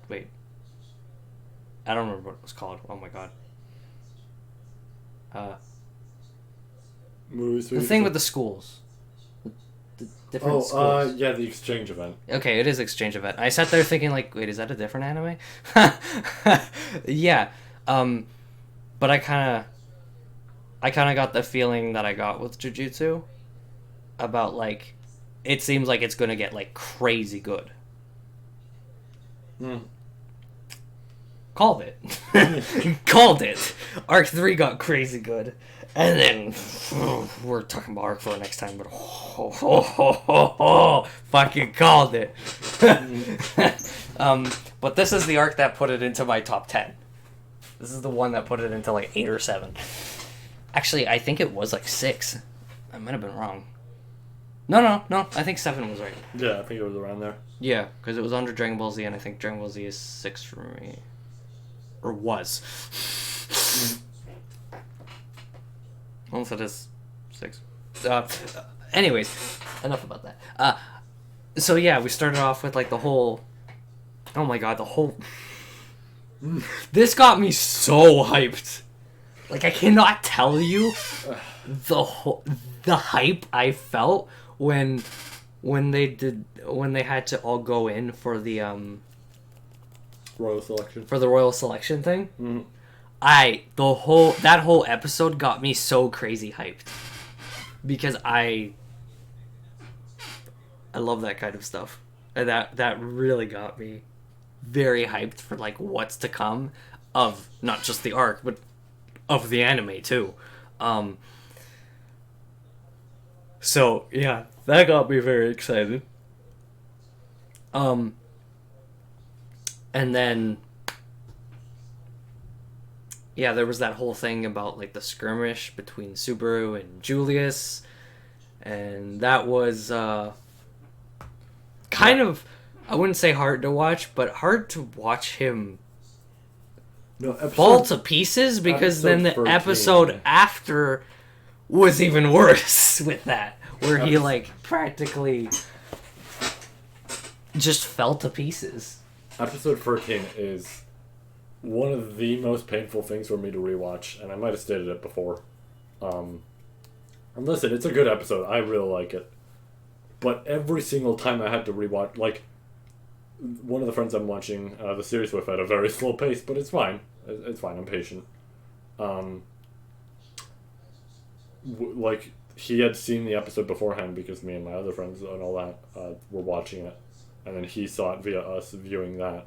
Wait. I don't remember what it was called. Oh my god. The thing with the schools. The different schools. Yeah, the exchange event. Okay, it is exchange event. I sat there thinking, like, wait, is that a different anime? Yeah. But I kind of got the feeling that I got with Jujutsu about, like, it seems like it's going to get, like, crazy good. Called it. Called it. Arc 3 got crazy good. And then, we're talking about Arc 4 next time, but fucking called it. But this is the arc that put it into my top 10. This is the one that put it into, like, 8 or 7. Actually, I think it was, like, 6. I might have been wrong. No, I think 7 was right. Yeah, I think it was around there. Yeah, because it was under Dragon Ball Z, and I think Dragon Ball Z is 6 for me. Or was. Unless it is 6. Anyways, enough about that. So yeah, we started off with, like, the whole... Oh my god, the whole... This got me so hyped. Like, I cannot tell you the hype I felt when they had to all go in for the royal selection. For the royal selection thing. Mm-hmm. That whole episode got me so crazy hyped. Because I love that kind of stuff. And that really got me very hyped for, like, what's to come of not just the arc, but of the anime too. So yeah, that got me very excited. And then yeah, there was that whole thing about, like, the skirmish between Subaru and Julius, and that was kind of, I wouldn't say hard to watch, but hard to watch him fall to pieces, because then the 13. episode after was even worse with that, where he, like, practically just fell to pieces. Episode 13 is one of the most painful things for me to rewatch, and I might have stated it before. And listen, it's a good episode. I really like it. But every single time I had to rewatch, like, one of the friends I'm watching the series with at a very slow pace, but it's fine. It's fine. I'm patient. Like, he had seen the episode beforehand because me and my other friends and all that were watching it. And then he saw it via us viewing that.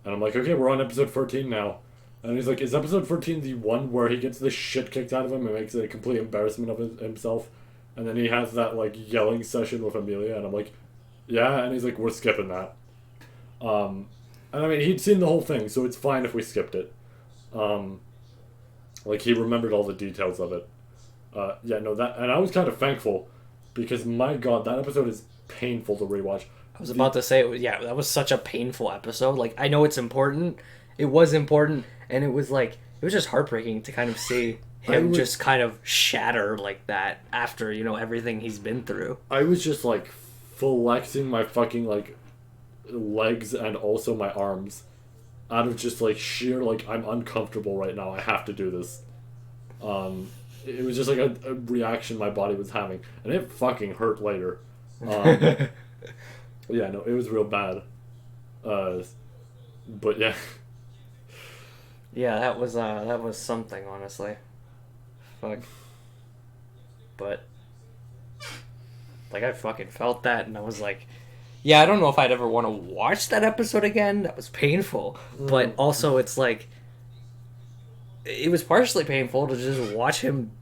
And I'm like, okay, we're on episode 14 now. And he's like, is episode 14 the one where he gets the shit kicked out of him and makes a complete embarrassment of himself? And then he has that, like, yelling session with Amelia, and I'm like, yeah, and he's like, we're skipping that. And I mean, he'd seen the whole thing, so it's fine if we skipped it. Like, he remembered all the details of it. Yeah, no, that, and I was kind of thankful, because my god, that episode is painful to rewatch. I was about to say, that was such a painful episode. Like, I know it's important. It was important, and it was like, it was just heartbreaking to kind of see him just kind of shatter like that after, you know, everything he's been through. I was just, like, flexing my fucking, like, legs and also my arms out of just, like, sheer, like, I'm uncomfortable right now, I have to do this. It was just, like, a reaction my body was having, and it fucking hurt later. Yeah, no, it was real bad. But, yeah. Yeah, that was something, honestly. Fuck. But, like, I fucking felt that, and I was like, yeah, I don't know if I'd ever want to watch that episode again. That was painful. But also, it's like, it was partially painful to just watch him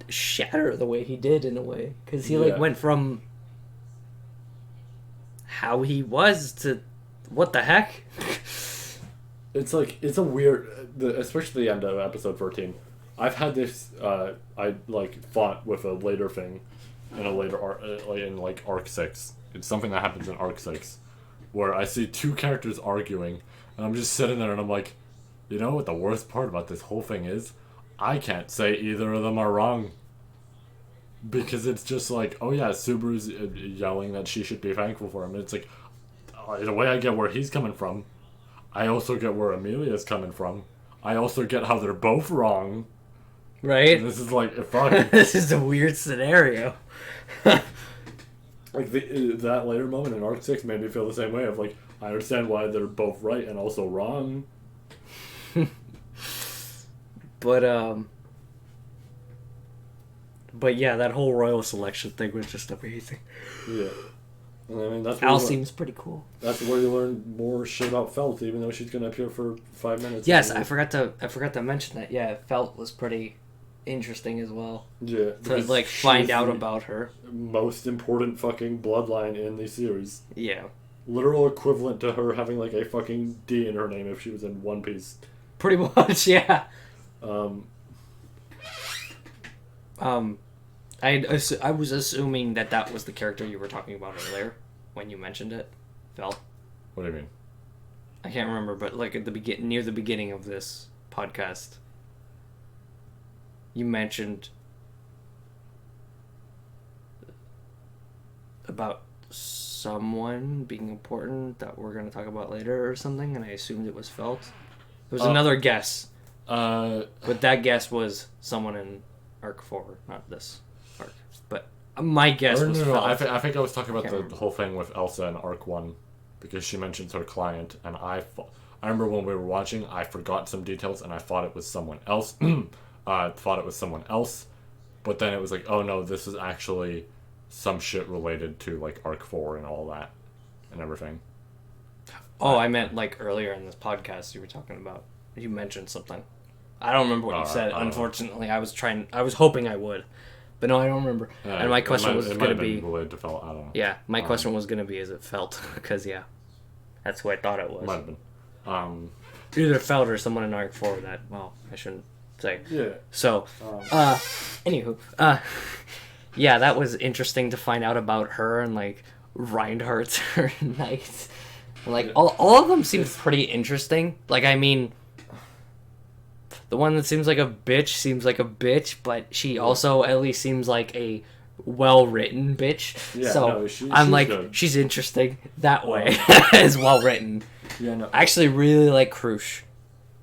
shatter the way he did, in a way. Because he, like, went from how he was to what the heck? It's like, it's a weird, especially the end of episode 14. I've had this, I, like, fought with a later thing in a later arc, in, like, Arc 6. It's something that happens in Arc 6, where I see two characters arguing, and I'm just sitting there and I'm like, you know what the worst part about this whole thing is? I can't say either of them are wrong. Because it's just like, oh yeah, Subaru's yelling that she should be thankful for him. And it's like, in a way I get where he's coming from. I also get where Amelia's coming from. I also get how they're both wrong. Right? And this is like, fuck. This is a weird scenario. Like, that later moment in Arc 6 made me feel the same way of, like, I understand why they're both right and also wrong. But yeah, that whole royal selection thing was just amazing. Yeah. I mean, that's Al seems pretty cool. That's where you learn more shit about Felt, even though she's gonna appear for 5 minutes. Yes, I forgot to mention that. Yeah, Felt was pretty interesting as well. Yeah, to like find out about her. Most important fucking bloodline in the series. Yeah. Literal equivalent to her having like a fucking D in her name if she was in One Piece. Pretty much, yeah. I was assuming that was the character you were talking about earlier when you mentioned it, Fel. What do you mean? I can't remember, but like at the near the beginning of this podcast, you mentioned about someone being important that we're going to talk about later or something, and I assumed it was Felt. There was another guess, but that guess was someone in Arc 4, not this arc. But my guess was Felt. I think I was talking about the whole thing with Elsa in Arc 1, because she mentions her client, and I remember when we were watching, I forgot some details, and I thought it was someone else. But then it was like, oh no, this is actually some shit related to like Arc 4 and all that and everything. Oh, I meant like earlier in this podcast you were talking about. You mentioned something. I don't remember what you said. Unfortunately, I was hoping I would, but no, I don't remember. And my question was going to be related to Felt. I don't know. Yeah, my question was going to be, is it Felt? Because yeah, that's who I thought it was. Might have been. Either Felt or someone in Arc 4 that, well, I shouldn't say. Yeah. So, anywho, yeah, that was interesting to find out about her and like Reinhardt's her knight. Like all of them seemed pretty interesting. Like, I mean, the one that seems like a bitch, but she also at least seems like a well-written bitch. Yeah, so no, I'm like, good. She's interesting that way. As well-written. Yeah, no. I actually really like Krush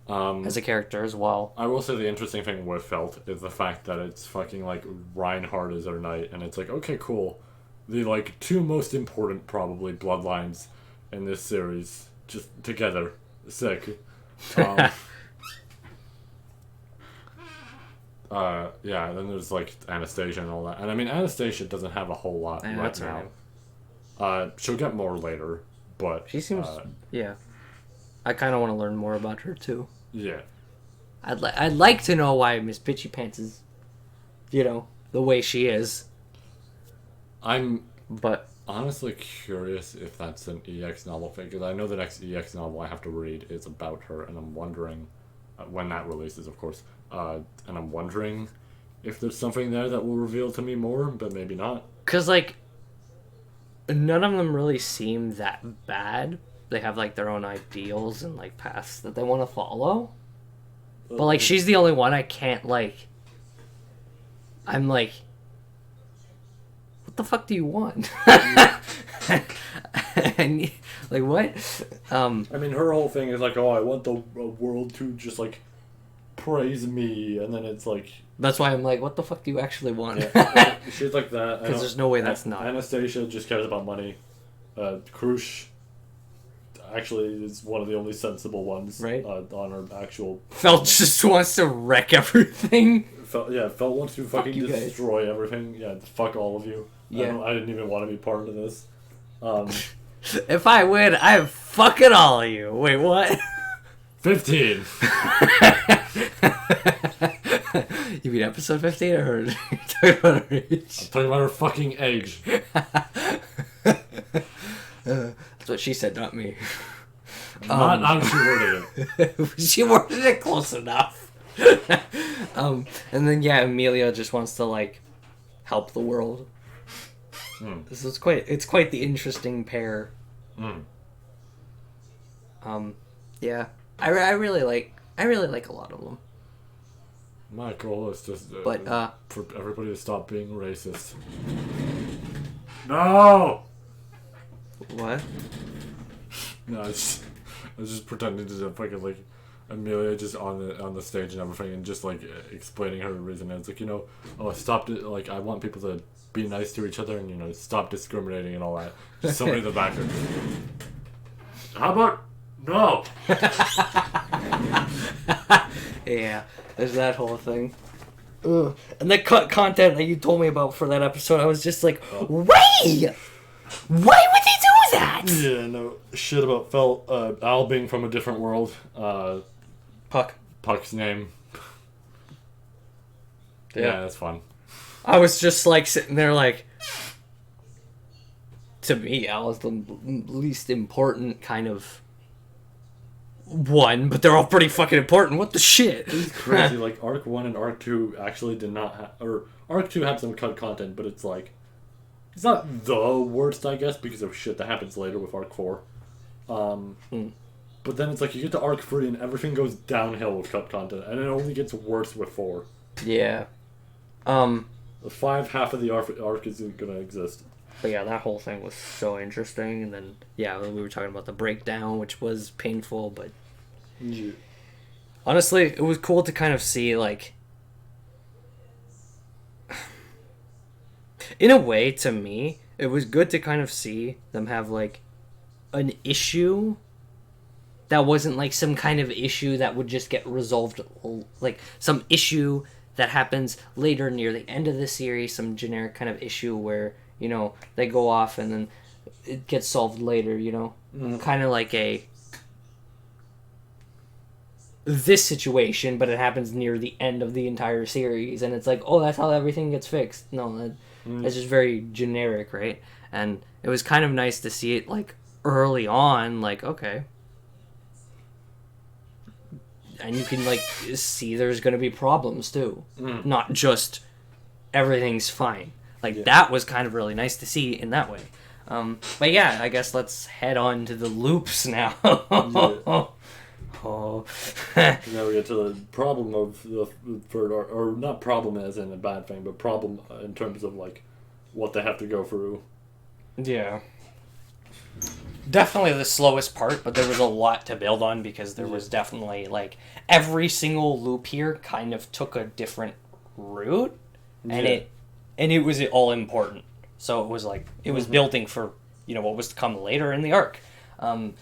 as a character as well. I will say the interesting thing with Felt is the fact that it's fucking like Reinhardt is her knight, and it's like, okay, cool. The like two most important probably bloodlines in this series just together. Sick. Yeah, then there's like Anastasia and all that. And I mean, Anastasia doesn't have a whole lot right now. She'll get more later, but she seems yeah. I kind of want to learn more about her too. Yeah. I'd like to know why Miss Pitchy Pants is, the way she is. I'm But honestly curious if that's an EX novel thing, because I know the next EX novel I have to read is about her, and I'm wondering when that releases, of course. And I'm wondering if there's something there that will reveal to me more, but maybe not. because none of them really seem that bad. They have their own ideals and paths that they want to follow. But she's the only one I can't I'm what the fuck do you want? And, what? I mean, her whole thing is I want the world to just praise me, and then it's That's why I'm what the fuck do you actually want? Yeah, shit like that. Because there's no way that's not. Anastasia just cares about money. Krush actually is one of the only sensible ones, right? On her actual. Felt just wants to wreck everything. Felt wants to fucking destroy everything. Yeah, fuck all of you. Yeah. I didn't even want to be part of this. If I win, I'm fucking all of you. Wait, what? 15. You mean episode 15 or you talking about her age? I'm talking about her fucking age. That's what she said, not me. Not how she worded it. She worded it close enough. And then Amelia just wants to help the world. This is quite the interesting pair. Yeah, I really like a lot of them. My goal is just for everybody to stop being racist. No. What? No, I was just pretending to fucking Amelia just on the stage and everything, and just explaining her reason. And it's stop it. I want people to be nice to each other, and stop discriminating and all that. Just somebody in the background. How about no? Yeah, there's that whole thing. Ugh. And the content that you told me about for that episode, I was just wait! Why would they do that? Yeah, no shit about Al being from a different world. Puck's name. Yeah, that's fun. I was just sitting there to me, Al is the least important kind of one, but they're all pretty fucking important. What the shit? It's crazy. Arc 1 and Arc 2 actually did not have, or Arc 2 had some cut content, but it's it's not the worst, I guess, because of shit that happens later with Arc 4. But then it's you get to Arc 3 and everything goes downhill with cut content, and it only gets worse with 4. Yeah. The 5 half of the arc isn't gonna exist. But yeah, that whole thing was so interesting, and then we were talking about the breakdown, which was painful, but honestly, it was cool to kind of see in a way, to me, it was good to kind of see them have an issue that wasn't some kind of issue that would just get resolved, some issue that happens later near the end of the series, some generic kind of issue where they go off and then it gets solved later, kind of this situation, but it happens near the end of the entire series, and it's that's how everything gets fixed. No, it's just very generic, right? And it was kind of nice to see it early on, okay. And you can see there's going to be problems too, not just everything's fine. That was kind of really nice to see in that way. But yeah, I guess let's head on to the loops now. Now we get to the problem of the third arc, or not problem as in a bad thing, but problem in terms of what they have to go through. Yeah. Definitely the slowest part, but there was a lot to build on because there was definitely every single loop here kind of took a different route, and it was all important. So it was it was building for what was to come later in the arc. And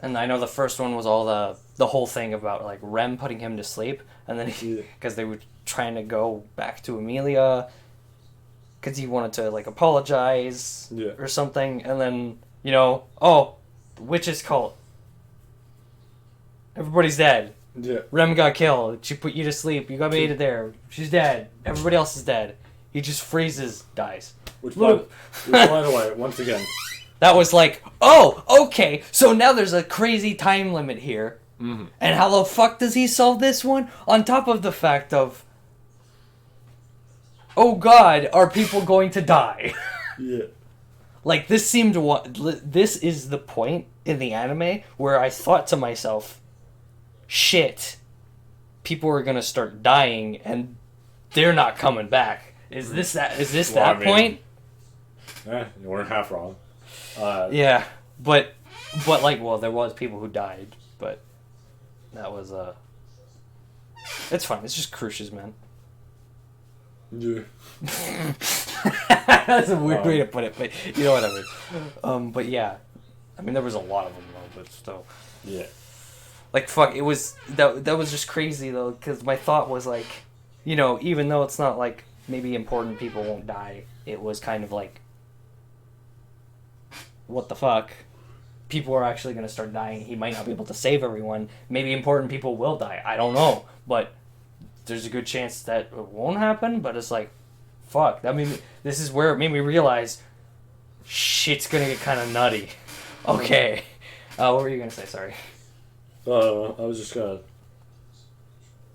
I know the first one was all the whole thing about Rem putting him to sleep, and then because they were trying to go back to Amelia because he wanted to apologize or something, and then the witch's cult. Everybody's dead. Yeah. Rem got killed. She put you to sleep. You got made it there. She's dead. Everybody else is dead. He just freezes, dies. Which by the way, once again, that was like, oh, okay. So now there's a crazy time limit here. Mm-hmm. And how the fuck does he solve this one? On top of the fact of, oh God, are people going to die? Yeah. Like, this seemed this is the point in the anime where I thought to myself, shit, people are gonna start dying and they're not coming back. Is this that point? You weren't half wrong. Yeah, but like, well, there was people who died, but that was it's fine. It's just crucials, man. Yeah. That's a weird way to put it, but you know what I mean. But yeah, I mean there was a lot of them though, but still. Yeah. Like fuck, it was that was just crazy though, because my thought was like, you know, even though it's not like maybe important people won't die, it was kind of like, what the fuck? People are actually going to start dying. He might not be able to save everyone. Maybe important people will die. I don't know, but there's a good chance that it won't happen. But it's like, fuck. That made me, this is where it made me realize shit's gonna get kind of nutty. Okay. What were you gonna say? Sorry. I was just gonna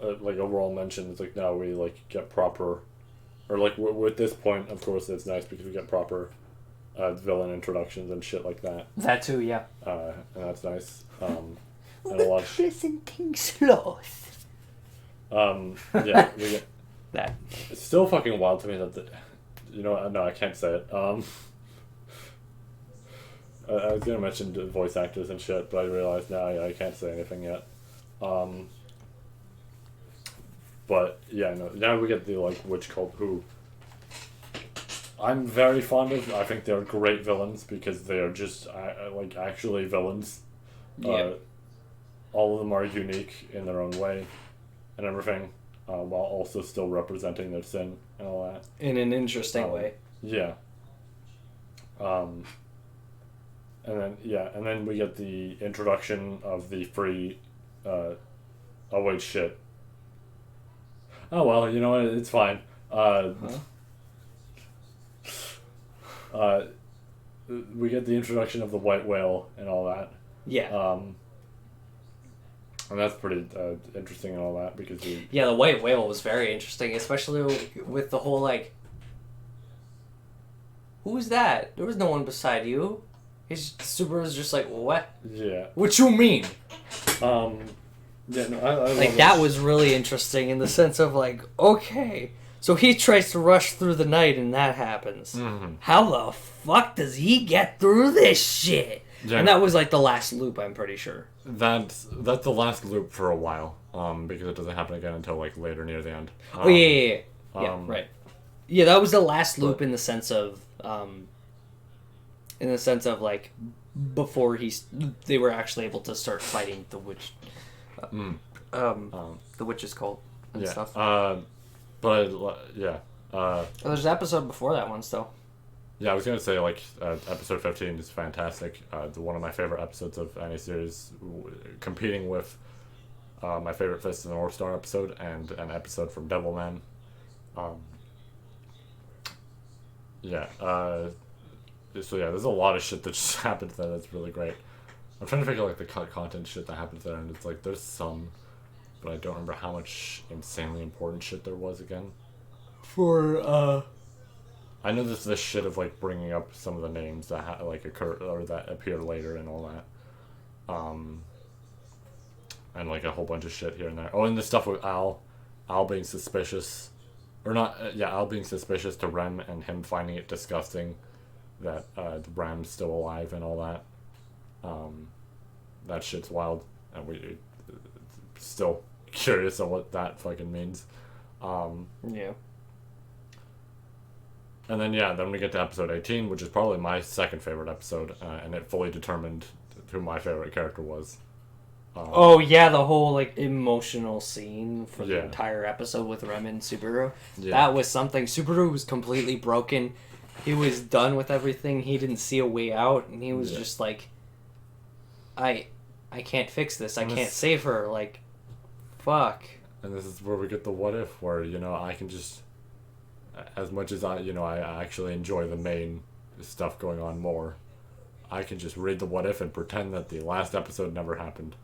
like overall mention. It's like now we like get proper, or like with this point, of course, it's nice because we get proper villain introductions and shit like that. That too, yeah. And that's nice. And a lot of presenting sloth. Yeah, we get that. It's still fucking wild to me that you know what? No, I can't say it. I was gonna mention the voice actors and shit, but I realized now I can't say anything yet. But yeah, no. Now we get the like witch cult who I'm very fond of. I think they're great villains because they are just like actually villains. Yeah. All of them are unique in their own way, and everything, while also still representing their sin and all that in an interesting way. Yeah. And then we get the introduction of the free. Oh wait, shit. Oh well, you know what? It's fine. We get the introduction of the white whale and all that. Yeah. And that's pretty interesting and all that because yeah, the white whale was very interesting, especially with the whole like, who's that? There was no one beside you. Subaru's just like, what? Yeah. What you mean? Yeah, no, I like that was really interesting in the sense of like, okay, so he tries to rush through the night and that happens. Mm-hmm. How the fuck does he get through this shit? Yeah. And that was like the last loop, I'm pretty sure. That's the last loop for a while, because it doesn't happen again until like later near the end. Yeah, right. Yeah, that was the last loop in the sense of, like, before they were actually able to start fighting the witch, the witch's cult and stuff. There's an episode before that one still. Yeah, I was gonna say like episode 15 is fantastic. One of my favorite episodes of any series, competing with my favorite Fist of the North Star episode and an episode from Devilman. So yeah, there's a lot of shit that just happens there that's really great. I'm trying to figure like the content shit that happens there, and it's like there's some, but I don't remember how much insanely important shit there was again. I know there's this shit of like bringing up some of the names that like occur or that appear later and all that, and like a whole bunch of shit here and there. Oh, and the stuff with Al being suspicious, or not? Al being suspicious to Rem and him finding it disgusting that Rem's still alive and all that. That shit's wild, and we still curious on what that fucking means. Yeah. And then we get to episode 18, which is probably my second favorite episode, and it fully determined who my favorite character was. The whole like emotional scene for the entire episode with Rem and Subaru. Yeah. That was something. Subaru was completely broken. He was done with everything. He didn't see a way out, and he was just like, I can't fix this. I can't save her. Like, fuck. And this is where we get the what if, where, you know, I can just, as much as I actually enjoy the main stuff going on more, I can just read the what if and pretend that the last episode never happened.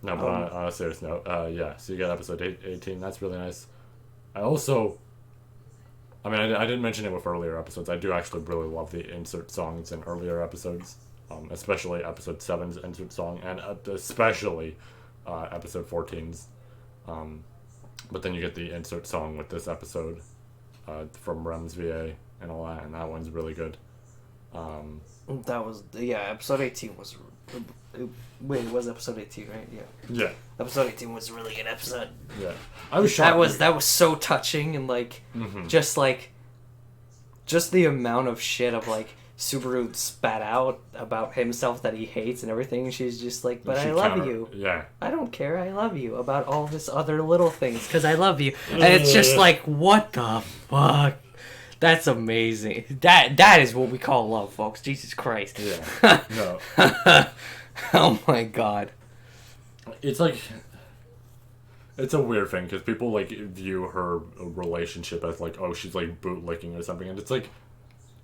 No, but on a serious note, yeah, so you got episode 18, that's really nice. I didn't mention it with earlier episodes, I do actually really love the insert songs in earlier episodes, especially episode 7's insert song, and especially episode 14's, but then you get the insert song with this episode, from Rem's VA and all that, and that one's really good. That was, episode 18 was... Wait, it was episode 18, right? Yeah. Episode 18 was a really good episode. Yeah. I was shocked. That was so touching, and just the amount of shit of Subaru spat out about himself that he hates and everything, and she's just like, but I love you. Yeah. I don't care, I love you about all this other little things because I love you. And it's just like, what the fuck? That's amazing. That is what we call love, folks. Jesus Christ. Yeah. No. Oh my god. It's it's a weird thing because people view her relationship as oh, she's bootlicking or something, and it's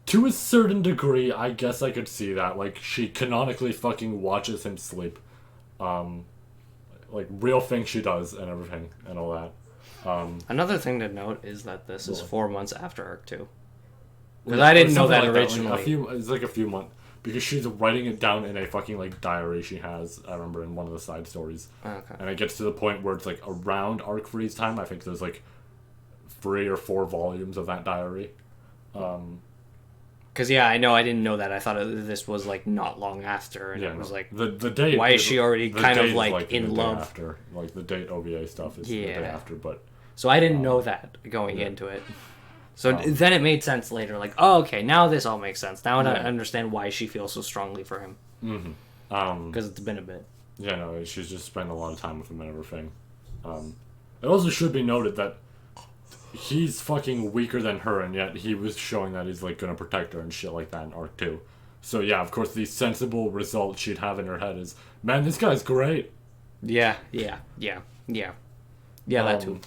to a certain degree I guess I could see that. She canonically fucking watches him sleep. Real thing she does and everything and all that. Another thing to note is that this is 4 months after Arc 2. Because I didn't know that originally. It's a few months. Because she's writing it down in a fucking diary she has, I remember, in one of the side stories. Okay. And it gets to the point where it's around Arc 3's time. I think there's 3 or 4 volumes of that diary. Because I know I didn't know that. I thought this was not long after, and it was the date. Why is she already kind of in love? After the date OVA stuff is the day after, but so I didn't know that going into it. So then it made sense later. Oh, okay, now this all makes sense. Now I understand why she feels so strongly for him. Mm-hmm. Because it's been a bit. Yeah, no, she's just spent a lot of time with him and everything. It also should be noted that he's fucking weaker than her, and yet he was showing that he's gonna protect her and shit like that in Arc 2. So yeah, of course, the sensible result she'd have in her head is, man, this guy's great. Yeah, that too.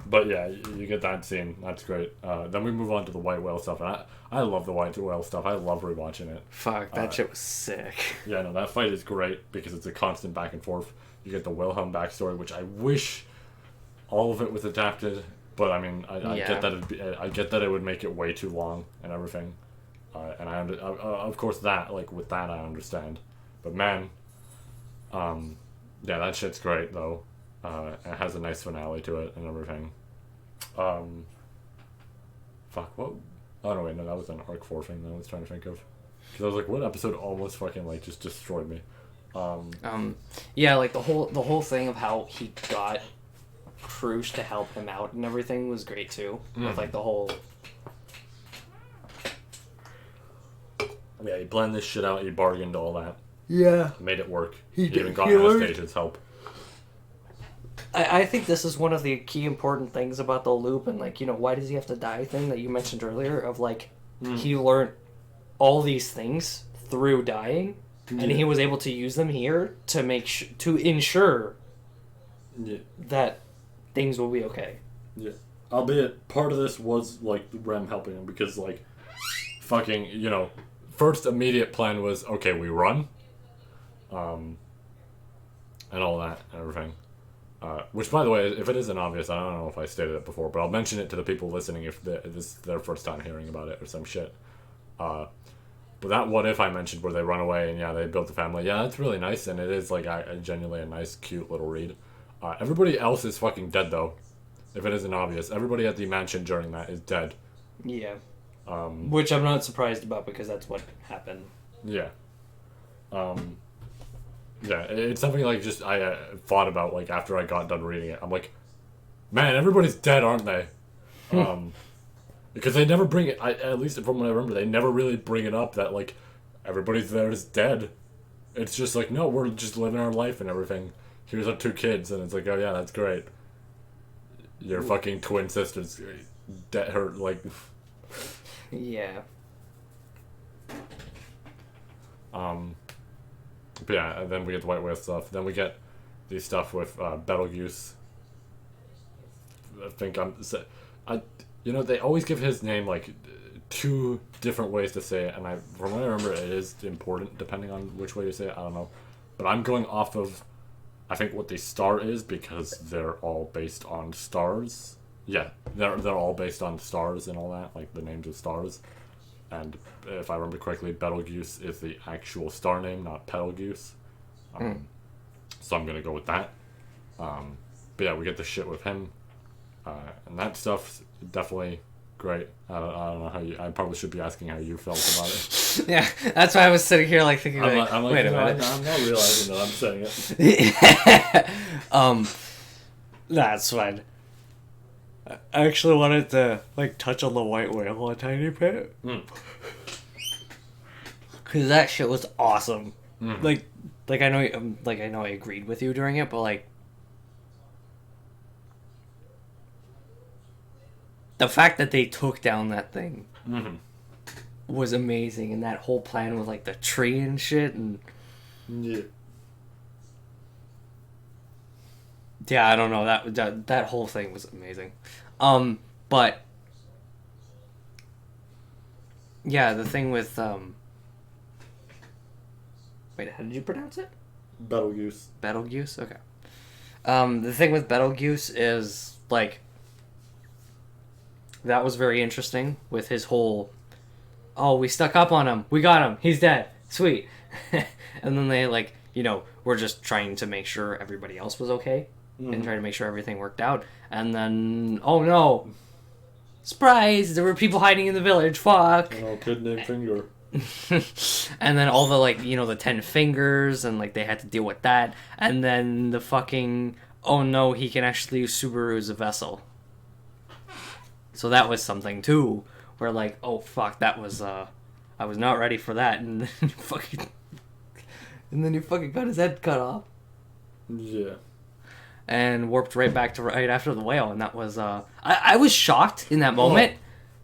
But yeah, you get that scene. That's great. Then we move on to the White Whale stuff, and I love the White Whale stuff. I love rewatching it. Fuck, that shit was sick. Yeah, no, that fight is great because it's a constant back and forth. You get the Wilhelm backstory, which I wish all of it was adapted, but I mean, I get that I get that it would make it way too long and everything, and of course that with that I understand, but man, yeah, that shit's great though. It has a nice finale to it and everything. Fuck, what? Oh no, wait, no, that was an Arc 4 thing that I was trying to think of. Because I was what episode almost fucking just destroyed me. Yeah, the whole thing of how he got Cruise to help him out and everything was great too. With the whole... Yeah, he planned this shit out, he bargained all that. Yeah. Made it work. He even got Anastasia's help. I think this is one of the key important things about the loop and why does he have to die thing that you mentioned earlier of he learned all these things through dying and he was able to use them here to to ensure that things will be okay. Yeah. Albeit part of this was Rem helping him because fucking, first immediate plan was okay, we run. And all that and everything. Which, by the way, if it isn't obvious, I don't know if I stated it before, but I'll mention it to the people listening if this is their first time hearing about it or some shit. But that what if I mentioned where they run away and they built a family, that's really nice, and it is genuinely a nice, cute little read. Everybody else is fucking dead though. If it isn't obvious, everybody at the mansion during that is dead. Yeah. Which I'm not surprised about because that's what happened. Yeah. Yeah, it's something just I thought about after I got done reading it. I'm man, everybody's dead, aren't they? Because they never bring it. At least from what I remember, they never really bring it up that everybody's there is dead. It's just no, we're just living our life and everything. Here's our 2 kids, and it's oh yeah, that's great. Your fucking twin sisters, her Yeah. But yeah, and then we get the White Whale stuff. Then we get the stuff with Betelgeuse. I think they always give his name like 2 different ways to say it, and from what I remember, it is important depending on which way you say it. I don't know, but I'm going off of I think what the star is because they're all based on stars. Yeah, they're all based on stars and all that, like the names of stars. And if I remember correctly, Betelgeuse is the actual star name, not Petelgeuse. So I'm gonna go with that. But yeah, we get the shit with him, and that stuff's definitely great. I don't know how you. I probably should be asking how you felt about it. Yeah, that's why I was sitting here like thinking. I'm like, wait a minute. I'm not realizing that I'm saying it. That's fine. I actually wanted to like touch on the White Whale a tiny bit. Cause that shit was awesome. Like I know, I know I agreed with you during it, but like the fact that they took down that thing was amazing, and that whole plan with like the tree and shit, and yeah, I don't know, that whole thing was amazing. But yeah, the thing with wait, how did you pronounce it? Betelgeuse. Betelgeuse? Okay. The thing with Betelgeuse is, like, that was very interesting with his whole, oh, we stuck up on him. We got him. He's dead. Sweet. And then they, like, were just trying to make sure everybody else was okay and trying to make sure everything worked out. And then, oh no. Surprise! There were people hiding in the village. Fuck. Oh, kid named Finger. And then all the, like, the 10 fingers, and, like, they had to deal with that. And then the fucking, oh no, he can actually use Subaru as a vessel. So that was something, too, where, like, oh, fuck, that was, I was not ready for that. And then he fucking got his head cut off. Yeah. And warped right back to right after the whale. And that was, I was shocked in that moment,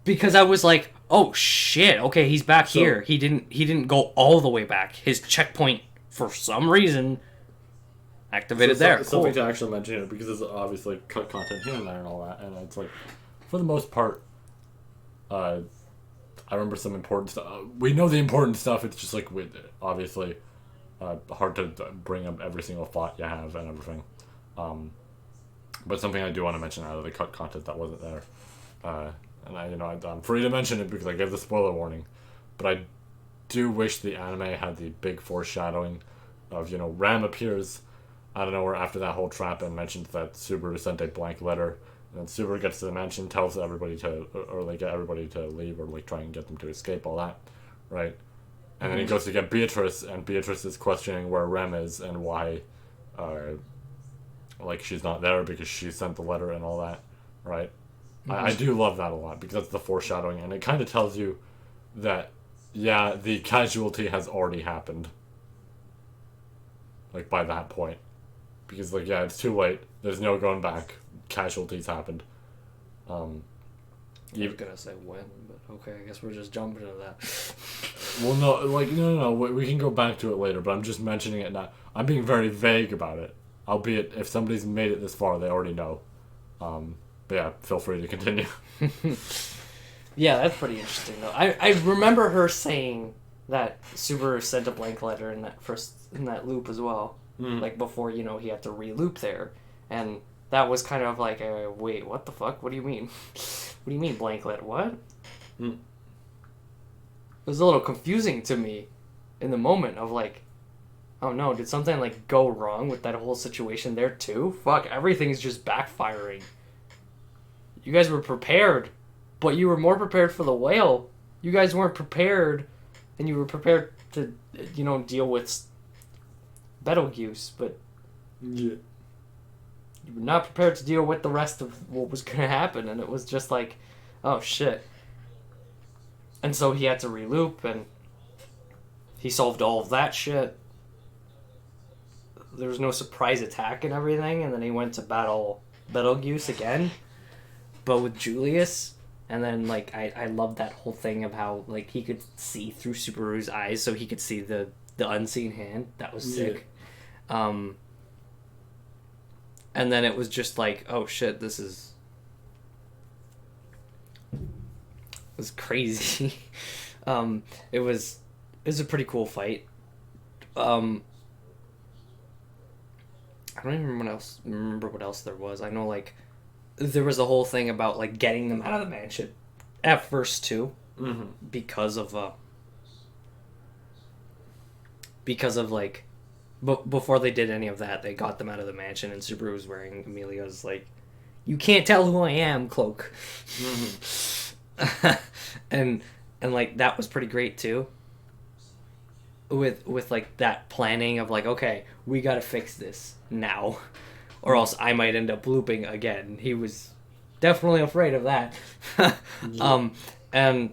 because I was like, oh shit, okay, he's back here. He didn't go all the way back. His checkpoint, for some reason, activated there. Cool. Something to actually mention, because it's obviously cut content here and there and all that, and it's like, for the most part, I remember some important stuff. We know the important stuff, it's just like, obviously, hard to bring up every single thought you have and everything. But something I do want to mention out of the cut content that wasn't there, and I'm free to mention it because I gave the spoiler warning, but I do wish the anime had the big foreshadowing of, Ram appears out of nowhere after that whole trap and mentions that Subaru sent a blank letter, and then Subaru gets to the mansion, tells everybody to, or like, get everybody to leave, or like try and get them to escape, all that, right? And then he goes to get Beatrice, and Beatrice is questioning where Rem is and why, like, she's not there because she sent the letter and all that, right? I do love that a lot because that's the foreshadowing, and it kind of tells you that, yeah, the casualty has already happened. Like, by that point. Because, like, yeah, it's too late. There's no going back. Casualties happened. I was gonna say when, but okay, I guess we're just jumping into that. Well, no, we can go back to it later, but I'm just mentioning it now. I'm being very vague about it. Albeit, if somebody's made it this far, they already know. But yeah, feel free to continue. Yeah, that's pretty interesting, though. I remember her saying that Subaru sent a blank letter in that loop as well. Like, before, he had to re-loop there. And that was kind of like, wait, what the fuck? What do you mean? What do you mean, blank letter? What? It was a little confusing to me in the moment of, like, oh no, did something, like, go wrong with that whole situation there, too? Fuck, everything's just backfiring. You guys were prepared, but you were more prepared for the whale. You guys weren't prepared, and you were prepared to, deal with Betelgeuse, but you were not prepared to deal with the rest of what was going to happen, and it was just like, oh shit. And so he had to re-loop, and he solved all of that shit. There was no surprise attack and everything, and then he went to battle Betelgeuse again, but with Julius. And then, like, I loved that whole thing of how, like, he could see through Subaru's eyes, so he could see the the unseen hand. That was sick. And then it was just like, oh shit, this is... It was crazy. It was a pretty cool fight. I don't even remember what else there was. I know, like, there was a whole thing about, like, getting them out of the mansion at first, too. Mm-hmm. Because of, like, before they did any of that, they got them out of the mansion, and Subaru was wearing Emilia's, like, you can't tell who I am cloak. Mm-hmm. and like, that was pretty great, too. With like that planning of like, okay, we gotta fix this now, or else I might end up looping again. He was definitely afraid of that. And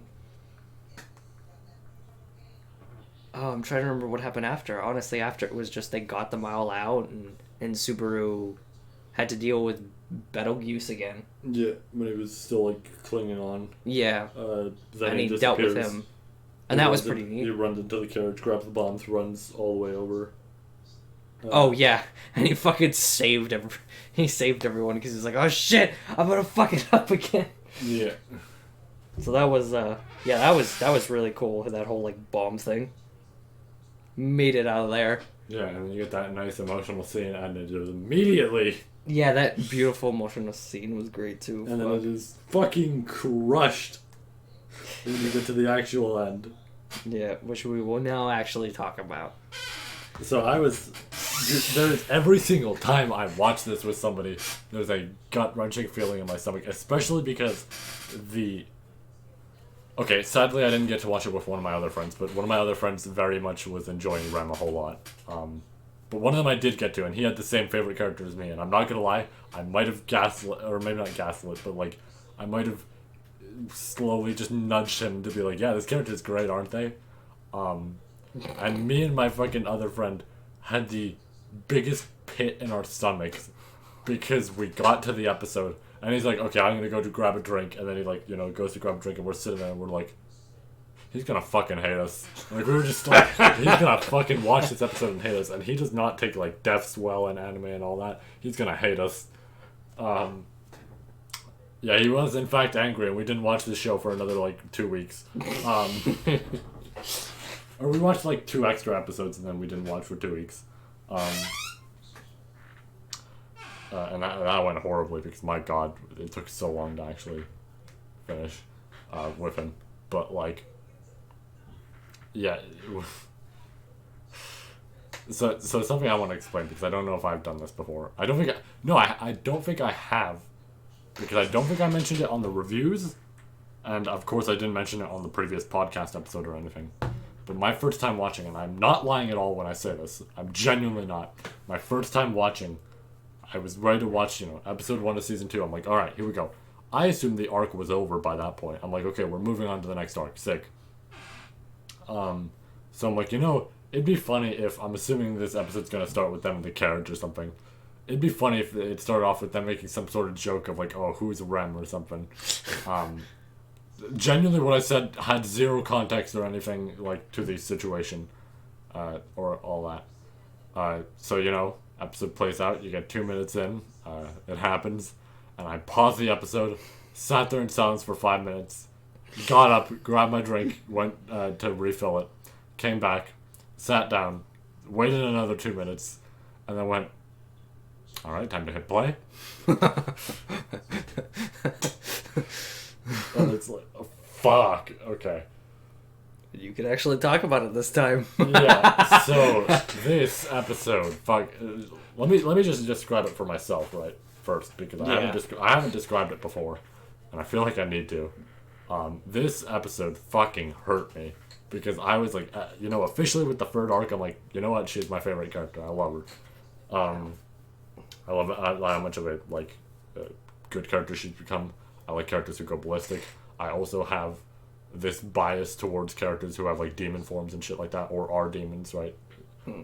I'm trying to remember what happened after. Honestly, after it was just they got them all out, and Subaru had to deal with Betelgeuse again. Yeah, when he was still like clinging on. Yeah, then and he dealt with him. And that was pretty neat. He runs into the carriage, grabs the bombs, runs all the way over. Oh yeah, and he fucking saved everyone because he's like, oh shit, I'm gonna fuck it up again. Yeah. So that was that was really cool. That whole like bomb thing. Made it out of there. Yeah, and then you get that nice emotional scene, and it just immediately. Yeah, that beautiful emotional scene was great too. And then it is fucking crushed when you get to the actual end. Yeah, which we will now actually talk about. So there's every single time I watch this with somebody, there's a gut-wrenching feeling in my stomach, especially because okay, sadly I didn't get to watch it with one of my other friends, but one of my other friends very much was enjoying Rem a whole lot. But one of them I did get to, and he had the same favorite character as me, and I'm not gonna lie, I might have gaslit, or maybe not gaslit, but like, I might have slowly just nudged him to be like, yeah, this character is great, aren't they? And me and my fucking other friend had the biggest pit in our stomachs because we got to the episode and he's like, okay, I'm gonna go to grab a drink, and then he like, goes to grab a drink, and we're sitting there and we're like, he's gonna fucking hate us. Like, we were just like, he's gonna fucking watch this episode and hate us, and he does not take like deaths well in anime and all that. He's gonna hate us. Yeah, he was in fact angry, and we didn't watch this show for another like 2 weeks. Or we watched like 2 extra episodes, and then we didn't watch for 2 weeks. And that went horribly because, my god, it took so long to actually finish with him. But like, yeah. So something I want to explain, because I don't know if I've done this before. I don't think I have. Because I don't think I mentioned it on the reviews, and of course I didn't mention it on the previous podcast episode or anything. But my first time watching, and I'm not lying at all when I say this, I'm genuinely not. My first time watching, I was ready to watch, episode 1 of season 2. I'm like, alright, here we go. I assumed the arc was over by that point. I'm like, okay, we're moving on to the next arc. Sick. So I'm like, it'd be funny if, I'm assuming this episode's gonna start with them in the carriage or something. It'd be funny if it started off with them making some sort of joke of like, oh, who's Rem or something. Genuinely, what I said had zero context or anything like to the situation, or all that. So episode plays out. You get 2 minutes in. It happens, and I paused the episode, sat there in silence for 5 minutes, got up, grabbed my drink, went to refill it, came back, sat down, waited another 2 minutes, and then went, alright, time to hit play. And it's like, oh, fuck, okay. You can actually talk about it this time. Yeah, so this episode, let me just describe it for myself, right, first, because I haven't described it before, and I feel like I need to. This episode fucking hurt me, because I was like, officially with the third arc, I'm like, you know what, she's my favorite character, I love her. I love how much of a good character she's become. I like characters who go ballistic. I also have this bias towards characters who have like demon forms and shit like that, or are demons, right?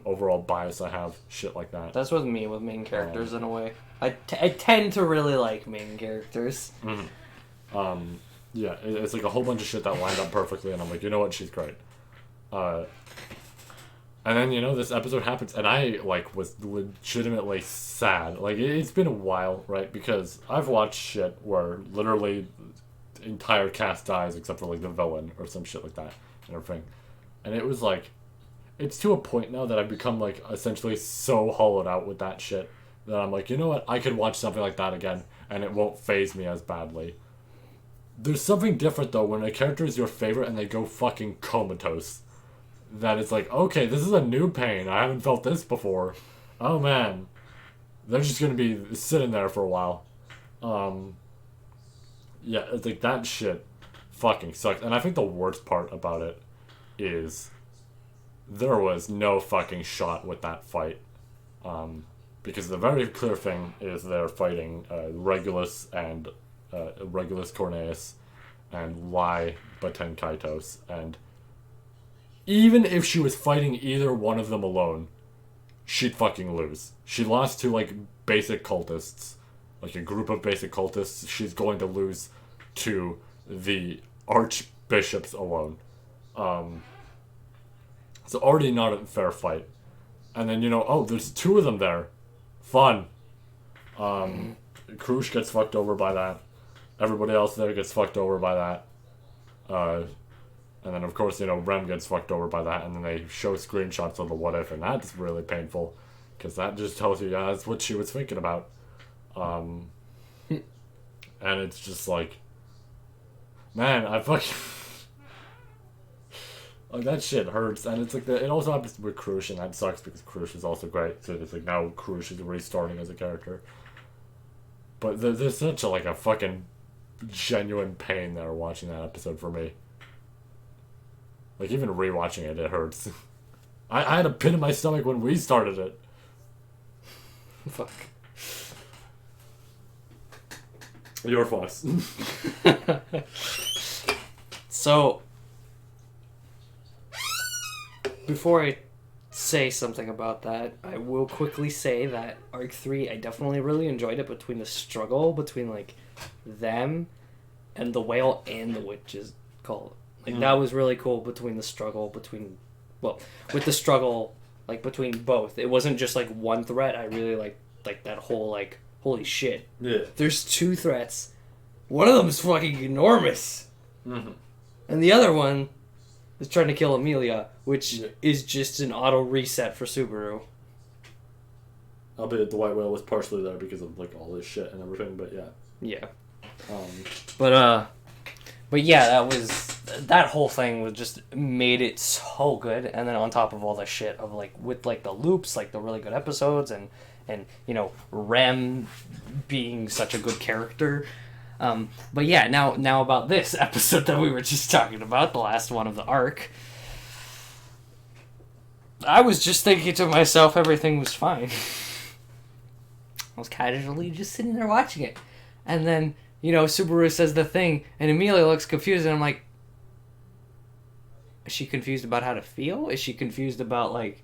Overall bias I have, shit like that. That's with me with main characters in a way. I tend to really like main characters. Mm-hmm. Yeah, it's like a whole bunch of shit that lined up perfectly, and I'm like, you know what, she's great. And then, this episode happens, and I, was legitimately sad. It's been a while, right? Because I've watched shit where literally the entire cast dies except for, the villain or some shit like that and everything. And it was, it's to a point now that I've become, essentially so hollowed out with that shit that I'm like, you know what? I could watch something like that again, and it won't faze me as badly. There's something different, though, when a character is your favorite and they go fucking comatose. That it's okay, this is a new pain. I haven't felt this before. Oh, man. They're just gonna be sitting there for a while. Yeah, it's that shit fucking sucks. And I think the worst part about it is there was no fucking shot with that fight. Because the very clear thing is they're fighting Regulus and Regulus Corneus and Lai Baten Kaitos, and even if she was fighting either one of them alone, she'd fucking lose. She lost to basic cultists, a group of basic cultists. She's going to lose to the archbishops alone. It's already not a fair fight. And then, there's two of them there. Fun. Krush gets fucked over by that. Everybody else there gets fucked over by that. And then, of course, Rem gets fucked over by that. And then they show screenshots of the what if. And that's really painful. Because that just tells you, that's what she was thinking about. And it's just man, I fucking... that shit hurts. And it's it also happens with Krush, and that sucks because Krush is also great. So it's now Krush is restarting as a character. But there's such a fucking genuine pain there watching that episode for me. Even rewatching it, it hurts. I had a pit in my stomach when we started it. Fuck. Your fuss. So, before I say something about that, I will quickly say that Arc 3, I definitely really enjoyed it between the struggle between, them and the whale and the witches cult. That was really cool between the struggle between... Well, with the struggle, between both. It wasn't just, one threat. I really liked, that whole, holy shit. Yeah. There's two threats. One of them's fucking enormous. Mm-hmm. And the other one is trying to kill Amelia, which is just an auto reset for Subaru. Albeit the white whale was partially there because of all this shit and everything, but yeah. Yeah. But yeah, that whole thing was just made it so good. And then on top of all the shit of with the loops, the really good episodes and Rem being such a good character. But yeah, now about this episode that we were just talking about, the last one of the arc. I was just thinking to myself, everything was fine. I was casually just sitting there watching it. And then, Subaru says the thing, and Amelia looks confused, and I'm like, is she confused about how to feel? Is she confused about,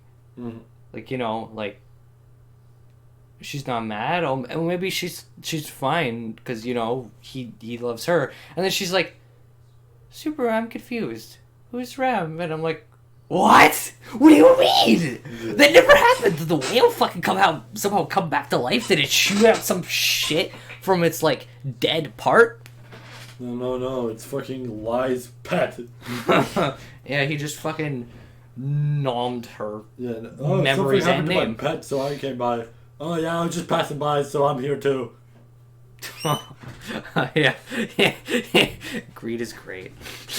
she's not mad? Oh, maybe she's fine, because, he loves her. And then she's like, Subaru, I'm confused. Who's Rem? And I'm like, what? What do you mean? Yeah. That never happened. Did the whale fucking somehow come back to life? Did it shoot out some shit from its, dead part? No. It's fucking Lai's pet. Yeah, he just fucking nommed her memories and name. My pet, so I came by. Oh, yeah, I was just passing by, so I'm here, too. Yeah. Greed is great.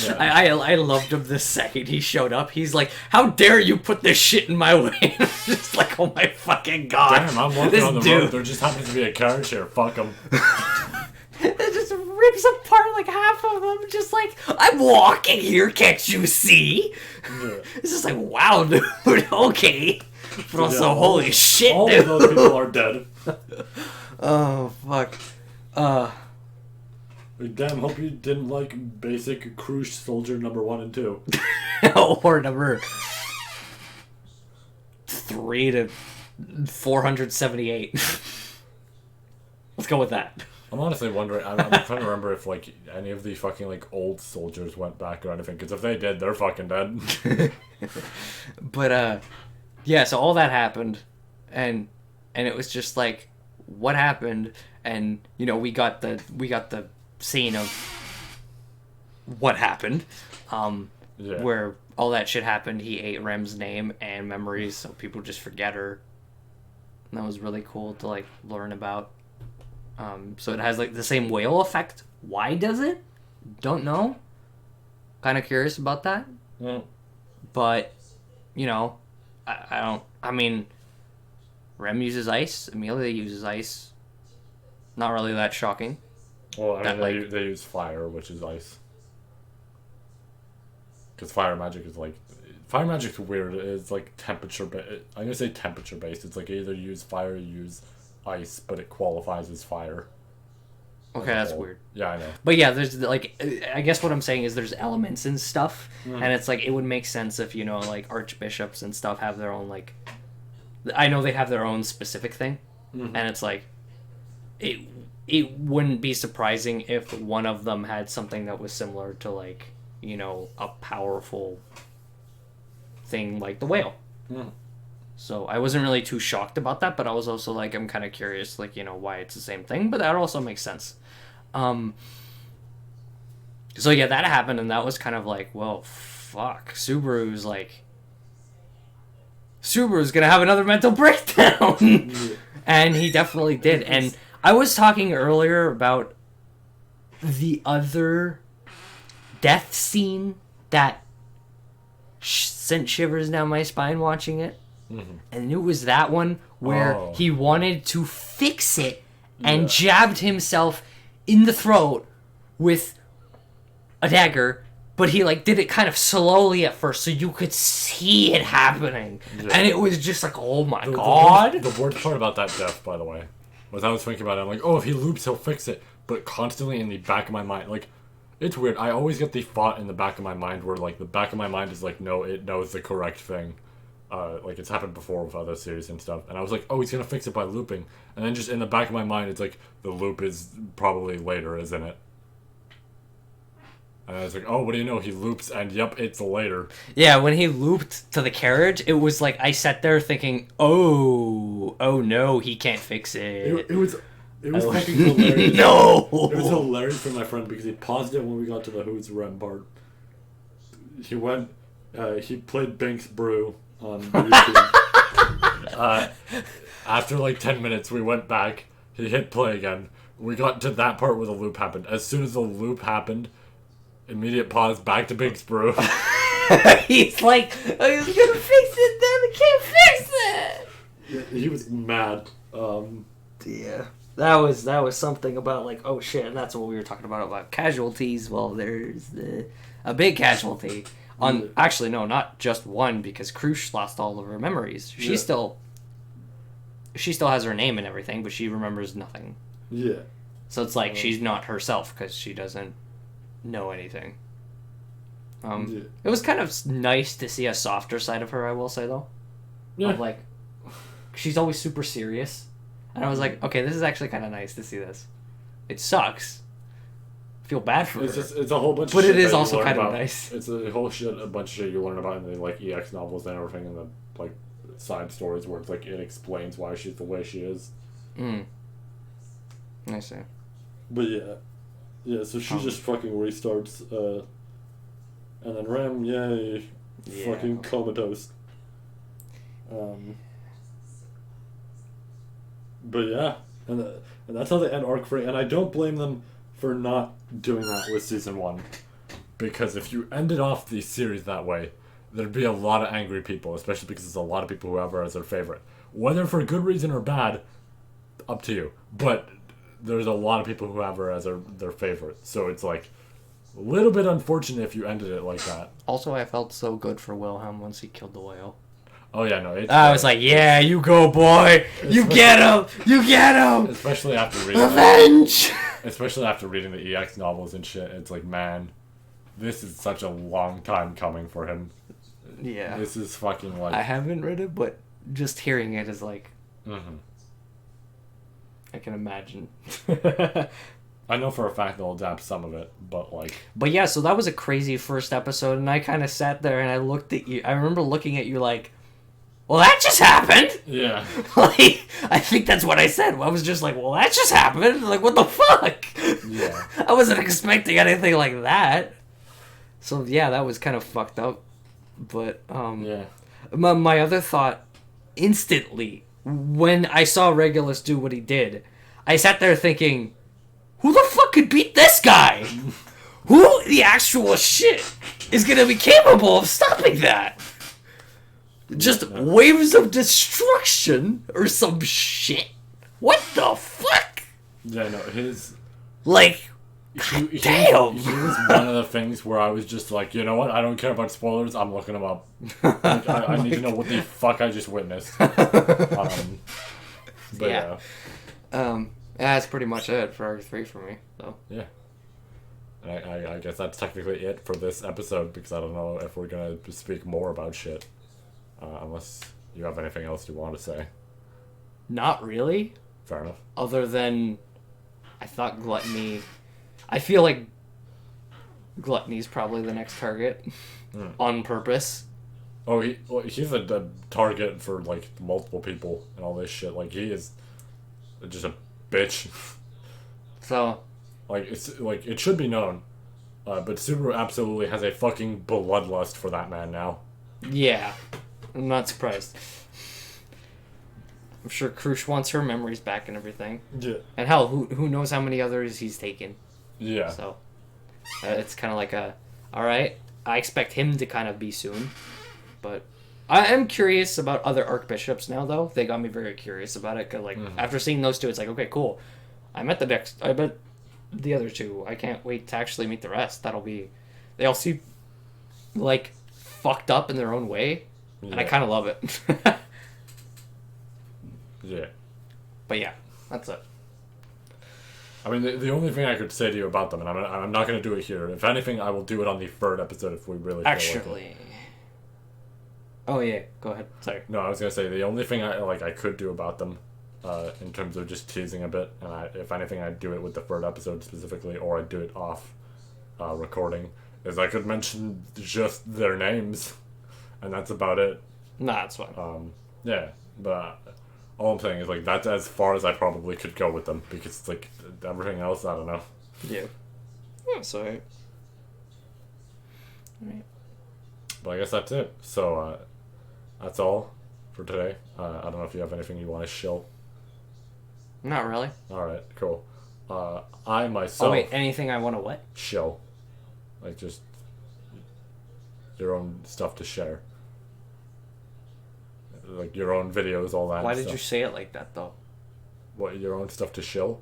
Yeah. I loved him the second he showed up. He's like, how dare you put this shit in my way? I'm just like, oh my fucking god. Damn, I'm working on the road. There just happens to be a carriage here. Fuck him. It just rips apart half of them. Just I'm walking here, can't you see? Yeah. It's just wow, dude. Okay. But also, holy shit, all dude. Of those people are dead. Oh, fuck. Damn, hope you didn't like basic Krush Soldier number 1 and 2. Or number 3 to 478. Let's go with that. I'm honestly wondering, I'm trying to remember if any of the fucking old soldiers went back or anything, because if they did, they're fucking dead. But yeah, so all that happened, and it was just like, what happened? And we got the scene of what happened, where all that shit happened. He ate Rem's name and memories, so people just forget her. And that was really cool to like learn about. So it has like the same whale effect. Why does it? Don't know. Kind of curious about that. Yeah. But I don't. I mean, Rem uses ice. Amelia uses ice. Not really that shocking. Well, I mean, they use fire, which is ice. Because fire magic's weird. It's like temperature. I'm gonna say temperature based. It's like either you use fire or you use ice, but it qualifies as fire. Okay, that's weird. Yeah, I know. But yeah, there's like, I guess what I'm saying is there's elements and stuff, and it's like it would make sense if like archbishops and stuff have their own like. I know they have their own specific thing, and it's like, it wouldn't be surprising if one of them had something that was similar to like a powerful thing like the whale. So I wasn't really too shocked about that, but I was also like, I'm kind of curious, like why it's the same thing, but that also makes sense. So yeah, that happened, and that was kind of like, well, fuck. Subaru's gonna have another mental breakdown. And he definitely did. And I was talking earlier about the other death scene that sent shivers down my spine watching it. And it was that one where he wanted to fix it and jabbed himself in the throat with a dagger, but he like did it kind of slowly at first so you could see it happening. And it was just like, oh my god. The worst part about that death, by the way, was I was thinking about it, I'm like, oh, if he loops, he'll fix it. But constantly in the back of my mind, like, it's weird. I always get the thought in the back of my mind where, like, the back of my mind is like, no, it knows the correct thing. Like, it's happened before with other series and stuff. And I was like, oh, he's gonna fix it by looping. And then just in the back of my mind, it's like, the loop is probably later, isn't it? And I was like, oh, what do you know? He loops, and yep, it's later. Yeah, when he looped to the carriage, it was like, I sat there thinking, oh no, he can't fix it. It was fucking hilarious. No! It was hilarious for my friend because he paused it when we got to the Who's Rem part. He went, he played Bink's Brew on YouTube. After like 10 minutes, we went back. He hit play again. We got to that part where the loop happened. As soon as the loop happened, immediate pause, back to Bink's Brew. He's like, I was gonna fix it, then I can't fix it! Yeah, he was mad. Yeah. That was something about like, oh shit, and that's what we were talking about casualties. Well, there's a big casualty. Actually, no, not just one, because Krush lost all of her memories. She still has her name and everything, but she remembers nothing. Yeah. So it's like she's not herself because she doesn't know anything. It was kind of nice to see a softer side of her, I will say, though. Yeah. Of like, she's always super serious. And I was like, okay, this is actually kind of nice to see this. It sucks. I feel bad for her. It's a whole bunch of shit. But it is that also you learn kind of about. nice. It's a bunch of shit you learn about in the like EX novels and everything, and the like side stories where it's like it explains why she's the way she is. I see. But yeah. So she just fucking restarts, and then Rem, yay, fucking comatose. But yeah, and that's how they end Arc 3, and I don't blame them for not doing that with Season 1. Because if you ended off the series that way, there'd be a lot of angry people, especially because there's a lot of people who have her as their favorite. Whether for good reason or bad, up to you. But there's a lot of people who have her as their favorite, so it's like a little bit unfortunate if you ended it like that. Also, I felt so good for Wilhelm once he killed the whale. Oh yeah, no. I was like, yeah, you go, boy. You get him. You get him. Especially after reading revenge. Especially after reading the EX novels and shit, it's like, man, this is such a long time coming for him. Yeah. This is fucking like. I haven't read it, but just hearing it is like. I can imagine. I know for a fact they'll adapt some of it, but like. But yeah, so that was a crazy first episode, and I kind of sat there and I looked at you. I remember looking at you like, well, that just happened. Yeah. Like, I think that's what I said. I was just like, well, that just happened. Like, what the fuck? Yeah. I wasn't expecting anything like that. So, yeah, that was kind of fucked up. But, Yeah. my other thought, instantly, when I saw Regulus do what he did, I sat there thinking, who the fuck could beat this guy? Who the actual shit is gonna be capable of stopping that? Just waves of destruction or some shit? What the fuck? Yeah, no, his... Like, damn! He was one of the things where I was just like, you know what? I don't care about spoilers. I'm looking them up. Like, I need to know what the fuck I just witnessed. But yeah. That's pretty much it for Arc 3 for me, so. Yeah. I guess that's technically it for this episode, because I don't know if we're gonna speak more about shit. Unless you have anything else you want to say. Not really. Fair enough. Other than, I thought Gluttony... I feel like Gluttony's probably the next target. On purpose. Oh, he's a target for, like, multiple people and all this shit. Like, he is just a bitch. So... Like, it should be known. But Subaru absolutely has a fucking bloodlust for that man now. Yeah. I'm not surprised. I'm sure Krush wants her memories back and everything. Yeah. And hell, who knows how many others he's taken. Yeah. So, it's kind of like alright, I expect him to kind of be soon. But I am curious about other Archbishops now, though. They got me very curious about it. 'Cause, like, after seeing those two, it's like, okay, cool. I met the other two. I can't wait to actually meet the rest. They all seem, like, fucked up in their own way. Yeah. And I kind of love it. Yeah. But yeah, that's it. I mean, the only thing I could say to you about them, and I'm not going to do it here. If anything, I will do it on the third episode if we really feel like it. Oh yeah, go ahead. Sorry. No, I was going to say, the only thing I could do about them, in terms of just teasing a bit, and if anything, I'd do it with the third episode specifically, or I'd do it off recording, is I could mention just their names, and that's about it. Nah, that's fine. Yeah, but all I'm saying is, like, that's as far as I probably could go with them, because it's like everything else, I don't know. Yeah. So. Alright. But I guess that's it. So, that's all for today. I don't know if you have anything you want to shill. Not really. Alright, cool. I myself... Oh wait, anything I want to what? Shill. Like, just your own stuff to share. Like, your own videos, all that Why stuff. did you say it like that, though? What, your own stuff to shill?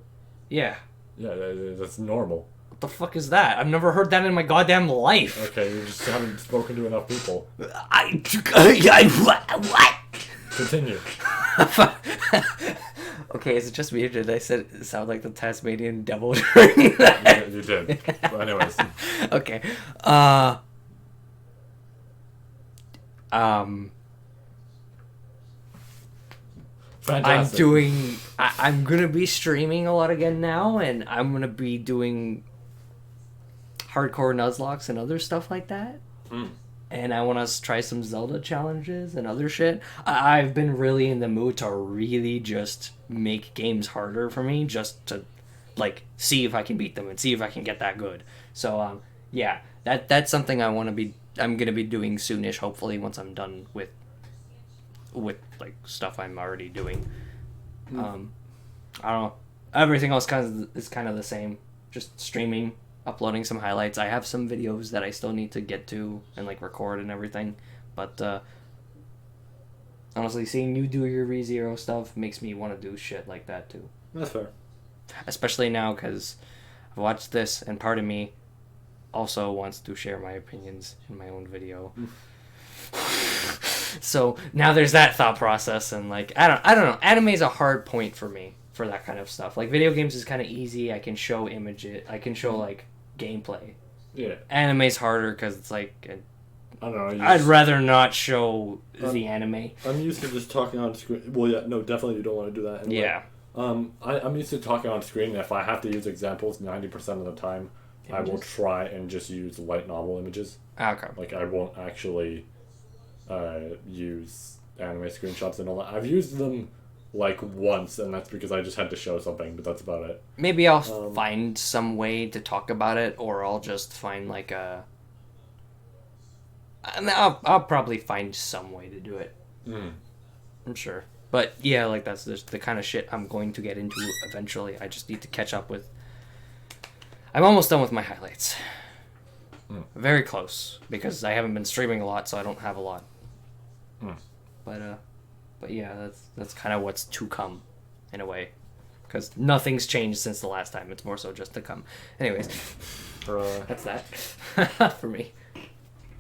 Yeah. Yeah, that's normal. What the fuck is that? I've never heard that in my goddamn life. Okay, you just haven't spoken to enough people. What? Continue. Okay, is it just me or did I sound like the Tasmanian devil during that? Yeah, you did. But anyways. Okay. Fantastic. I'm gonna be streaming a lot again now, and I'm gonna be doing hardcore Nuzlocke and other stuff like that. And I want to try some Zelda challenges and other shit. I've been really in the mood to really just make games harder for me, just to, like, see if I can beat them and see if I can get that good. So, yeah, that's something I'm gonna be doing soonish, hopefully, once I'm done with like stuff I'm already doing. I don't know. Everything else is kind of the same. Just streaming, uploading some highlights. I have some videos that I still need to get to and like record and everything. But honestly, seeing you do your ReZero stuff makes me want to do shit like that too. That's fair. Especially now because I've watched this and part of me also wants to share my opinions in my own video. So now there's that thought process, and like I don't know. Anime is a hard point for me for that kind of stuff. Like video games is kind of easy. I can show images. I can show like gameplay. Yeah. Anime's harder because it's like I don't know. I'd rather not show the anime. I'm used to just talking on screen. Well, yeah, no, definitely you don't want to do that. Anyway. Yeah. I'm used to talking on screen. If I have to use examples 90% of the time, images? I will try and just use light novel images. Okay. Like I won't actually use anime screenshots and all that. I've used them like once, and that's because I just had to show something, but that's about it. Maybe I'll find some way to talk about it, or I'll just find like a... I mean, I'll probably find some way to do it. I'm sure. But yeah, like that's the kind of shit I'm going to get into eventually. I just need to catch up with... I'm almost done with my highlights. Very close, because I haven't been streaming a lot, so I don't have a lot. But yeah, that's kind of what's to come, in a way, because nothing's changed since the last time. It's more so just to come. Anyways, that's that for me.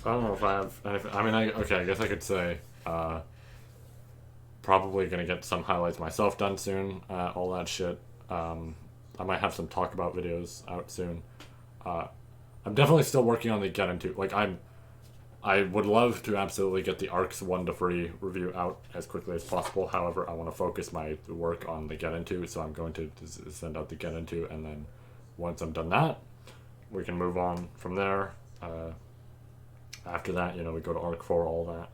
I don't know if I have. I mean, I guess I could say probably gonna get some highlights myself done soon. All that shit. I might have some talk about videos out soon. I'm definitely still working on the get into. Like I would love to absolutely get the ARCs 1 to 3 review out as quickly as possible. However, I want to focus my work on the get into, so I'm going to send out the get into, and then once I'm done that, we can move on from there. After that, we go to ARC 4, all that.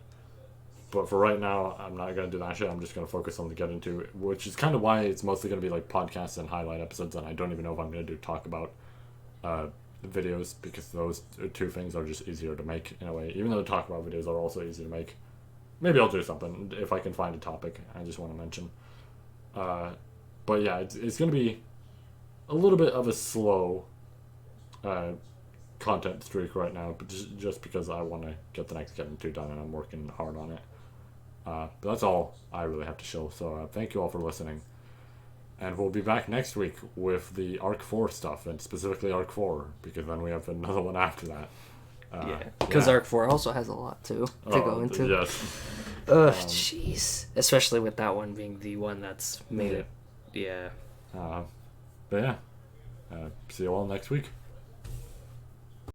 But for right now, I'm not going to do that shit. I'm just going to focus on the get into, which is kind of why it's mostly going to be like podcasts and highlight episodes, and I don't even know if I'm going to talk about videos, because those two things are just easier to make in a way. Even though the talk about videos are also easy to make. Maybe I'll do something if I can find a topic I just want to mention. But yeah, it's going to be a little bit of a slow content streak right now, but just because I want to get the next Get Into done, and I'm working hard on it. But that's all I really have to show. So thank you all for listening. And we'll be back next week with the ARC 4 stuff, and specifically ARC 4, because then we have another one after that. Because ARC 4 also has a lot, too, to go into. Yes. Ugh, jeez. Especially with that one being the one that's made it. Yeah. But yeah. See you all next week.